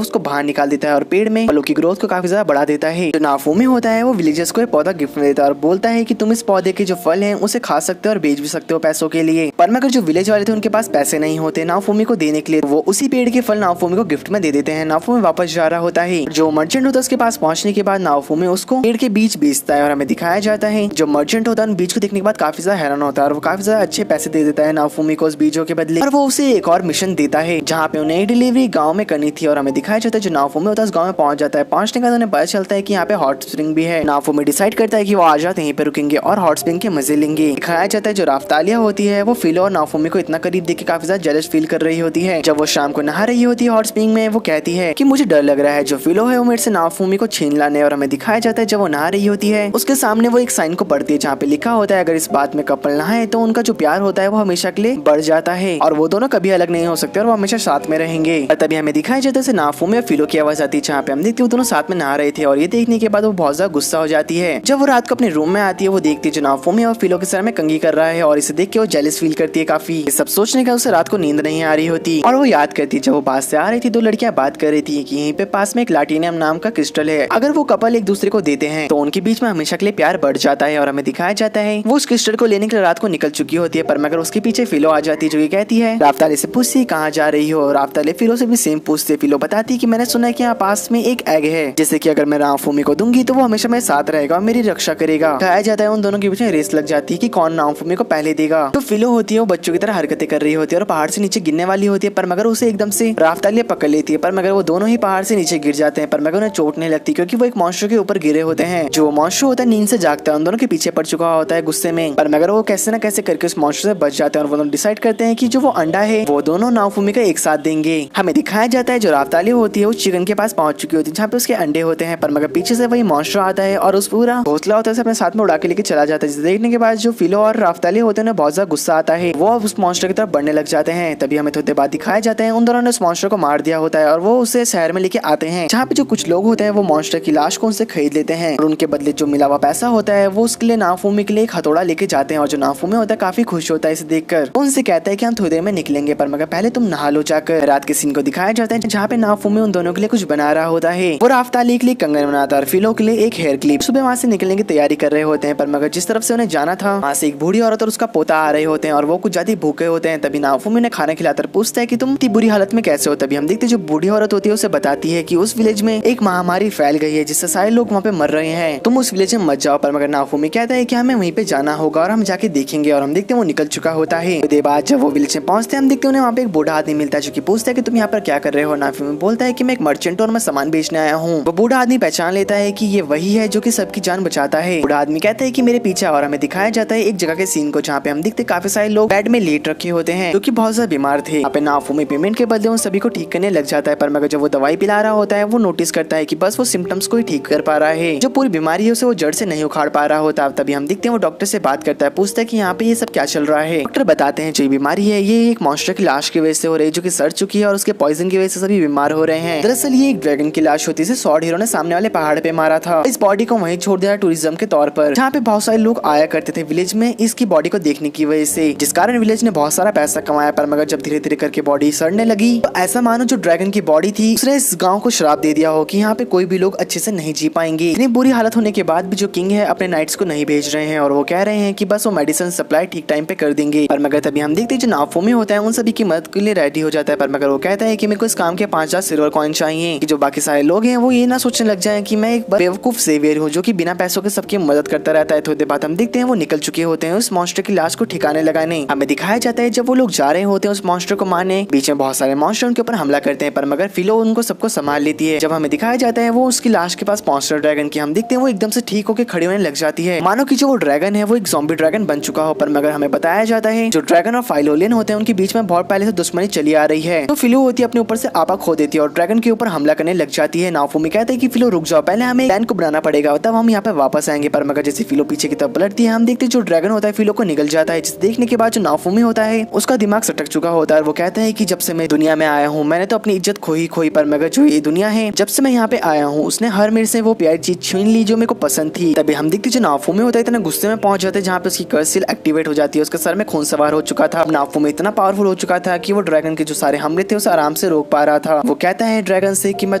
उसको बाहर निकाल देता है और पेड़ में फलों की ग्रोथ को काफी ज्यादा बढ़ा देता है। जो नाओफुमी होता है वो विलेजर्स को एक पौधा गिफ्ट में देता है और बोलता है कि तुम इस पौधे के जो फल हैं उसे खा सकते हो और बेच भी सकते हो पैसों के लिए। पर मगर जो विलेज वाले थे उनके पास पैसे नहीं होते नाओफुमी को देने के लिए, वो उसी पेड़ के फल नाओफुमी को गिफ्ट में दे देते हैं। नाओफुमी वापस जा रहा होता है। जो मर्चेंट होता है उसके पास पहुंचने के बाद नाओफुमी उसको पेड़ के बीच बेचता है और हमें दिखाया जाता है जो मर्चेंट होता है उन बीज को देखने के बाद काफी ज्यादा हैरान होता है और वो काफी ज्यादा अच्छे पैसे दे देता है नाओफुमी को उस बीजों के बदले। और वो उसे एक और मिशन देता है जहाँ पे उन्हें डिलीवरी गाँव में करनी थी। और हमें दिखाया जाता है जो नाओफुमी होता है उस गाँव में पहुंच जाता है। पहुंचने के बाद उन्हें पता चलता है कि यहाँ पे हॉट स्प्रिंग भी है। नाओफुमी डिसाइड करता है कि वो आ जाते यहीं पे रुकेंगे और हॉट स्प्रिंग के मजे लेंगे। दिखाया जाता है जो राफ्तालिया होती है वो फिलो और नाओफुमी को इतना करीब देख के काफी ज्यादा जेलस फील कर रही होती है। जब वो शाम को नहा रही होती है हॉट स्प्रिंग में वो कहती है कि मुझे डर लग रहा है। जो फिलो है वो मेरे से नाओफुमी को छीन लाने। और हमें दिखाया जाता है जब वो नहा रही होती है उसके सामने वो एक साइन को पढ़ती है जहाँ पे लिखा होता है अगर इस बात में कपल नहाए तो उनका जो प्यार होता है वो हमेशा के लिए बढ़ जाता है और वो दोनों कभी अलग नहीं हो सकते और वो हमेशा साथ में रहेंगे। तभी हमें दिखाया जाता है नाओफुमी और फिलो की आवाज आती है जहाँ पे हम देखते हैं वो दोनों साथ में नहा रहे थे। और ये देखने के बाद वो बहुत ज्यादा गुस्सा हो जाती है। जब वो रात को अपने रूम में आती है वो देखती है जो नाओफुमी और फिलो के सर में कंघी कर रहा है और इसे देख के वो जेलस फील करती है काफी। सब सोचने का उसे रात को नींद नहीं आ रही होती और वो याद करती है जब वो बात से आ रही थी दो लड़कियां बात कर रही थी कि यहीं पे पास में एक लाटिनियम नाम का क्रिस्टल है, अगर वो कपल एक दूसरे को देते हैं तो उनके बीच में हमेशा के लिए प्यार बढ़ जाता है। और हमें दिखाया जाता है वो उस क्रिस्टल को लेने के लिए रात को निकल चुकी होती है पर मगर उसके पीछे फिलो आ जाती है जो ये कहती है राफ्ताली से पूछती कहाँ जा रही हो। राफ्ताली फिलो से भी सेम पूछती। फिलो बताती कि मैंने सुना है कि यहाँ पास में एक एग है जैसे कि अगर मैं नाओफुमी को दूंगी तो वो हमेशा मेरे साथ रहेगा और मेरी रक्षा करेगा। कहा जाता है उन दोनों के बीच में रेस लग जाती है कि कौन नाओफुमी को पहले देगा। तो फिलो होती है वो बच्चों की तरह हरकतें कर रही होती है और पहाड़ से नीचे गिरने वाली होती है पर मगर उसे एकदम से राफ्तालिया पकड़ लेती है। पर मगर वो दोनों ही पहाड़ से नीचे गिर जाते हैं पर मगर उन्हें चोट नहीं लगती क्योंकि वो एक मॉन्स्टर के ऊपर गिरे होते हैं। जो मॉन्स्टर होता है नींद से जागता है उन दोनों के पीछे पड़ चुका होता है गुस्से में पर मगर वो कैसे न कैसे करके उस मॉन्स्टर से बच जाते हैं और वो दोनों डिसाइड करते हैं कि जो वो अंडा है वो दोनों नाओफुमी का एक साथ देंगे। हमें दिखाया जाता है जो राफ्तालिया होती है वो चिकन के पास पहुंच चुकी होती है जहाँ पे उसके अंडे होते हैं पर मगर पीछे से वही मॉन्स्टर आता है और उस पूरा घोंसला होता है अपने साथ में उड़ा के लेके चला जाता है। जिसे देखने के बाद जो फिलो और राफ्तालिया होते हैं बहुत ज्यादा गुस्सा आता है, वो उस मॉन्स्टर की तरफ बढ़ने लग जाते हैं। तभी हमें थोड़ी देर बाद दिखाया जाता है उन दोनों ने उस मॉन्स्टर को मार दिया होता है और वो उसे शहर में लेके आते हैं जहाँ पे जो कुछ लोग होते हैं वो मॉन्स्टर की लाश को उनसे खरीद लेते हैं और उनके बदले जो मिला हुआ पैसा होता है वो उसके लिए नाओफुमी के लिए एक हथौड़ा लेके जाते हैं। और जो नाओफुमी होता है काफी खुश होता है इसे देखकर, उनसे कहता है कि हम थोड़ी देर में निकलेंगे पर मगर पहले तुम नहा लो जाकर। रात के सीन को दिखाया जाता है जहाँ पे नाओफुमी उन दोनों के लिए कुछ बना रहा होता है। वो राफ्तालिया के लिए कंगन बनाता है और फिलो के लिए एक हेयर क्लिप। सुबह वहाँ से निकलने की तैयारी कर रहे होते हैं पर मगर जिस तरफ से उन्हें जाना था वहाँ से एक बूढ़ी औरत और उसका पोता आ रहे होते हैं और वो कुछ ज्यादा भूखे होते हैं। तभी नाओफुमी ने खाना खिलाकर पूछता है कि तुम इतनी बुरी हालत में कैसे हो। तभी हम देखते जो बूढ़ी औरत होती है उसे बताती है कि उस विलेज में एक महामारी फैल गई है जिससे सारे लोग वहाँ पे मर रहे हैं, तुम उस विलेज में मत जाओ। पर मगर नाओफुमी कहता है कि हमें वहीं पे जाना होगा और हम जाके देखेंगे। और हम देखते हैं वो निकल चुका होता है। उसके बाद जब वो विलेज में पहुंचते हैं हम देखते हैं वहाँ पे एक बूढ़ा आदमी मिलता है जो कि पूछता है कि तुम यहाँ पर क्या कर रहे हो। नाओफुमी बोलता है कि मैं एक मर्चेंट और मैं सामान बेचने आया हूँ। वो बूढ़ा आदमी पहचान लेता है कि ये वही है जो कि सबकी जान बचाता है। बूढ़ा आदमी कहता है कि मेरे पीछे। और हमें दिखाया जाता है एक जगह के सीन को जहाँ पे हम देखते काफी सारे लोग बेड में लेट रखे होते हैं जो कि बहुत ज्यादा बीमार थे। यहाँ पे नाओफुमी पेमेंट के बदले उन सभी को ठीक करने लग जाता है पर मगर जब वो दवाई पिला रहा होता है वो नोटिस करता है कि बस वो सिम्टम्स को ही ठीक कर पा रहा है, जो पूरी बीमारी है उसे वो जड़ से नहीं उखाड़ पा रहा होता। तभी हम देखते हैं वो डॉक्टर से बात करता है, पूछता है कि यहाँ पे ये सब क्या चल रहा है। डॉक्टर बताते हैं जो बीमारी है ये एक मॉन्स्टर की लाश की वजह से हो रही है जो कि सड़ चुकी है और उसके पॉइजन की वजह से सभी बीमार हो रहे हैं। दरअसल ये एक ड्रैगन की लाश होती है, सॉर्ड हीरो ने सामने वाले पहाड़ पे मारा था। इस बॉडी को वहीं छोड़ दिया टूरिज्म के तौर पर जहाँ पे बहुत सारे लोग आया करते थे विलेज में इसकी बॉडी को देखने की वजह से, जिस कारण विलेज ने बहुत सारा पैसा कमाया। पर मगर जब धीरे धीरे करके बॉडी सड़ने लगी तो ऐसा मानो जो ड्रैगन की बॉडी थी उसने इस गाँव को श्राप दे दिया हो कि यहाँ पे कोई भी लोग अच्छे से नहीं जी पाएंगे। इतनी बुरी हालत होने के बाद भी जो किंग है अपने नाइट्स को नहीं भेज रहे हैं और वो कह रहे हैं कि बस वो मेडिसिन सप्लाई ठीक टाइम पे कर देंगे। पर मगर तभी हम देखते हैं जो नाओफुमी होता है उन सभी की मदद के लिए रेडी हो जाता है। पर मगर वो कहता है कि मेरे को इस काम के 5000 सिल्वर कॉइन चाहिए कि जो बाकी सारे लोग हैं वो ये ना सोचने लग जाए कि मैं एक बेवकूफ सेवियर हूँ जो कि बिना पैसों के सबकी मदद करता रहता है। थोड़ी देर बाद हम देखते हैं वो निकल चुके होते हैं उस मॉन्स्टर की लाश को ठिकाने लगाने। हमें दिखाया जाता है जब वो लोग जा रहे होते हैं उस मॉन्स्टर को मारने, बीच में बहुत सारे मॉन्स्टर उनके ऊपर हमला करते हैं पर मगर फिलो उनको सबको संभाल लेती है। जब हमें दिखाया जाता है वो उसकी लाश के पास पहुंचता है ड्रैगन की, हम देखते हैं वो एकदम से ठीक होकर खड़ी होने लग जाती है मानो कि जो वो ड्रैगन है वो एक ज़ॉम्बी ड्रैगन बन चुका हो। पर मगर हमें बताया जाता है जो ड्रैगन और फाइलोलियन होते हैं उनके बीच में बहुत पहले से दुश्मनी चली आ रही है। तो फिलो होती है अपने ऊपर से आपा खो देती है और ड्रैगन के ऊपर हमला करने लग जाती है। नाओफुमी कहते हैं कि फिलो रुक जाओ, पहले हमें प्लान को बनाना पड़ेगा तब हम यहाँ पे वापस आएंगे। पर मगर जैसे फिलो पीछे की तरफ पलटती है हम देखते हैं जो ड्रैगन होता है फिलो को निकल जाता है। जिसे देखने के बाद जो नाओफुमी होता है उसका दिमाग सटक चुका होता है। वो कहता है कि जब से मैं दुनिया में आया हूँ मैंने तो अपनी इज्जत खोई पर मगर जो ये दुनिया है जब से मैं यहाँ पे आया हूँ उसने हर मेरे से वो प्यारी चीज छीन ली जो मेरे को पसंद थी। तभी हम देखते जो नाओफुमी होता है इतना गुस्से में पहुंच जाते हैं जहाँ पे उसकी कर्स सील एक्टिवेट हो जाती है, उसका उसके सर में खून सवार हो चुका था। नाफुमी इतना पावरफुल हो चुका था कि वो ड्रैगन के जो सारे हमले थे उसे आराम से रोक पा रहा था। वो कहता है ड्रैगन से कि मैं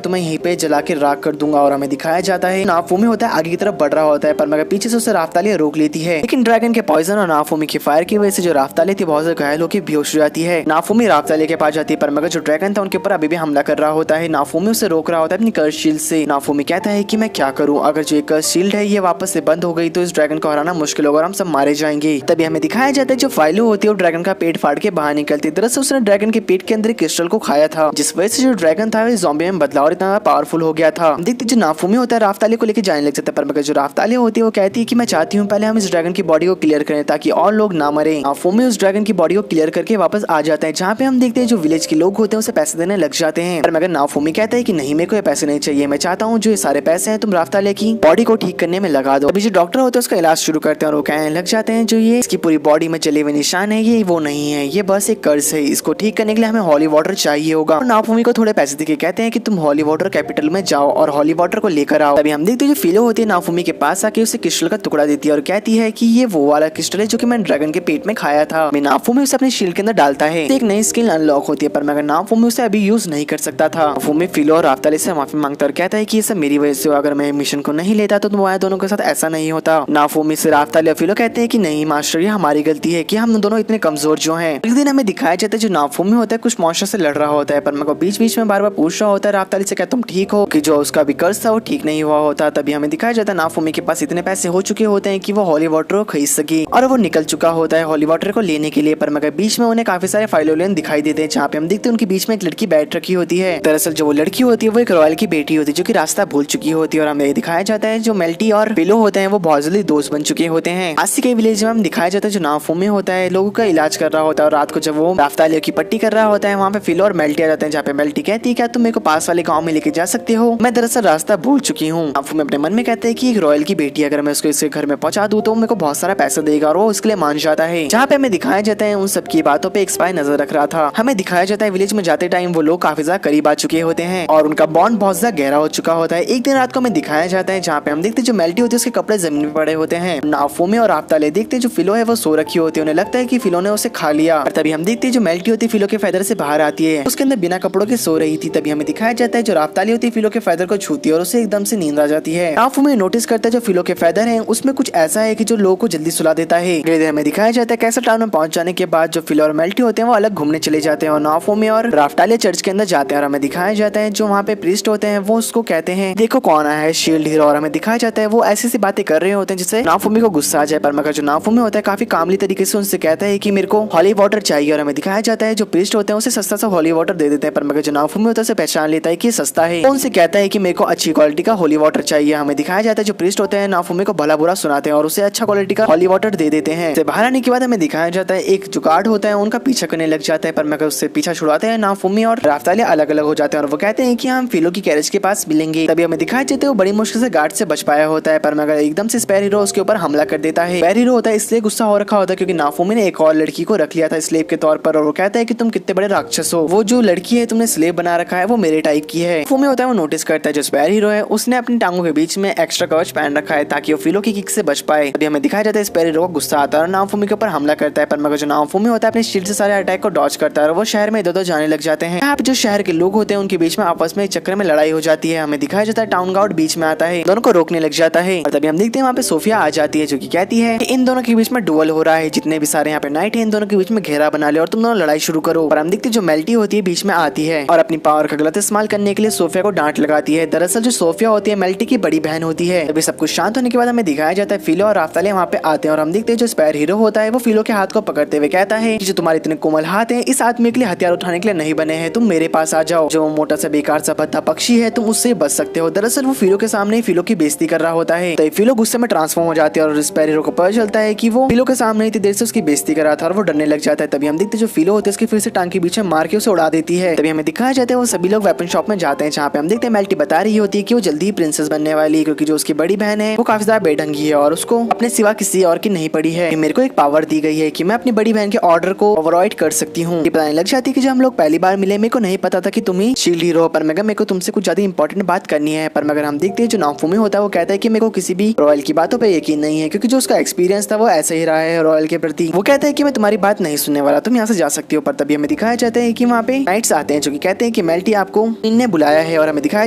तुम्हें यहीं पे जला के राख कर दूंगा और हमें दिखाया जाता है नाफुमी होता है आगे की तरफ बढ़ रहा होता है, पर मगर पीछे से उसे राफ्तालिया रोक लेती है। लेकिन ड्रैगन के पॉइजन और नाफुमी की फायर की वजह से जो राफ्तालिया थी बहुत घायल होकर बेहोश हो जाती है। नाफुमी राफ्तालिया के पास जाती है, पर मगर जो ड्रैगन था उनके ऊपर अभी भी हमला कर रहा होता है। नाफुमी उसे रोक रहा होता है अपनी कर्स शील्ड से। नाफुमी कहता है कि मैं क्या करूं, अगर जो एक कर्स शील्ड है ये वापस से बंद हो गई तो इस ड्रैगन को हराना मुश्किल होगा और हम सब मारे जाएंगे। तभी हमें दिखाया जाता है जो फाइलो होती है वो ड्रैगन का पेट फाड़ के बाहर निकलती है। दरअसल उसने ड्रैगन के पेट के अंदर एक क्रिस्टल को खाया था, जिस वजह से जो ड्रैगन था वो ज़ॉम्बी में बदला और इतना पावरफुल हो गया था। देखते जो नाफुमी होता है राफ्तालिया को लेकर जाने लग जाता है, पर मगर जो राफ्तालिया होती है वो कहती है कि मैं चाहती हूँ पहले हम इस ड्रैगन की बॉडी को क्लियर करें ताकि और लोग ना मरे। नाफुमी उस ड्रैगन की बॉडी को क्लियर करके वापस आ जाता है, जहाँ पे हम देखते हैं जो विलेज के लोग होते हैं उसे पैसे देने लग जाते हैं। पर मगर नाफुमी कहता है कि नहीं, मेरे को ये पैसे नहीं चाहिए, मैं चाहता हूँ जो ये सारे पैसे हैं तुम राफ्तालिया की बॉडी को ठीक करने में लगा दो। अभी जो डॉक्टर होते हैं उसका इलाज शुरू करते हैं और वो कहने लग जाते हैं जो ये इसकी पूरी बॉडी में चले हुए निशान है ये वो नहीं है, ये बस एक कर्ज है, इसको ठीक करने के लिए हमें हॉली वाटर चाहिए होगा। और नाफुमी को थोड़े पैसे देके कहते हैं कि तुम हॉली वाटर कैपिटल में जाओ और हॉली वाटर को लेकर आओ। तभी हम देखते हैं जो फिलो होती है नाफुमी के पास आके उसे क्रिस्टल का टुकड़ा देती है और कहती है कि ये वो वाला क्रिस्टल है जो कि मैंने ड्रैगन के पेट में खाया था। नाफुमी उसे अपने शील्ड के अंदर डालता है, एक नई स्किल अनलॉक होती है, पर मगर नाफुमी उसे अभी यूज नहीं कर सकता था। नाफुमी फिलो और राफ्तालिया से माफी मांगता और कहता है कि ये सब मेरी वजह से, अगर मैं मिशन को नहीं लेता तो तुम्हारे दोनों के साथ ऐसा नहीं होता। नाफुमी से राफ्तालिया फिलो कहते हैं कि नहीं मास्टर, ये हमारी गलती है कि हम दोनों इतने कमजोर जो हैं। एक दिन हमें दिखाया जाता है जो नाफुमी होता है कुछ मॉन्स्टर से लड़ रहा होता है, पर मगर बीच बीच में बार बार पूछ रहा होता है राफ्तालिया से क्या तुम ठीक हो, कि जो उसका भी कर्ज था वो ठीक नहीं हुआ होता। तभी हमें दिखाया जाता है नाफुमी के पास इतने पैसे हो चुके होते हैं कि वो हॉली वाटर को खरीद सके और वो निकल चुका होता है हॉली वाटर को लेने के लिए। पर मगर बीच में उन्हें काफी सारे फाइलोलियन दिखाई देते हैं, जहाँ पे हम देखते हैं उनके बीच में एक लड़की बैठ रखी होती है। दरअसल जो वो लड़की होती है वो एक रॉयल की बेटी होती है जो कि रास्ता भूल चुकी होती है। और हमें दिखाया जाता है जो मेल्टी और फिलो होते हैं वो बहुत जल्दी दोस्त बन चुके होते हैं। आसी के विलेज में हम दिखाया जाता है जो नाफुमी होता है लोगों का इलाज कर रहा होता है, और रात को जब वो राफ्तालिया की पट्टी कर रहा होता है वहाँ पे फिलो और मेल्टी आ जाते हैं, जहाँ पे मेल्टी कहती है क्या तुम मेरे को पास वाले गाँव में लेके जा सकते हो, मैं दरअसल रास्ता भूल चुकी हूँ। नाफुमी अपने मन में कहते हैं कि एक रॉयल की बेटी अगर मैं उसको इसके घर में पहुंचा दूं तो मेरे को बहुत सारा पैसा देगा और वो उसके लिए मान जाता है। जहाँ पे हमें दिखाया जाता है उन सब की बातों पे एक स्पाई नजर रख रहा था। हमें दिखाया जाता है विलेज में जाते टाइम वो लोग काफी ज्यादा करीब आ चुके होते हैं और उनका बॉन्ड बहुत ज्यादा गहरा हो चुका होता है। एक दिन रात को हमें दिखाया जाता है जहाँ पे हम देखते हैं जो मेल्टी होती है उसके कपड़े जमीन पे पड़े होते हैं। नाफुमी और राफ्तालिया देखते हैं जो फिलो है वो सो रखी होती है, उन्हें लगता है कि फिलो ने उसे खा लिया। और तभी हम देखते हैं जो मेल्टी होती है फिलो के फेदर से बाहर आती है, उसके अंदर बिना कपड़ों के सो रही थी। तभी हमें दिखाया जाता है जो राफ्तालिया होती है फिलो के फेदर को छूती है और उसे एकदम से नींद आ जाती है। नाफुमी नोटिस करता है जो फिलो के फेदर है उसमें कुछ ऐसा है कि जो लोगों को जल्दी सुला देता है। धीरे धीरे हमें दिखाया जाता है कैसल टाउन में पहुंच जाने के बाद जो फिलो और मेल्टी होते हैं वो अलग घूमने चले जाते हैं और नाफुमी और राफ्तालिया चर्च के अंदर जाते हैं। और हमें दिखाया जाता है जो वहाँ पे प्रीस्ट होते हैं वो उसको कहते हैं देखो कौन आया है शील्ड हीरो, और हमें दिखाया जाता है वो ऐसी सी बातें कर रहे होते हैं जिससे नाफुमी को गुस्सा आ जाए। पर मगर जो नाफुमी होता है काफी कामली तरीके से उनसे कहता है कि मेरे को हॉली वाटर चाहिए, और हमें दिखाया जाता है जो प्रीस्ट होते हैं उसे सस्ता सा हॉली वाटर दे देते हैं। पर मगर जो नाफुमी होता है उसे पहचान लेता है कि सस्ता है, उनसे कहता है कि मेरे को अच्छी क्वालिटी का हॉली वाटर चाहिए। हमें दिखाया जाता है जो प्रीस्ट होते हैं नाफुमी को भला बुरा सुनाते हैं और उसे अच्छा क्वालिटी का हॉली वाटर दे देते हैं। बाहर आने के बाद हमें दिखाया जाता है एक जो गार्ड होता है उनका पीछा करने लग जाता है, पर मगर उससे पीछा छुड़ाते हैं नाफुमी और राफ्तालिया अलग अलग हो जाते हैं और वो कहते हैं कि हम फिलो की कैरेज के पास मिलेंगे। तभी हमें दिखाया जाता है वो बड़ी मुश्किल से गार्ड से बच पाया होता है, पर मगर एकदम से स्पेयर हीरो उसके ऊपर हमला कर देता है। स्पेयर हीरो होता है इसलिए गुस्सा हो रखा होता है क्योंकि नाफुमी ने एक और लड़की को रख लिया था स्लेव के तौर पर, और वो कहता है कि तुम कितने बड़े राक्षस हो, वो जो लड़की है तुमने स्लेव बना रखा है वो मेरे टाइप की है। नाफुमी होता है वो नोटिस करता है जो स्पेयर हीरो है उसने अपनी टांगों के बीच में एक्स्ट्रा कवच पहन रखा है ताकि वो फिलो की किक से बच पाए। अभी हमें दिखाया जाता है स्पेयर हीरो को गुस्सा आता है और नाफुमी के ऊपर हमला करता है, पर मगर जो नाफुमी होता है अपने शील्ड से सारे अटैक को डॉज करता है और वो शहर में इधर उधर जाने लग जाते हैं। यहाँ पे जो शहर के लोग होते हैं उनके बीच में आपस में चक्कर में लड़ाई हो जाती है। हमें दिखाया जाता है टाउन गार्ड बीच में आता है, दोनों को रोकने लग जाता है और तभी हम देखते हैं वहाँ पे सोफिया आ जाती है जो कि कहती है कि इन दोनों के बीच में डुअल हो रहा है, जितने भी सारे यहाँ पे नाइट है इन दोनों के बीच में घेरा बना ले और तुम दोनों लड़ाई शुरू करो। और हम देखते हैं जो मेल्टी होती है बीच में आती है और अपनी पावर का गलत इस्तेमाल करने के लिए सोफिया को डांट लगाती है। दरअसल जो सोफिया होती है मेल्टी की बड़ी बहन होती है। तभी सब कुछ शांत होने के बाद हमें दिखाया जाता है फिलो और राफ्तालिया वहाँ पे आते हैं और हम देखते हैं जो स्पेयर हीरो होता है वो फिलो के हाथ को पकड़ते हुए कहता है कि जो तुम्हारे इतने कोमल हाथ हैं इस आदमी के लिए हथियार उठाने के लिए नहीं बने हैं, तुम मेरे पास आ जाओ, जो मोटा सा बेकार सा भद्दा पक्षी है तुम उससे बच सकते हो। दरअसल वो फिलो के सामने फिलो की बेइज्जती कर रहा होता है, तो फिलो गुस्से में ट्रांसफॉर्म हो जाती है और स्पेयर हीरो को पता चलता है कि वो फिलो के सामने इतनी देर से उसकी बेइज्जती कर रहा था और वो डरने लग जाता है। तभी हम देखते हैं जो फिलो होती है उसकी फिर से टांग के बीच में मार के उसे उड़ा देती है। तभी हमें दिखाया जाता है वो सभी लोग वेपन शॉप में जाते हैं जहाँ पे हम देखते हैं मेल्टी बता रही होती है कि वो जल्दी ही प्रिंसेस बनने वाली है क्योंकि जो उसकी बड़ी बहन है वो काफी ज्यादा बेढंगी है और उसको अपने सिवा किसी और की नहीं पड़ी है। मेरे को एक पावर दी गई है कि मैं अपनी बड़ी बहन के ऑर्डर को ओवरराइड कर सकती हूँ। ये बताने लग जाती है कि जब हम लोग पहली बार मिले मेरे को नहीं पता था कि तुम ही शील्ड हीरो हो, पर मगर मेरे को तुमसे कुछ ज्यादा इंपॉर्टेंट बात करनी है। पर मगर हम देखते हैं जो नाफुमी होता है वो कहता है कि मेरे को किसी भी रॉयल की बातों पे यकीन नहीं है क्योंकि जो उसका एक्सपीरियंस था वो ऐसा ही रहा है रॉयल मेल के प्रति। वो कहता है कि मैं तुम्हारी बात नहीं सुनने वाला, तुम यहाँ से जा सकती हो। पर तभी हमें दिखाया जाता है कि वहाँ पे नाइट्स आते हैं जो कि कहते हैं कि मेल्टी आपको इनने बुलाया है, और हमें दिखाया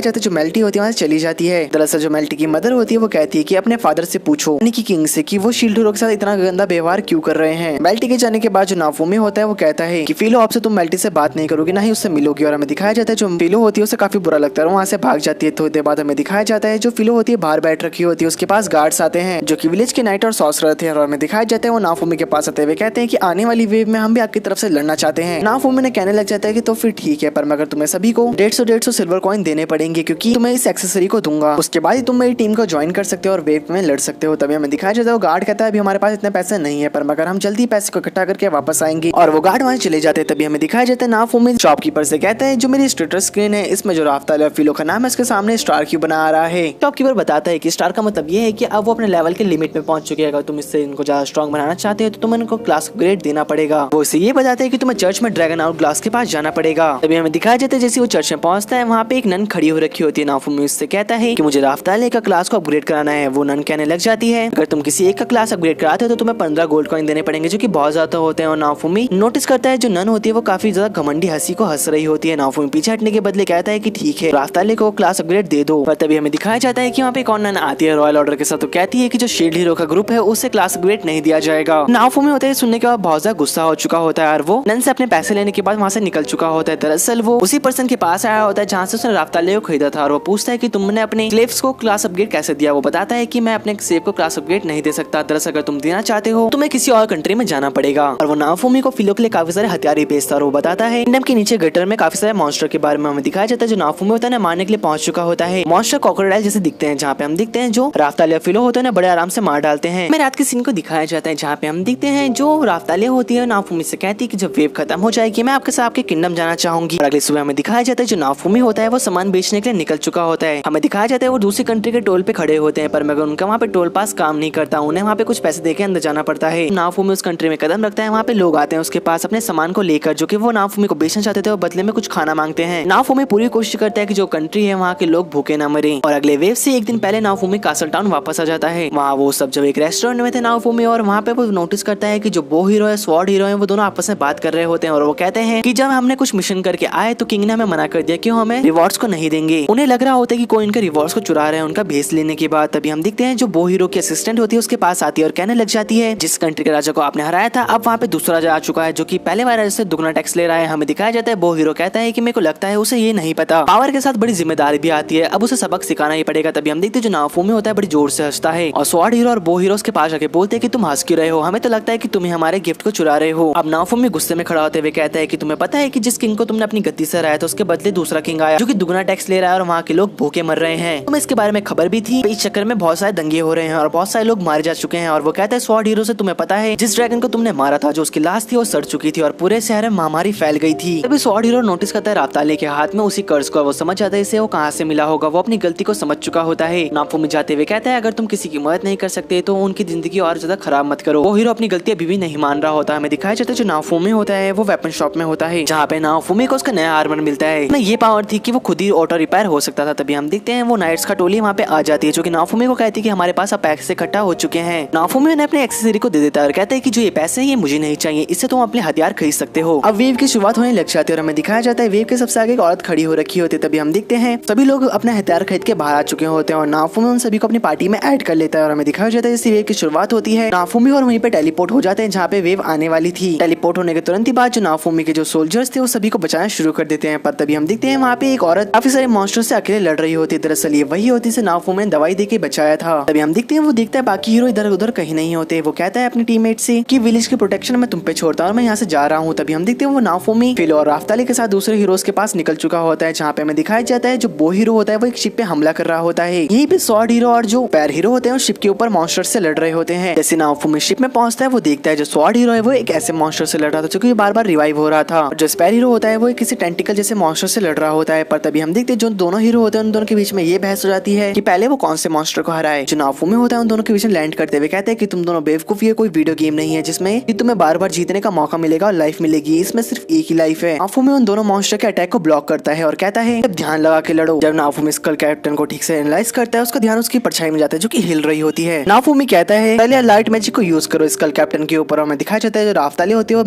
जाता है जो मेल्टी होती है वहाँ से चली जाती है। दरअसल जो मेल्टी की मदर होती है वो कहती है कि अपने फादर से पूछो, यानी कि किंग से, कि वो शील्ड हीरो के साथ इतना गंदा व्यवहार क्यों कर रहे हैं। मेल्टी के जाने के बाद जो नाफुमी होता है वो कहता है कि फिलो आपसे तुम मेल्टी से बात नहीं करोगी, ना ही उससे मिलोगी। और हमें दिखाया जाता है जो फिलो होती है उसे काफी बुरा लगता है, वहाँ से भाग जाती है। थोड़ी देर बाद हमें दिखाया जाता है जो फिलो होती है बाहर बैठ रखी होती है, उसके पास गार्ड्स आते हैं जो कि विलेज के नाइट और सॉर्सरर थे। और हमें दिखाया जाता है वो नाफुमी के पास आते हुए कहते हैं कि आने वाली वेव में हम भी आपकी तरफ से लड़ना चाहते हैं। नाफुमी ने कहने लग जाता है कि तो फिर ठीक है, पर मगर तुम्हें सभी को 150 सिल्वर कॉइन देने पड़ेंगे, क्योंकि तुम्हें इस एक्सेसरी को दूंगा, उसके बाद ही तुम मेरी टीम को ज्वाइन कर सकते हो और वेव में लड़ सकते हो। तभी हमें दिखाया जाता है वो गार्ड कहता है अभी हमारे पास इतने पैसे नहीं है, पर मगर हम जल्दी पैसे को इकट्ठा करके वापस आएंगे। और वो गार्ड वहाँ चले जाते हैं। तभी हमें दिखाया जाता है नाफुमी शॉपकीपर से कहता है जो मेरी स्टेटस स्क्रीन है इसमें जो राफ्ताली और फिलो का नाम है उसके सामने स्टार क्यों बना रहा है। शॉपकीपर बताता है कि स्टार का मतलब ये है कि अब वो अपने लेवल के लिमिट में पहुंच चुके हैं, अगर तुम इससे इनको ज्यादा स्ट्रॉन्ग बनाना चाहते हो तो तुम्हें इनको क्लास अपग्रेड देना पड़ेगा। वो इसे ये बताते हैं कि तुम्हें चर्च में ड्रैगन आउट ग्लास के पास जाना पड़ेगा। तभी हमें दिखाया जाता है जैसे वो चर्च में पहुंचता है वहाँ पे एक नन खड़ी हो रखी होती है। नाफुमी उससे कहता है कि मुझे राफ्ताली का क्लास को अपग्रेड कराना है। वो नन कहने लग जाती है अगर तुम किसी एक का क्लास अपग्रेड कराते हो तो तुम्हें 15 गोल्ड कॉइन देने पड़ेंगे, जो कि बहुत ज्यादा होते हैं। और नाफुमी नोटिस करता है जो नन होती है वो काफी ज्यादा घमंडी हंसी को हंस रही होती है। नाफुमी पीछे हटने के बदले कहता है कि ठीक है राफ्ताली को क्लास अपग्रेड दे दो। पर तभी हमें दिखाया जाता है कि वहाँ पे एक और नन आती है रॉयल ऑर्डर के साथ, तो कहती है कि जो शील्ड हीरो का ग्रुप है उससे क्लास अपग्रेड नहीं दिया जाएगा। नाफुमी होता है सुनने के बाद बहुत ज्यादा गुस्सा हो चुका होता है और वो नन से अपने पैसे लेने के बाद वहाँ से निकल चुका होता है। दरअसल वो उसी पर्सन के पास आया होता है जहाँ से उसने राफ्ताली को खरीदा था और वो पूछता है कि तुमने अपने स्लेव्स को क्लास अपग्रेड कैसे दिया। वो बताता है कि मैं अपने स्लेव को क्लास अपग्रेड नहीं दे सकता, दरअसल अगर तुम देना चाहते हो तुम्हें किसी और कंट्री में जाना पड़ेगा। और वो नाफुमी को फिलो के लिए काफी सारे हथियार बेचता है और वो बताता है किंगडम के नीचे गटर में काफी सारे मॉन्स्टर के बारे में हमें दिखाया जाता है। जो नाफुमी होता है ना मारने के लिए पहुंच चुका होता है। मॉन्स्टर क्रोकोडाइल जैसे दिखते हैं, जहाँ पे हम दिखते हैं जो राफ्ताली और फिलो होते हैं बड़े आराम से मार डालते हैं। मैं रात के सीन को दिखाया जाता है जहाँ पे हम दिखते हैं जो राफ्ताली होती है नाफुमी से कहती है कि जब वेव खत्म हो जाएगी मैं आपके साथ आपके किंगडम जाना चाहूंगी। और अगले सुबह हमें दिखाया जाता है जो नाफुमी होता है वो सामान बेचने के लिए निकल चुका होता है। हमें दिखाया जाता है वो दूसरी कंट्री के टोल पे खड़े होते हैं, पर मगर उनका वहाँ पे टोल पास काम नहीं करता, उन्हें वहाँ पे कुछ पैसे देके अंदर जाना पड़ता है। नाफुमी उस कंट्री में कदम रखता है, वहाँ पे लोग आते हैं उसके पास अपने सामान को लेकर जो कि वो नाफुमी को बेचना चाहते थे और बदले में कुछ खाना मांगते हैं। नाफुमी पूरी कोशिश करता है कि जो कंट्री है वहाँ के लोग भूखे न मरे। और अगले वेव से एक दिन पहले नाफुमी कासल टाउन वापस आ जाता है। वहाँ वो सब जब एक रेस्टोरेंट में थे नाफुमी, और वहाँ पे वो नोटिस करता है कि जो बो हीरो है स्वॉर्ड हीरो है वो दोनों आपस में बात कर रहे होते हैं। और वो कहते हैं कि जब हमने कुछ मिशन करके आए तो किंग ने हमें मना कर दिया कि हमें रिवॉर्ड्स को नहीं देंगे। उन्हें लग रहा होता है कि कोई इनके रिवॉर्ड्स को चुरा रहे हैं उनका भेस लेने के बाद। तभी हम दिखते हैं जो बो हीरो की असिस्टेंट होती है उसके पास आती है और कहने लग जाती है जिस कंट्री के राजा को आपने हराया था अब वहाँ पे दूसरा राजा आ चुका है जो कि पहले वाले राजा से दुगना टैक्स ले रहा है। हमें दिखाया जाता है बो हीरो कहता है कि मेरे को लगता है उसे ये नहीं पता, पावर के साथ बड़ी जिम्मेदारी भी आती है, अब उसे सबक सिखाना ही पड़ेगा। तभी हम देखते हैं जो नाफुमी होता है बड़ी जोर से हंसता है और स्वॉर्ड हीरो और बो हीरो उसके पास आके बोलते हैं कि तुम हंस क्यों रहे हो, हमें तो लगता है कि तुम्हें हमारे गिफ्ट को चुरा रहे हो। अब नाफुमी गुस्से में खड़ा होते हुए कहता है कि तुम्हें पता है कि जिस किंग को तुमने अपनी गद्दी से हराया था उसके बदले दूसरा किंग आया जो कि दुगना टैक्स ले रहा है और वहाँ के लोग भूखे मर रहे हैं। तुम्हें इसके बारे में खबर भी थी, इस चक्कर में बहुत सारे दंगे हो रहे हैं और बहुत सारे लोग मारे जा चुके हैं। और वो कहता है स्वॉर्ड हीरो से तुम्हें पता है जिस ड्रैगन को तुमने मारा था जो उसकी लाश थी वो सड़ चुकी थी और पूरे शहर में महामारी फैल गई थी। तभी स्वॉर्ड हीरो नोटिस करता है राफ्ताली के हाथ में उसी कर्ज को, वो समझ जाता है इसे वो कहाँ से मिला होगा, वो अपनी गलती को समझ चुका होता है। नाफुमी जाते हुए कहता है अगर तुम किसी की मदद नहीं कर सकते तो उनकी जिंदगी और ज्यादा खराब मत करो। वो हीरो अपनी गलती अभी भी नहीं मान रहा होता। हमें दिखाया जाता है जो नाफुमी होता है वो वेपन शॉप में होता है जहाँ पे नाफुमी को उसका नया आर्मर मिलता है। ये पावर थी कि वो खुद ही ऑटो रिपेयर हो सकता था। तभी हम देखते हैं वो नाइट्स का टोली वहाँ पे आ जाती है जो कि नाफुमी को कहती है कि हमारे पास अब पैसे इकट्ठा हो चुके हैं। नाफुमी उन्हें अपने एक्सेसरी को दे देता है और कहता है कि जो ये पैसे हैं ये मुझे नहीं चाहिए, इससे तुम अपने हथियार खरीद सकते हो। अब वेव की शुरुआत होने लग जाती है और हमें दिखाया जाता है वेव के सबसे आगे एक औरत खड़ी हो रखी होती है। तभी हम देखते हैं सभी लोग अपने हथियार खरीद के बाहर आ चुके होते हैं और नाफुमी उन सभी को अपनी पार्टी में ऐड कर लेता है। और हमें दिखाया जाता है जैसे वेव की शुरुआत होती है नाफुमी और वहीं पे टेलीपोर्ट हो जाते हैं जहाँ पे वेव आने वाली थी। टेलीपोर्ट होने के तुरंत ही बाद जो नाफुमी के जो सोल्जर्स थे वो सभी को बचाना शुरू कर देते हैं। पर तभी हम देखते हैं वहाँ पे एक औरत काफी सारे मॉन्स्टर से अकेले लड़ रही होती है। दरअसल ये वही होती है नाफुमी ने दवाई देके बचाया था। तभी हम देखते हैं वो देखता है बाकी हीरो इधर उधर कहीं नहीं होते। वो कहता है अपनी टीममेट से कि विलेज के प्रोटेक्शन में तुम पे छोड़ता हूँ, मैं यहाँ से जा रहा हूँ। तभी हम देखते हैं वो नाफुमी फिलो और राफ्ताली के साथ दूसरे हीरोज के पास निकल चुका होता है जहाँ पे हमें दिखाया जाता है जो बो हीरो होता है वो एक शिप पे हमला कर रहा होता है। यहीं पे स्वॉर्ड हीरो और जो पैर हीरो होते हैं वो शिप के ऊपर मॉन्स्टर से लड़ रहे होते हैं। जैसे नाफुमी शिप में पहुंचता है वो देखता है जो स्वॉर्ड हीरो है वो एक ऐसे मॉन्स्टर से लड़ रहा था जो कि बार बार रिवाइव हो रहा था। जो स्पैर हीरो होता है वो किसी टेंटिकल जैसे मॉन्स्टर से लड़ रहा होता है। पर तभी हम देखते हैं जो दोनों हीरो होते हैं उन दोनों के बीच में ये बहस हो जाती है कि पहले वो कौन से मॉन्स्टर को हराए। जो नाफुमी होता है उन दोनों के बीच में लैंड करते हुए कहते हैं कि तुम दोनों बेवकूफ, ये कोई वीडियो गेम नहीं है जिसमें कि तुम्हें बार बार जीतने का मौका मिलेगा और लाइफ मिलेगी, इसमें सिर्फ एक ही लाइफ है। नाफुमी उन दोनों मॉन्स्टर के अटैक को ब्लॉक करता है और कहता है जब ध्यान लगा के लड़ो। जब नाफुमी स्कल कैप्टन को ठीक से एनालाइज करता है उसका ध्यान उसकी परछाई में जाता है जो कि हिल रही होती है। नाफुमी कहता है पहले लाइट मैजिक को यूज करो स्कल कैप्टन के ऊपर हमें दिखाया जाता है जो राफ्ताली होती है वो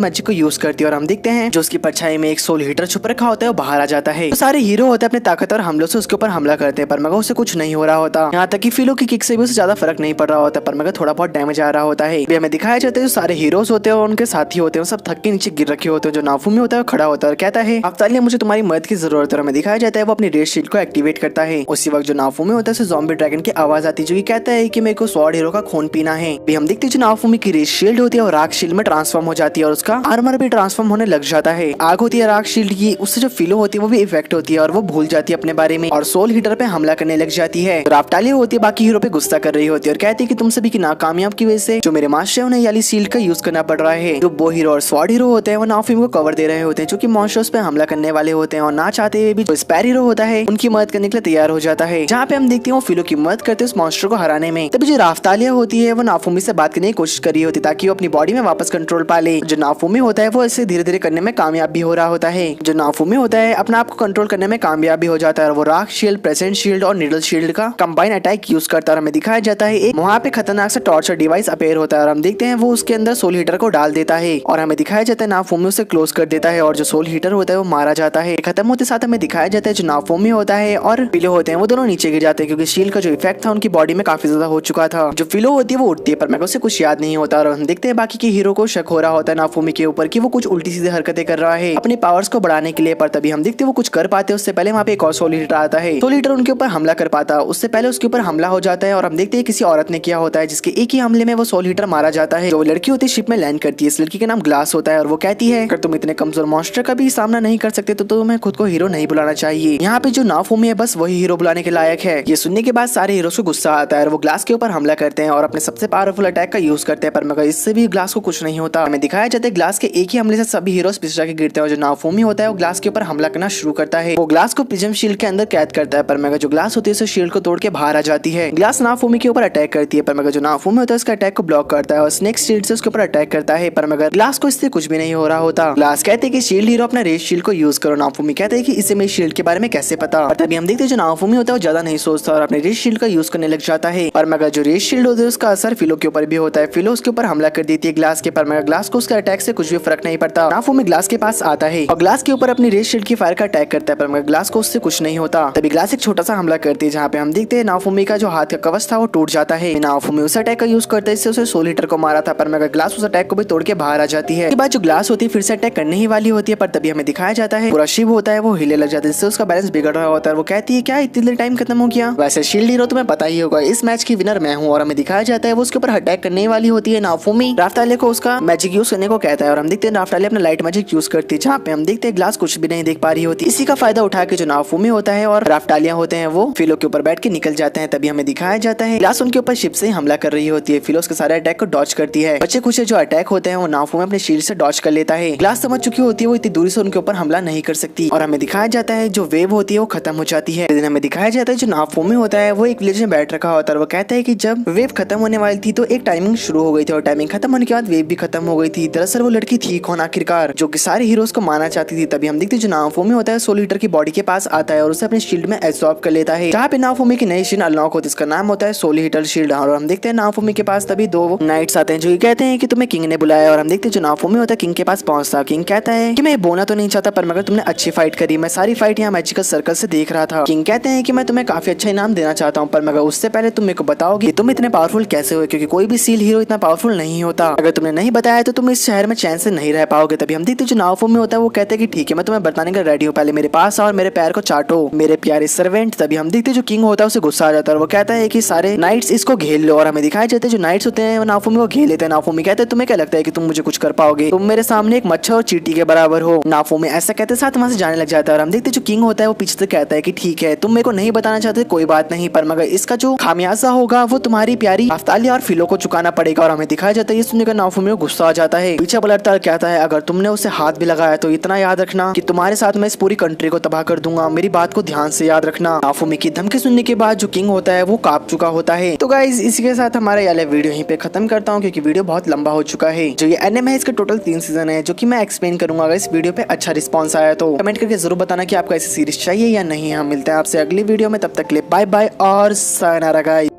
मैजिक को यूज करती है और हम देखते हैं जो उसकी परछाई में एक सोल हीटर छुप रखा होता है वो बाहर आ जाता है। तो सारे हीरो होते हैं अपने ताकतवर हमलों से उसके ऊपर हमला करते हैं पर मगर उसे कुछ नहीं हो रहा होता। यहाँ तक कि फिलो की किक से भी उसे ज्यादा फर्क नहीं पड़ रहा होता पर मगर थोड़ा बहुत डैमेज आ रहा होता है। हमें दिखाया जाता है जो सारे हीरोज होते हैं और उनके साथी होते हैं सब थक के नीचे गिर रखे होते हैं। जो नाफुमी होता है खड़ा होता है और कहता है राफ्ताली मुझे तुम्हारी मदद की जरूरत है। हमें दिखाया जाता है वो अपनी रेड शील्ड को एक्टिवेट करता है। उसी वक्त जो नाफुमी होता है उसे ज़ॉम्बी ड्रैगन की आवाज आती है जो कहता है कि मेरे को स्वॉर्ड हीरो का खून पीना है। हम देखते हैं जो नाफुमी की रेड शील्ड होती है और राख शील्ड में ट्रांसफॉर्म हो जाती है और उसका आर्मर भी ट्रांसफॉर्म होने लग जाता है। आग होती है राख शील्ड की, उससे जो फिलो होती है वो भी इफेक्ट होती है और वो भूल जाती है अपने बारे में और सोल हीटर पे हमला करने लग जाती है। राफ्ताली होती है बाकी हीरो पे गुस्सा कर रही होती है और कहती है कि तुम सभी की नाकामयाब की वजह से जो मेरे मास्टर है उन्हें याली शील्ड का यूज करना पड़ रहा है। जो वो हीरो और स्वॉर्ड हीरो होते हैं वो नाफुमी को कवर दे रहे होते हैं जो कि मॉन्स्टर्स पे हमला करने वाले होते हैं और ना चाहते हुए भी जो स्पैर हीरो होता है उनकी मदद करने के लिए तैयार हो जाता है। जहाँ पे हम देखते हैं वो फिलो की मदद करते हैं उस मॉन्स्टर को हराने में। तभी जो राफ्तालिया होती है वो नाफुमी से बात करने की कोशिश कर रही होती है ताकि वो अपनी बॉडी में वापस कंट्रोल पा ले। जो नाफुमी होता है वो इसे धीरे धीरे करने में कामयाब भी हो रहा होता है। जो नाफुमी होता है अपना आप को कंट्रोल करने में कामयाब भी हो जाता है और वो राख शील्ड, प्रेजेंट शील्ड और नीडल शील्ड का कंबाइन अटैक यूज करता है। हमें दिखाया जाता है एक वहाँ पे खतरनाक सा टॉर्चर डिवाइस अपेयर होता है और हम देखते हैं वो उसके अंदर सोल हीटर को डाल देता है और हमें दिखाया जाता है नाफुमी उसे क्लोज कर देता है और जो सोल हीटर होता है वो मारा जाता है। खत्म होते साथ हमें दिखाया जाता है जो नाफुमी होता है और फिलो होते हैं वो दोनों नीचे गिर जाते हैं क्योंकि शील्ड का जो इफेक्ट था उनकी बॉडी में काफी ज्यादा हो चुका था। जो फिलो होती है वो उठती है पर मेरे को उसे कुछ याद नहीं होता और हम देखते हैं बाकी के हीरो को शक हो रहा होता है नाफुमी के ऊपर कि वो कुछ उल्टी सीधी हरकतें कर रहा है अपने पावर्स को बढ़ाने के लिए। पर तभी हम देखते हैं वो कुछ कर पाते हैं उससे पहले वहाँ पे एक और सोल हीटर आता है। सोल हीटर उनके ऊपर हमला कर पाता उससे पहले उसके ऊपर हमला हो जाता है और हम देखते हैं किसी औरत ने किया होता है जिसके एक ही हमले में वो सोल हीटर मारा जाता है। जो लड़की होती है शिप में लैंड करती है। इस लड़की का नाम ग्लास होता है और वो कहती है अगर तुम इतने कमजोर मॉन्स्टर का भी सामना नहीं कर सकते तो तुम्हें खुद को हीरो नहीं बुलाना चाहिए। यहाँ पे जो नाफुमी है बस वही हीरो बुलाने के लायक है। ये सुनने के बाद सारे हीरोज को गुस्सा आता है और वो ग्लास के ऊपर हमला करते हैं और अपने सबसे पावरफुल अटैक का यूज करते हैं पर मगर इससे भी ग्लास को कुछ नहीं होता। हमें दिखाया जाता है ग्लास के एक ही हमले से सभी हीरोज पीछे जाके गिरते हैं और जो नाफुमी होता है वो ग्लास के ऊपर हमला करना शुरू करता है। वो ग्लास को प्रिज्म शील्ड के अंदर कैद करता है पर मगर जो ग्लास होती है उसे शील्ड को तोड़ के बाहर आ जाती है। ग्लास नाफुमी के ऊपर अटैक करती है पर मगर जो नाफुमी होता है उसका अटैक को ब्लॉक करता है और स्नेक शील्ड से उसके ऊपर अटैक करता है पर मगर ग्लास को इससे कुछ भी नहीं हो रहा होता। ग्लास कहते हैं कि शील्ड हीरो अपना रेड शील्ड को यूज करो। नाफुमी कहते हैं कि इसे मेरी शील्ड के बारे में कैसे पता। और तभी हम देखते हैं जो नाफुमी होता है वो ज्यादा नहीं सोचता और अपने रेड शील्ड का यूज करने लग जाता है और मगर जो रेड शील्ड होता है उसका असर फिलो के ऊपर भी होता है। फिलो उसके ऊपर हमला कर देती है ग्लास के पर मगर ग्लास को उसके अटैक से कुछ भी फर्क नहीं पड़ता। नाफुमी ग्लास के पास आता है और ग्लास के ऊपर अपनी रेड शील्ड की फायर का अटैक करता है पर मगर ग्लास को उससे कुछ नहीं होता। तभी ग्लास एक छोटा सा हमला करती है जहाँ पे हम देखते हैं नाफुमी का जो हाथ का कवच था वो टूट जाता है। नाफुमी उस अटैक का यूज करते है इससे उसे सोल हीटर को मारा था पर मगर ग्लास उस अटैक को भी तोड़ के बाहर आ जाती है। इसके बाद जो ग्लास होती है फिर से अटैक करने ही वाली होती है पर तभी हमें दिखाया जाता है पूरा शिप होता है वो हिले लग जाता है जिससे उसका बैलेंस बिगड़ रहा होता है। वो कहती है क्या इतनी देर टाइम खत्म हो गया। वैसे शील्ड हीरो तुम्हें पता ही होगा इस मैच की विनर मैं हूँ और हमें दिखाया जाता है वो उसके ऊपर अटैक करने वाली होती है। नाफुमी राफ्तालिया को उसका मैजिक यूज करने को कहता है और हम देखते हैं राफ्तालिया अपना लाइट मैजिक यूज करती है जहाँ पे हम देखते हैं ग्लास कुछ भी नहीं देख पा रही होती। इसी का फायदा उठा के जो नाफुमी होता है और राफ्तालिया होते हैं वो फिलो के ऊपर बैठ के निकल जाते हैं। तभी हमें दिखाया जाता है ग्लास उनके ऊपर शिप से हमला कर रही होती है। फिलो उसके सारे अटैक को डॉच करती है। बच्चे कुछ जो अटैक होते हैं वो नाफुमी अपने शील्ड से डॉच कर लेता है। ग्लास समझ चुकी होती है वो इतनी दूरी से उनके ऊपर हमला नहीं कर सकती और हमें दिखाया जाता है जो वेव होती है वो खत्म हो जाती है। लेकिन हमें दिखाया जाता है जो नाफुमी होता है वो एक विलेज में बैठ रखा होता है। वो कहता है कि जब वेव खत्म होने वाली थी तो एक टाइमिंग शुरू हो गई थी और टाइमिंग खत्म होने के बाद वेव भी खत्म हो गई थी। दरअसल वो लड़की थी कौन आखिरकार जो कि सारे हीरोज को मारना चाहती थी। तभी हम देखते हैं जो नाफुमी होता है सोल हीटर की बॉडी के पास आता है और उसे अपने शील्ड में एब्सॉर्ब कर लेता है। जहाँ पे नाफुमी की नई शील्ड अनलॉक होती है इसका नाम होता है सोल हीटर शील्ड और हम देखते हैं नाफुमी के पास तभी दो नाइट्स आते हैं जो कहते हैं कि तुम्हें किंग ने बुलाया और हम देखते हैं जो नाफुमी होता है किंग के पास पहुंचता। किंग कहता है कि मैं बोलना तो नहीं चाहता पर मगर तुमने अच्छी फाइट करी। मैं सारी फाइट यहाँ मैजिकल सर्कल से देख रहा था। किंग कहते हैं कि मैं तुम्हें काफी अच्छा इनाम देना चाहता हूँ पर मगर उससे पहले तुम मेरे को बताओगे तुम इतने पावरफुल कैसे हुए क्योंकि कोई भी सील हीरो इतना पावरफुल नहीं होता। अगर तुमने नहीं बताया तो तुम इस शहर में चैन से नहीं रह पाओगे। तभी हम देखते जो नाफुमी होता है वो कहते हैं कि ठीक है मैं तुम्हें बताने का रेडी हूँ पहले मेरे पास आओ और मेरे पैर को चाटो मेरे प्यारे सर्वेंट। तभी हम देखते जो किंग होता है उसे गुस्सा आ जाता है और वो कहता है कि सारे नाइट्स इसको घेर लो और हमें दिखाया जाता है जो नाइट्स होते हैं वो नाफुमी को घेर लेते हैं। नाफुमी कहते हैं तुम्हें क्या लगता है कि तुम मुझे कुछ कर पाओगे। तुम मेरे सामने एक मच्छर और चींटी के बराबर हो। नाफुमी ऐसा कहते साथ वहां से जाने लग जाता है और हम देखते जो किंग होता है वो पीछे से कहता है कि ठीक है तुम मेरे को नहीं बताना चाहते कोई बात नहीं पर मगर इसका जो खामियाजा होगा वो तुम्हारी प्यारी राफ्तालिया और फिलो को चुकाना पड़ेगा। और हमें दिखाया जाता है ये सुनने का नाफुमी को गुस्सा आ जाता है। पीछे पलटता है कहता है अगर तुमने उसे हाथ भी लगाया तो इतना याद रखना कि तुम्हारे साथ मैं इस पूरी कंट्री को तबाह कर दूंगा। मेरी बात को ध्यान से याद रखना। नाफुमी की धमकी सुनने के बाद जो किंग होता है वो कांप चुका होता है। तो गाइस इसी के साथ हमारा ये वीडियो यहीं पे खत्म करता हूँ क्योंकि वीडियो बहुत लंबा हो चुका है। जो ये एनिमे है इसका टोटल 3 सीजन है जो कि मैं एक्सप्लेन करूंगा। अगर इस वीडियो पे अच्छा रिस्पॉन्स आया तो कमेंट करके जरूर बताना कि आपको ऐसी सीरीज चाहिए या नहीं। हम मिलते हैं आपसे अगली वीडियो में, तब तक के लिए बाय बाय और सायोनारा गाइस।